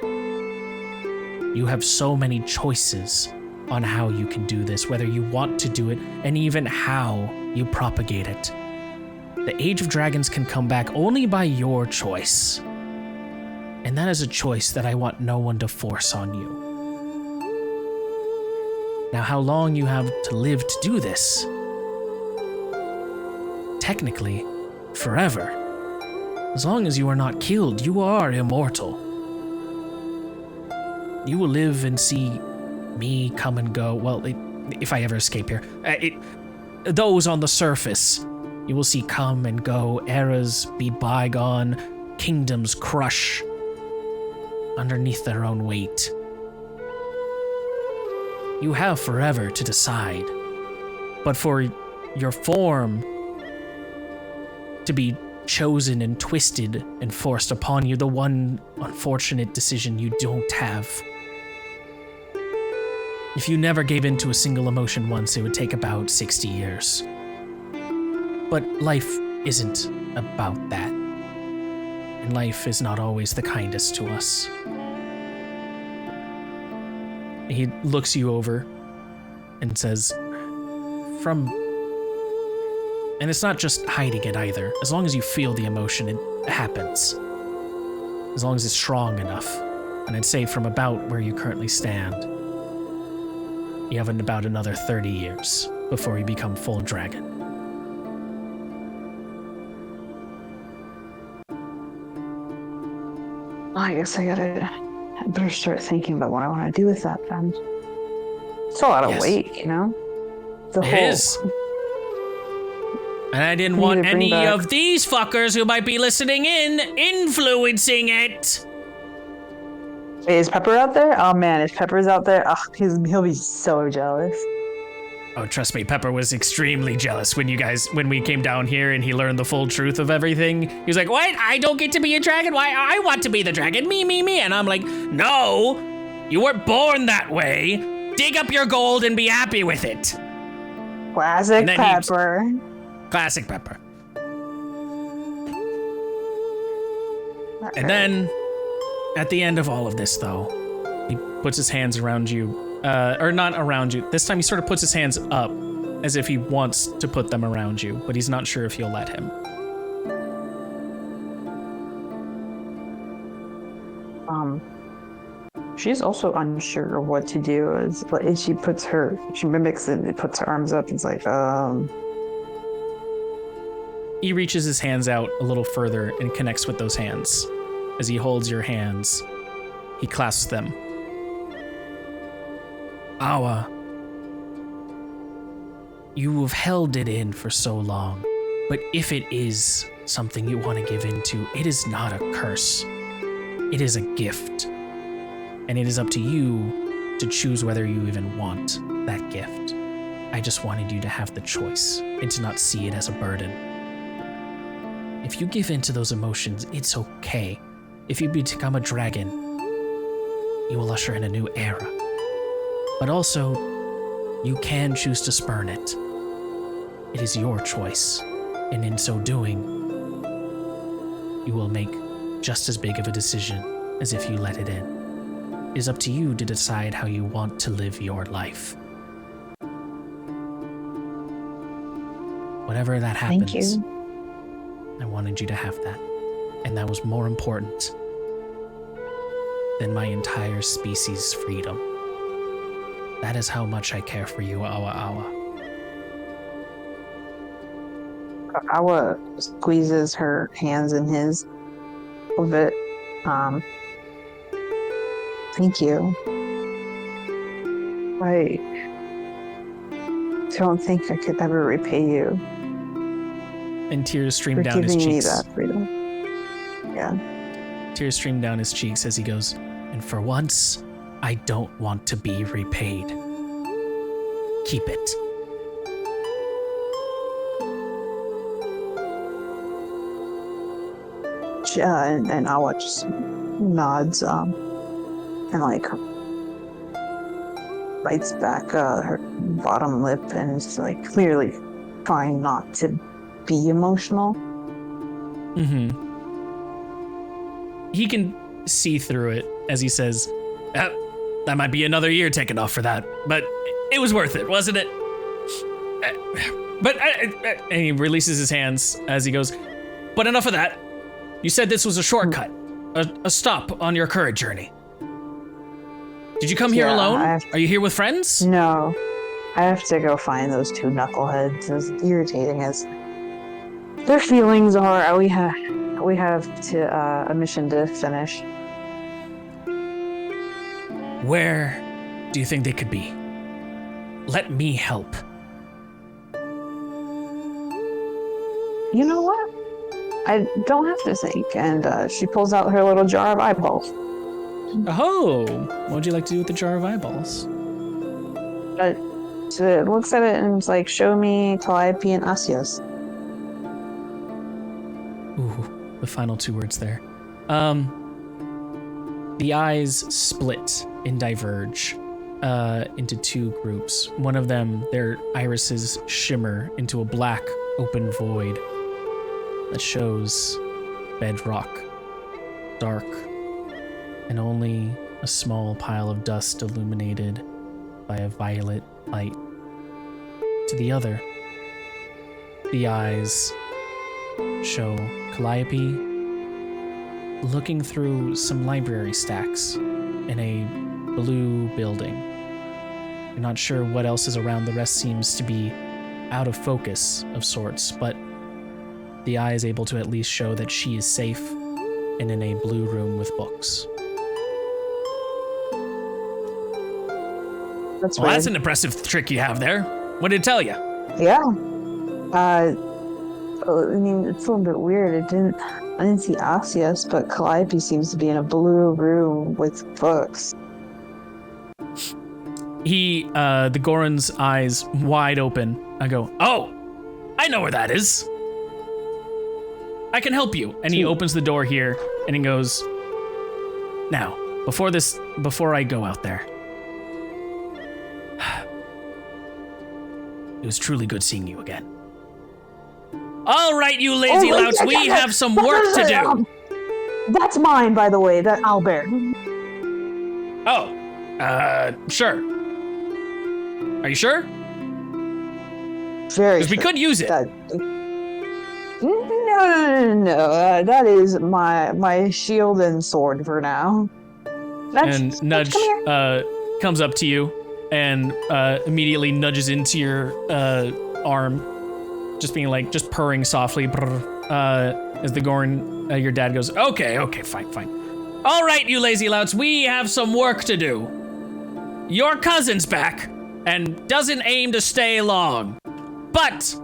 Speaker 1: You have so many choices on how you can do this, whether you want to do it, and even how you propagate it. The Age of Dragons can come back only by your choice. And that is a choice that I want no one to force on you. Now, how long you have to live to do this? Technically, forever. As long as you are not killed, you are immortal. You will live and see me come and go. Well, if I ever escape here. Those on the surface, you will see come and go, eras be bygone, kingdoms crush underneath their own weight. You have forever to decide. But for your form to be chosen and twisted and forced upon you, the one unfortunate decision you don't have. If you never gave in to a single emotion once, it would take about 60 years. But life isn't about that. And life is not always the kindest to us. He looks you over and says, and it's not just hiding it either. As long as you feel the emotion, it happens. As long as it's strong enough. And I'd say from about where you currently stand, you have about another 30 years before you become full dragon.
Speaker 4: I guess I better start thinking about what I want to do with that then. It's a lot of weight, you know?
Speaker 1: It is. And I didn't want any of these fuckers who might be listening in influencing it.
Speaker 4: Wait, is Pepper out there? Oh man, if Pepper's out there, he'll be so jealous.
Speaker 1: Oh, trust me, Pepper was extremely jealous when we came down here and he learned the full truth of everything. He was like, what? I don't get to be a dragon? Why? I want to be the dragon. Me. And I'm like, no, you weren't born that way. Dig up your gold and be happy with it.
Speaker 4: Classic Pepper.
Speaker 1: Classic Pepper. And then, at the end of all of this, though, he puts his hands around you. Or not around you. This time he sort of puts his hands up as if he wants to put them around you, but he's not sure if you'll let him.
Speaker 4: She's also unsure of what to do. She mimics it and puts her arms up and it's like,
Speaker 1: He reaches his hands out a little further and connects with those hands. As he holds your hands, he clasps them. Awa, you have held it in for so long, but if it is something you want to give into, it is not a curse. It is a gift. And it is up to you to choose whether you even want that gift. I just wanted you to have the choice and to not see it as a burden. If you give in to those emotions, it's okay. If you become a dragon, you will usher in a new era. But also, you can choose to spurn it. It is your choice, and in so doing, you will make just as big of a decision as if you let it in. It is up to you to decide how you want to live your life. Whatever that happens,
Speaker 4: thank you.
Speaker 1: I wanted you to have that, and that was more important than my entire species' freedom. That is how much I care for you, Awa.
Speaker 4: Awa squeezes her hands in his a little bit. Thank you. I don't think I could ever repay you.
Speaker 1: And tears stream
Speaker 4: for
Speaker 1: down his
Speaker 4: giving me
Speaker 1: cheeks.
Speaker 4: that freedom. Yeah.
Speaker 1: Tears stream down his cheeks as he goes, and for once, I don't want to be repaid. Keep it.
Speaker 4: And Awa just nods, and like bites back her bottom lip and is like clearly trying not to be emotional.
Speaker 1: Mm-hmm. He can see through it as he says, that might be another year taken off for that, but it was worth it, wasn't it? And he releases his hands as he goes, but enough of that. You said this was a shortcut, a stop on your current journey. Did you come here alone? Are you here with friends?
Speaker 4: No, I have to go find those two knuckleheads. As irritating as their feelings are, we have a mission to finish.
Speaker 1: Where do you think they could be? Let me help.
Speaker 4: You know what? I don't have to think. And she pulls out her little jar of eyeballs.
Speaker 1: Oh, what would you like to do with the jar of eyeballs?
Speaker 4: So it looks at it and it's like, show me Calliope and Asios.
Speaker 1: Ooh, the final two words there. The eyes split and diverge into two groups. One of them, their irises shimmer into a black, open void that shows bedrock, dark, and only a small pile of dust illuminated by a violet light. To the other, the eyes show Calliope looking through some library stacks in a blue building. You're not sure what else is around. The rest seems to be out of focus of sorts, but the eye is able to at least show that she is safe and in a blue room with books. That's an impressive trick you have there. What did it tell you?
Speaker 4: Yeah. I mean, it's a little bit weird. I didn't see Asias, but Calliope seems to be in a blue room with books.
Speaker 1: The Goron's eyes wide open. I go, oh, I know where that is. I can help you. And he opens the door here and he goes, now, before I go out there, it was truly good seeing you again. All right, you lazy louts, we have some work to do.
Speaker 4: That's mine, by the way, that I'll bear.
Speaker 1: Oh, sure. Are you sure?
Speaker 4: Very
Speaker 1: Because we could use it.
Speaker 4: No. That is my shield and sword for now.
Speaker 1: And Nudge comes up to you and immediately nudges into your arm, just purring softly. As the Goron, your dad goes, okay, fine. All right, you lazy louts, we have some work to do. Your cousin's back and doesn't aim to stay long, but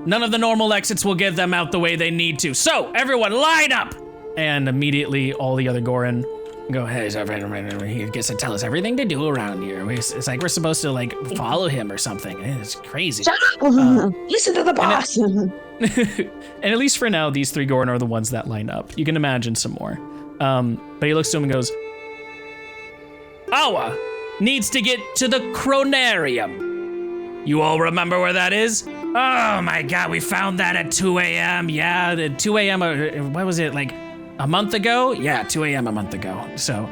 Speaker 1: none of the normal exits will get them out the way they need to. So everyone line up. And immediately all the other Goron go, hey, he gets to tell us everything to do around here. It's like we're supposed to like follow him or something. It's crazy.
Speaker 4: Shut up! Listen to the boss.
Speaker 1: And at least for now, these 3 Goron are the ones that line up. You can imagine some more. But he looks to him and goes, Awa needs to get to the Cronarium. You all remember where that is? Oh my god, we found that at 2 a.m. Yeah, at 2 a.m. What was it, like a month ago? Yeah, 2 a.m. a month ago. So,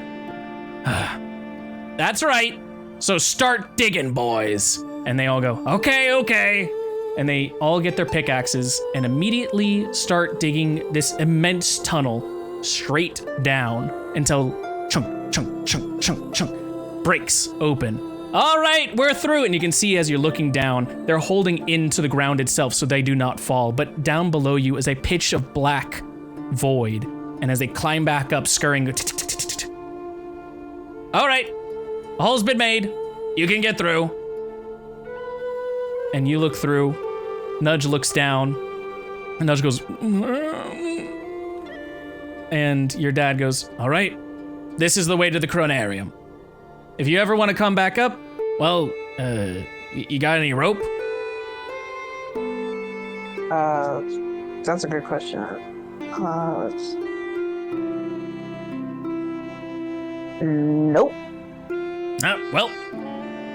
Speaker 1: that's right. So start digging, boys. And they all go, okay. And they all get their pickaxes and immediately start digging this immense tunnel straight down until chunk breaks open. All right, we're through. And you can see as you're looking down, they're holding into the ground itself so they do not fall. But down below you is a pitch of black void. And as they climb back up, scurrying, all right, a hole's been made. You can get through. And you look through. Nudge looks down. And Nudge goes, and your dad goes, all right, this is the way to the Cronarium. If you ever want to come back up, well, you got any rope?
Speaker 4: That's a good question. Nope.
Speaker 1: Well,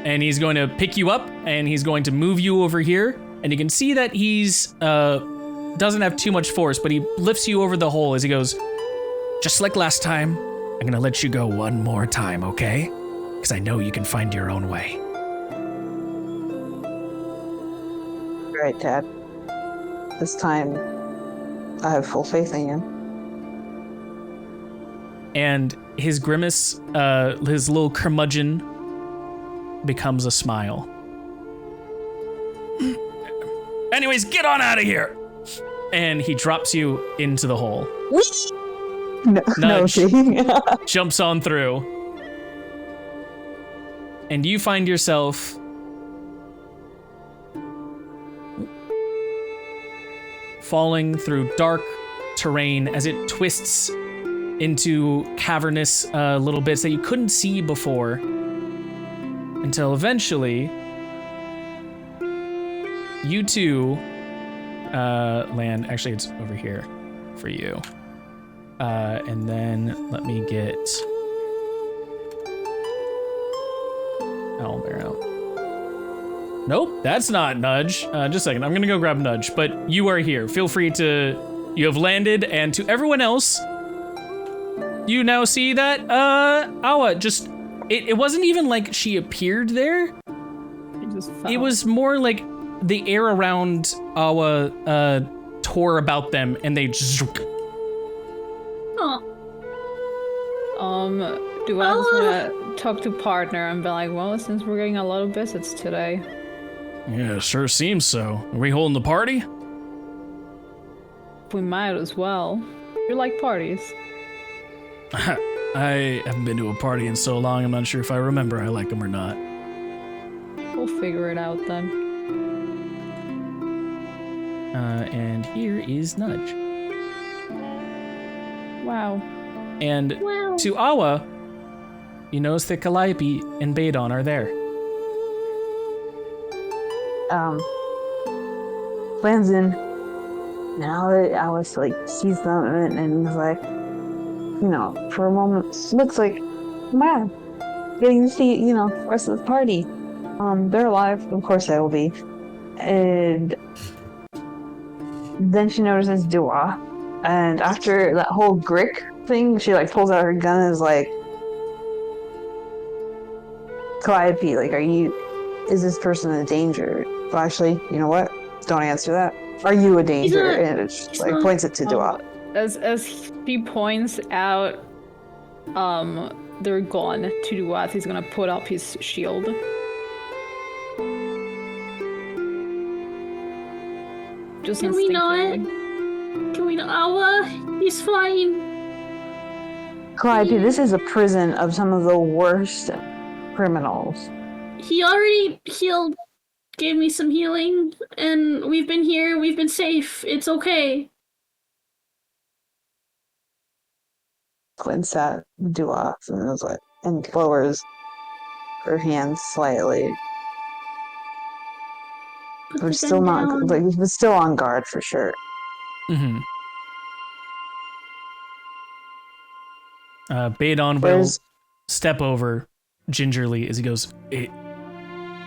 Speaker 1: and he's going to pick you up and he's going to move you over here. And you can see that he's, doesn't have too much force, but he lifts you over the hole as he goes, just like last time, I'm gonna let you go one more time, okay? Because I know you can find your own way.
Speaker 4: Right, Dad. This time, I have full faith in you.
Speaker 1: And his grimace, his little curmudgeon, becomes a smile. Anyways, get on out of here! And he drops you into the hole. Nudge jumps on through. And you find yourself falling through dark terrain as it twists into cavernous little bits that you couldn't see before, until eventually you two land. Actually, it's over here for you. And then let me get Owlbear out. Nope, that's not Nudge. Just a second, I'm gonna go grab Nudge, but you are here. Feel free to, you have landed, and to everyone else, you now see that, Awa just, it wasn't even like she appeared there. It was more like the air around Awa, tore about them, and they just...
Speaker 3: Do I just want to talk to partner and be like, well, since we're getting a lot of visits today.
Speaker 1: Yeah, sure seems so. Are we holding the party?
Speaker 3: We might as well. You like parties?
Speaker 1: I haven't been to a party in so long, I'm not sure if I remember I like them or not.
Speaker 3: We'll figure it out then.
Speaker 1: And here is Nudge.
Speaker 3: Wow.
Speaker 1: And
Speaker 2: Wow.
Speaker 1: to Awa, you notice that Calliope and Badon are there.
Speaker 4: Plans in. Now that Alice sees them and is like, for a moment looks like, man, getting to see, the rest of the party. They're alive, of course they will be. And then she notices Dua. And after that whole Grick thing, she pulls out her gun and is like, Calliope, is this person a danger? Well, actually, you know what? Don't answer that. Are you a danger? And it just points it to Dua.
Speaker 3: As he points out, they're gone to Dua, he's gonna put up his shield. Just
Speaker 2: Can we
Speaker 3: instinctively.
Speaker 2: not? Can we not? Awa, he's fine.
Speaker 4: Calliope, this is a prison of some of the worst criminals.
Speaker 2: He already healed, gave me some healing, and we've been here, we've been safe. It's okay.
Speaker 4: Squints at Dua and lowers her hands slightly.
Speaker 2: Put
Speaker 4: We're
Speaker 2: the
Speaker 4: still
Speaker 2: gun
Speaker 4: not
Speaker 2: down.
Speaker 4: we're still on guard for sure.
Speaker 1: Mm-hmm. Badon will step over gingerly as he goes,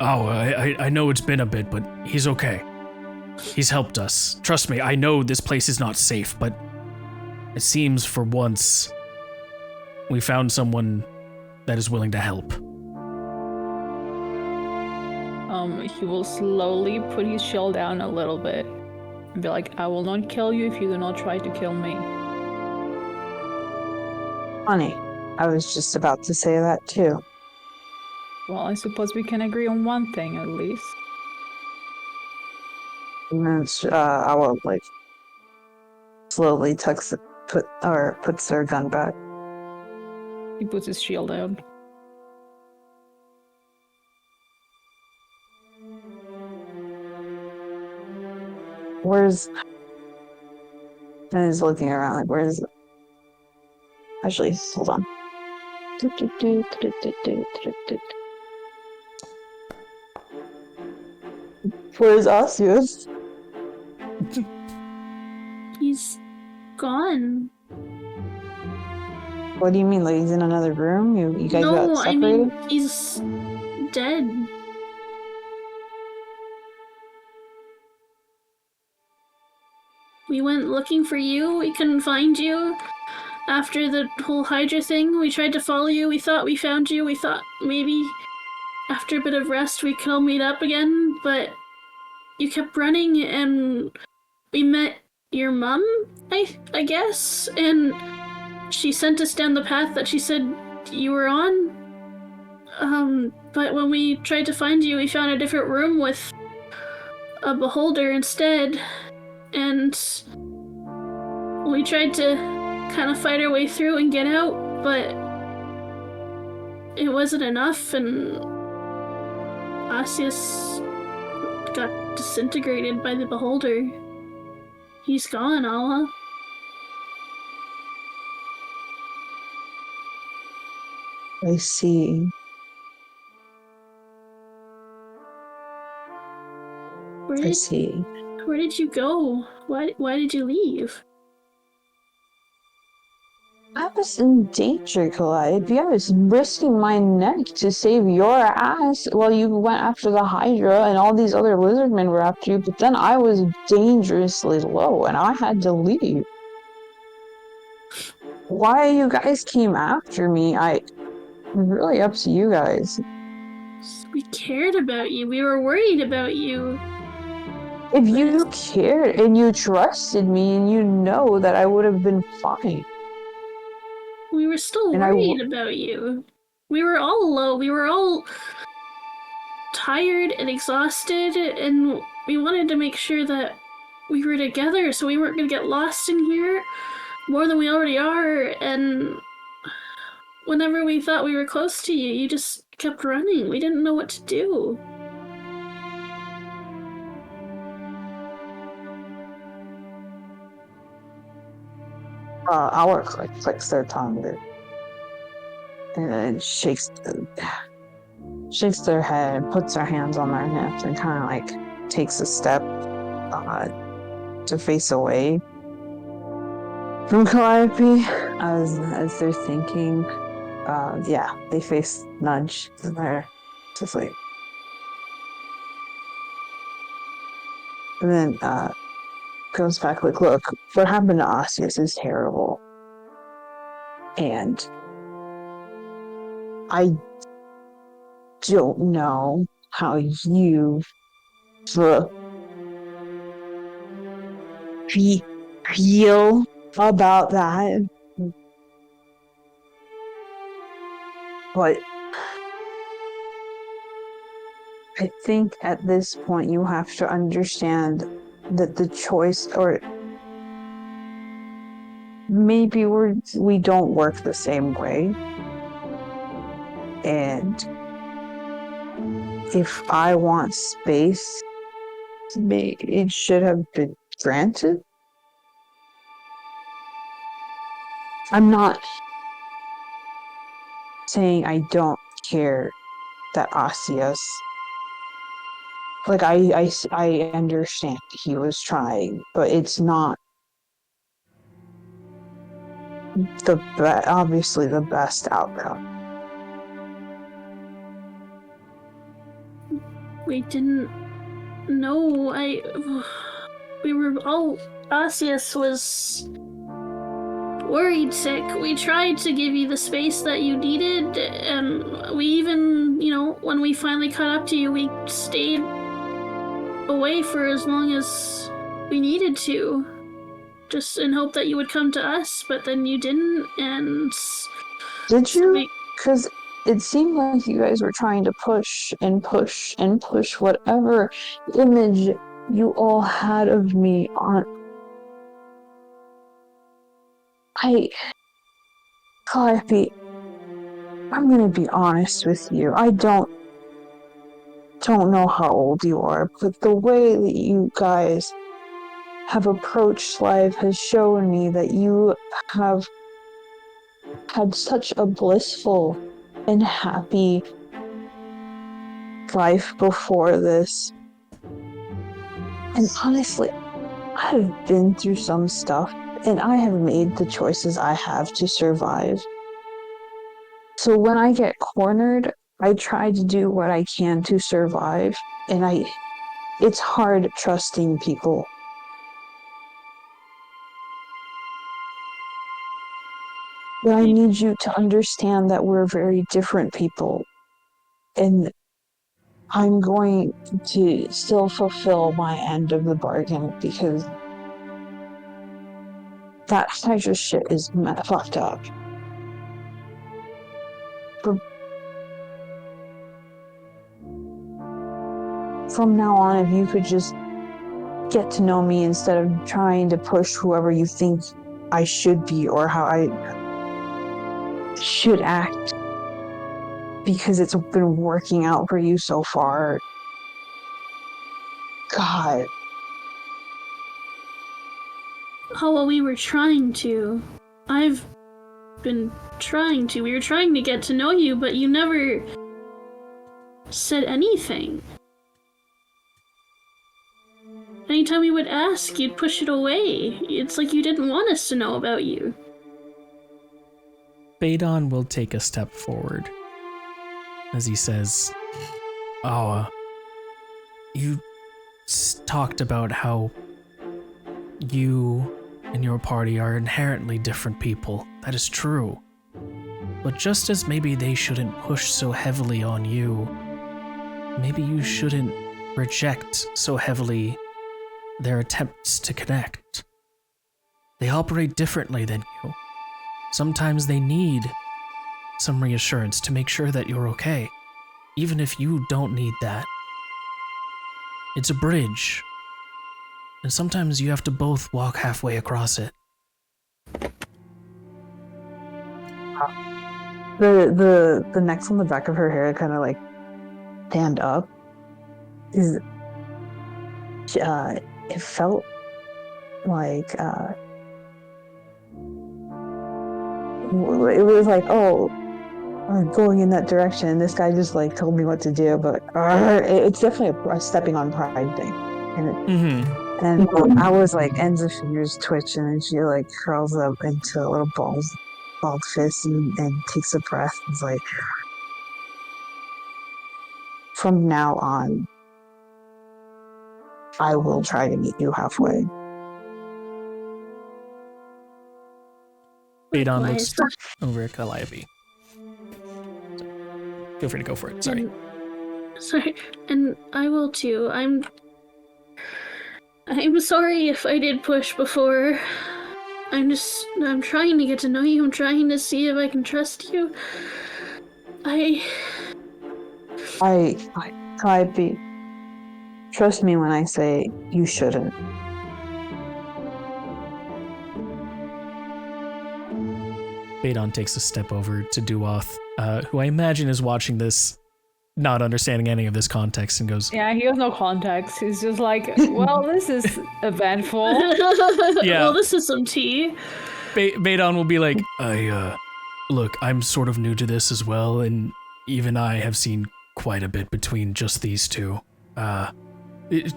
Speaker 1: I know it's been a bit, but he's okay. He's helped us. Trust me, I know this place is not safe, but it seems for once we found someone that is willing to help.
Speaker 3: He will slowly put his shield down a little bit and be like, I will not kill you if you do not try to kill me.
Speaker 4: Funny. I was just about to say that too.
Speaker 3: Well, I suppose we can agree on one thing at least.
Speaker 4: And then I will slowly puts her gun back.
Speaker 3: He puts his shield down.
Speaker 4: And he's looking around where's actually hold on. Where's Asius?
Speaker 2: He's gone.
Speaker 4: What do you mean? He's in another room? You guys got
Speaker 2: No,
Speaker 4: separated?
Speaker 2: I mean, he's dead. We went looking for you, we couldn't find you. After the whole Hydra thing, we tried to follow you, we thought we found you, we thought maybe after a bit of rest we could all meet up again, but you kept running and we met your mom, I guess, and she sent us down the path that she said you were on. But when we tried to find you, we found a different room with a beholder instead, and we tried to kind of fight our way through and get out, but it wasn't enough, and Asius got disintegrated by the beholder. He's gone, Awa.
Speaker 4: I see. I see.
Speaker 2: Where did you go? Why did you leave?
Speaker 4: I was in danger, Calliope. I was risking my neck to save your ass while you went after the Hydra and all these other lizardmen were after you, but then I was dangerously low and I had to leave. Why you guys came after me, it's really up to you guys.
Speaker 2: We cared about you. We were worried about you.
Speaker 4: If you cared and you trusted me and you know that I would have been fine.
Speaker 2: We were still worried about you. We were all low. We were all tired and exhausted, and we wanted to make sure that we were together so we weren't going to get lost in here more than we already are, and whenever we thought we were close to you, you just kept running. We didn't know what to do.
Speaker 4: Our clicks their tongue and shakes their head and puts their hands on their hips and kind of like takes a step to face away from Calliope as they're thinking. Yeah, they face Nudge and they're just like, and then goes back like, look, what happened to Osseous is terrible, and I don't know how you feel about that, but I think at this point you have to understand that the choice, or maybe we don't work the same way, and if I want space, it should have been granted. I'm not saying I don't care that Osseous, like I understand he was trying, but it's not obviously the best outcome.
Speaker 2: We didn't know. We were all. Osseous was worried sick. We tried to give you the space that you needed, and we even, when we finally caught up to you, we stayed away for as long as we needed to, just in hope that you would come to us, but then you didn't, and...
Speaker 4: Did you? Because it seemed like you guys were trying to push and push and push whatever image you all had of me on. Calliope, I'm gonna be honest with you. I don't know how old you are, but the way that you guys have approached life has shown me that you have had such a blissful and happy life before this. And honestly, I've been through some stuff, and I have made the choices I have to survive. So when I get cornered, I try to do what I can to survive, and it's hard trusting people. But I need you to understand that we're very different people, and I'm going to still fulfill my end of the bargain, because that Hydra shit is fucked up. But from now on, if you could just get to know me instead of trying to push whoever you think I should be or how I should act, because it's been working out for you so far. God.
Speaker 2: Oh, well, we were trying to. I've been trying to. We were trying to get to know you, but you never said anything. Anytime we would ask, you'd push it away. It's like you didn't want us to know about you.
Speaker 1: Badon will take a step forward as he says, you talked about how you and your party are inherently different people. That is true. But just as maybe they shouldn't push so heavily on you, maybe you shouldn't reject so heavily their attempts to connect. They operate differently than you. Sometimes they need some reassurance to make sure that you're okay, even if you don't need that. It's a bridge, and sometimes you have to both walk halfway across it.
Speaker 4: The necks on the back of her hair kind of like stand up. It felt like it was like, oh, I'm going in that direction. This guy just like told me what to do, but it's definitely a stepping on pride thing. And I was like, Enza's fingers twitch, and then she like curls up into a little balled fist, and takes a breath. And is like, from now on, I will try to meet you halfway.
Speaker 1: Badon looks over at Calliope. Feel free to go for it. Sorry.
Speaker 2: Sorry, and I will too. I'm sorry if I did push before. I'm trying to get to know you. I'm trying to see if I can trust you.
Speaker 4: Calliope, trust me when I say you shouldn't.
Speaker 1: Badon takes a step over to Duoth, who I imagine is watching this, not understanding any of this context, and goes,
Speaker 3: Yeah, he has no context. He's just like, well, this is eventful.
Speaker 1: Yeah.
Speaker 2: Well, this is some tea.
Speaker 1: Badon will be like, look, I'm sort of new to this as well, and even I have seen quite a bit between just these two.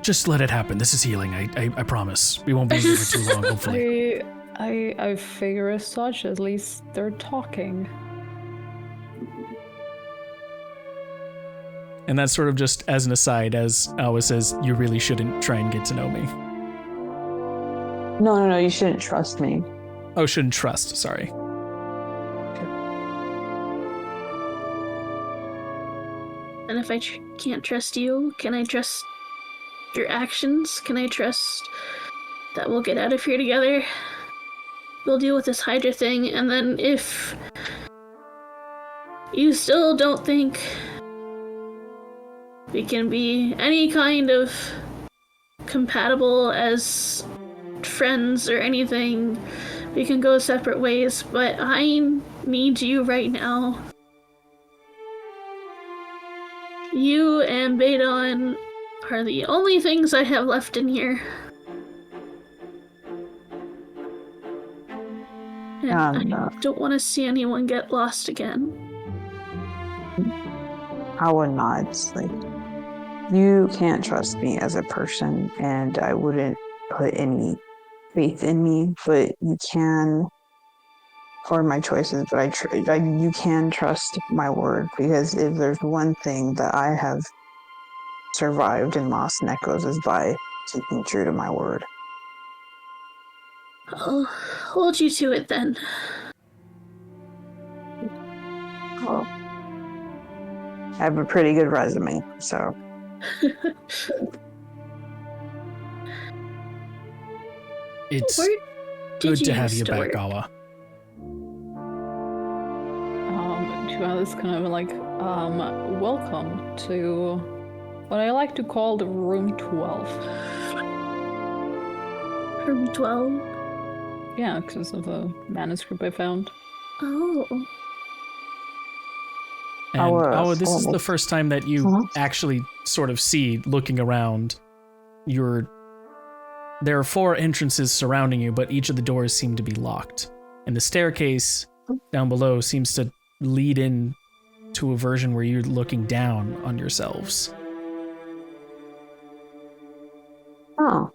Speaker 1: Just let it happen. This is healing. I promise. We won't be here for too long, hopefully.
Speaker 3: I figure as such. At least they're talking.
Speaker 1: And that's sort of just as an aside, as Awa says, you really shouldn't try and get to know me.
Speaker 4: No, you shouldn't trust me.
Speaker 1: Oh, shouldn't trust, sorry.
Speaker 2: And if I can't trust you, can I trust your actions? Can I trust that we'll get out of here together? We'll deal with this Hydra thing, and then if you still don't think we can be any kind of compatible as friends or anything, we can go separate ways, but I need you right now. You and Badon are the only things I have left in here. And I don't want to see anyone get lost again.
Speaker 4: I would not. Like, you can't trust me as a person, and I wouldn't put any faith in me, but you can, or my choices, but you can trust my word, because if there's one thing that I have survived in Lost and Echoes is by keeping true to my word.
Speaker 2: I'll hold you to it then.
Speaker 4: Well, I have a pretty good resume, so.
Speaker 1: It's good to have you back, Awa.
Speaker 3: Juan is kind of like, welcome to what I like to call the Room 12.
Speaker 2: Room 12?
Speaker 3: Yeah, because of a manuscript I found.
Speaker 2: Oh.
Speaker 1: And Awa, this is the first time that you actually sort of see, looking around, there are 4 entrances surrounding you, but each of the doors seem to be locked. And the staircase down below seems to lead in to a version where you're looking down on yourselves.
Speaker 4: Oh.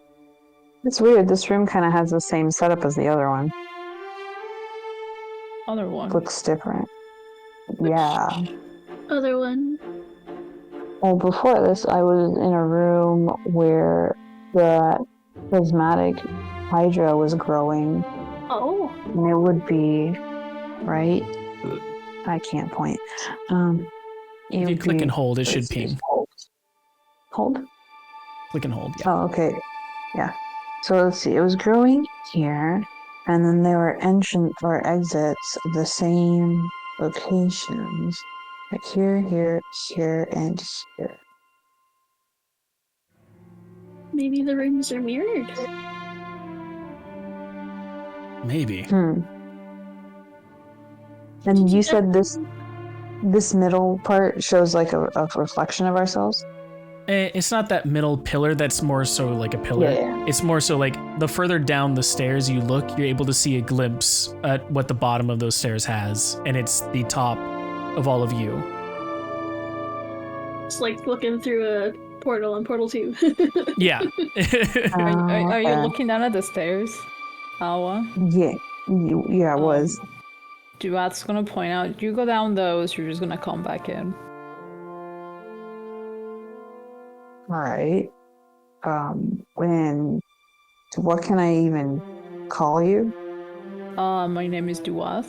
Speaker 4: It's weird. This room kind of has the same setup as the other one.
Speaker 3: Other one?
Speaker 4: Looks different. Yeah.
Speaker 2: Other one?
Speaker 4: Well, before this, I was in a room where the prismatic Hydra was growing.
Speaker 2: Oh.
Speaker 4: And it would be, right? I can't point.
Speaker 1: If you click and hold, it should ping.
Speaker 4: Hold?
Speaker 1: Click and hold, yeah.
Speaker 4: Oh, okay. Yeah. So let's see. It was growing here, and then there were entrance or exits of the same locations. Like here, here, and here.
Speaker 2: Maybe the rooms are mirrored.
Speaker 1: Maybe.
Speaker 4: And you said this middle part shows like a reflection of ourselves?
Speaker 1: It's not that middle pillar. That's more so like a pillar.
Speaker 4: Yeah.
Speaker 1: It's more so like the further down the stairs you look, you're able to see a glimpse at what the bottom of those stairs has, and it's the top of all of you.
Speaker 2: It's like looking through a portal on Portal 2.
Speaker 1: Yeah.
Speaker 3: Are you
Speaker 4: Okay.
Speaker 3: looking down at the stairs, Awa?
Speaker 4: Yeah. Yeah, I was.
Speaker 3: Duat's gonna point out, you go down those, you're just gonna come back in.
Speaker 4: All right. What can I even call you?
Speaker 3: My name is Duat.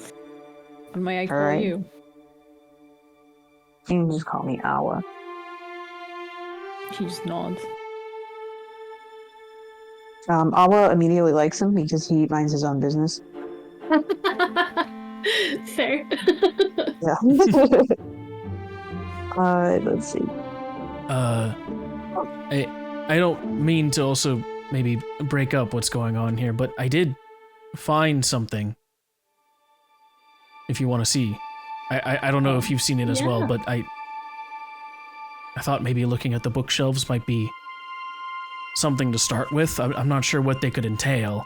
Speaker 3: What may I call
Speaker 4: Alright.
Speaker 3: you?
Speaker 4: You can just call me Awa.
Speaker 3: He just nods.
Speaker 4: Awa immediately likes him because he minds his own business.
Speaker 2: Fair.
Speaker 4: Yeah. Let's see.
Speaker 1: I don't mean to also maybe break up what's going on here, but I did find something. If you want to see. I don't know if you've seen it as well,
Speaker 2: Yeah.
Speaker 1: but I thought maybe looking at the bookshelves might be something to start with. I'm not sure what they could entail.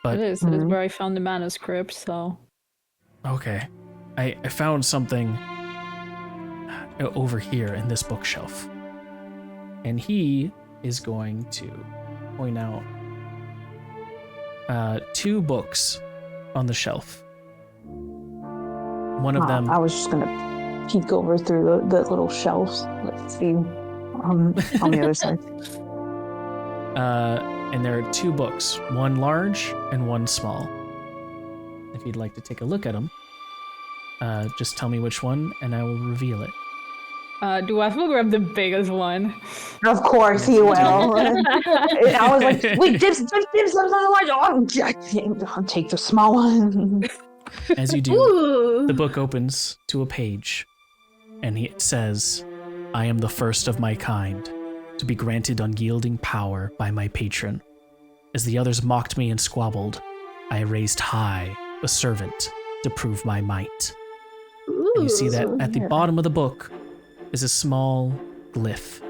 Speaker 1: But
Speaker 3: It is where I found the manuscript, so...
Speaker 1: okay. I found something over here in this bookshelf. And he is going to point out 2 books on the shelf. One of them...
Speaker 4: I was just gonna peek over through the little shelves. Let's see. On the other side.
Speaker 1: And there are 2 books, one large and one small. If you'd like to take a look at them, just tell me which one and I will reveal it.
Speaker 3: Duat will grab the biggest one.
Speaker 4: Of course he will. I was like, wait, dibs, I'll take the small one.
Speaker 1: As you do,
Speaker 2: Ooh.
Speaker 1: the book opens to a page, and it says, I am the first of my kind, to be granted unyielding power by my patron. As the others mocked me and squabbled, I raised high a servant to prove my might. And you see that at the bottom of the book is a small glyph.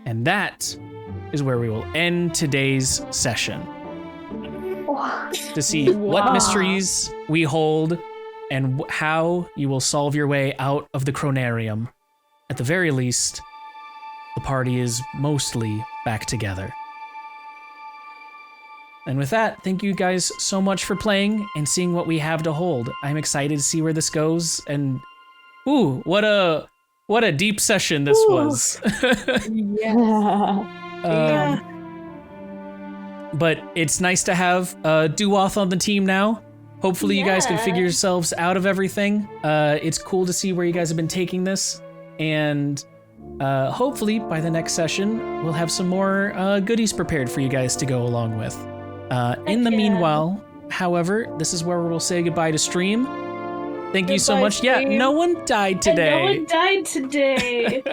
Speaker 1: And that is where we will end today's session. To see what
Speaker 3: Wow.
Speaker 1: mysteries we hold and how you will solve your way out of the Chronarium. At the very least, the party is mostly back together. And with that, thank you guys so much for playing and seeing what we have to hold. I'm excited to see where this goes, and ooh, what a deep session this was.
Speaker 3: Yeah.
Speaker 1: But it's nice to have Duoth on the team now. Hopefully you guys can
Speaker 2: Yeah.
Speaker 1: figure yourselves out of everything. It's cool to see where you guys have been taking this. And hopefully by the next session, we'll have some more goodies prepared for you guys to go along with. In the
Speaker 2: yeah.
Speaker 1: meanwhile, however, this is where we'll say goodbye to stream. Thank you so
Speaker 2: Goodbye,
Speaker 1: much. Yeah,
Speaker 2: stream.
Speaker 1: no one died today.
Speaker 2: And no one died today.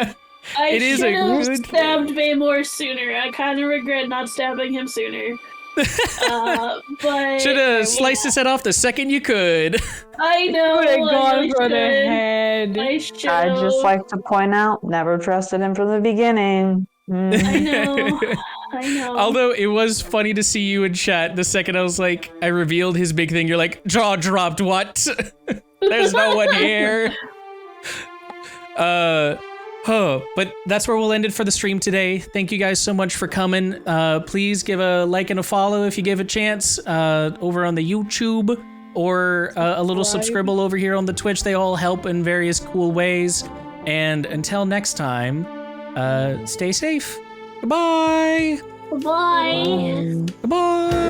Speaker 2: I
Speaker 1: It is a
Speaker 2: should have
Speaker 1: good
Speaker 2: stabbed Baymore sooner. I kind of regret not stabbing him sooner. But
Speaker 1: Should have sliced his head off the second you could.
Speaker 2: I know.
Speaker 3: Would have
Speaker 2: I
Speaker 3: gone
Speaker 2: really
Speaker 3: for the
Speaker 2: should.
Speaker 3: head.
Speaker 2: I should.
Speaker 4: I'd just like to point out, never trusted him from the beginning.
Speaker 2: I know. I know.
Speaker 1: Although it was funny to see you in chat the second I was like, I revealed his big thing, you're like, jaw dropped, what? There's no one here. But that's where we'll end it for the stream today. Thank you guys so much for coming. Please give a like and a follow if you give a chance over on the YouTube, or a little subscribble over here on the Twitch. They all help in various cool ways. And until next time, stay safe. Goodbye.
Speaker 2: Bye.
Speaker 1: Goodbye.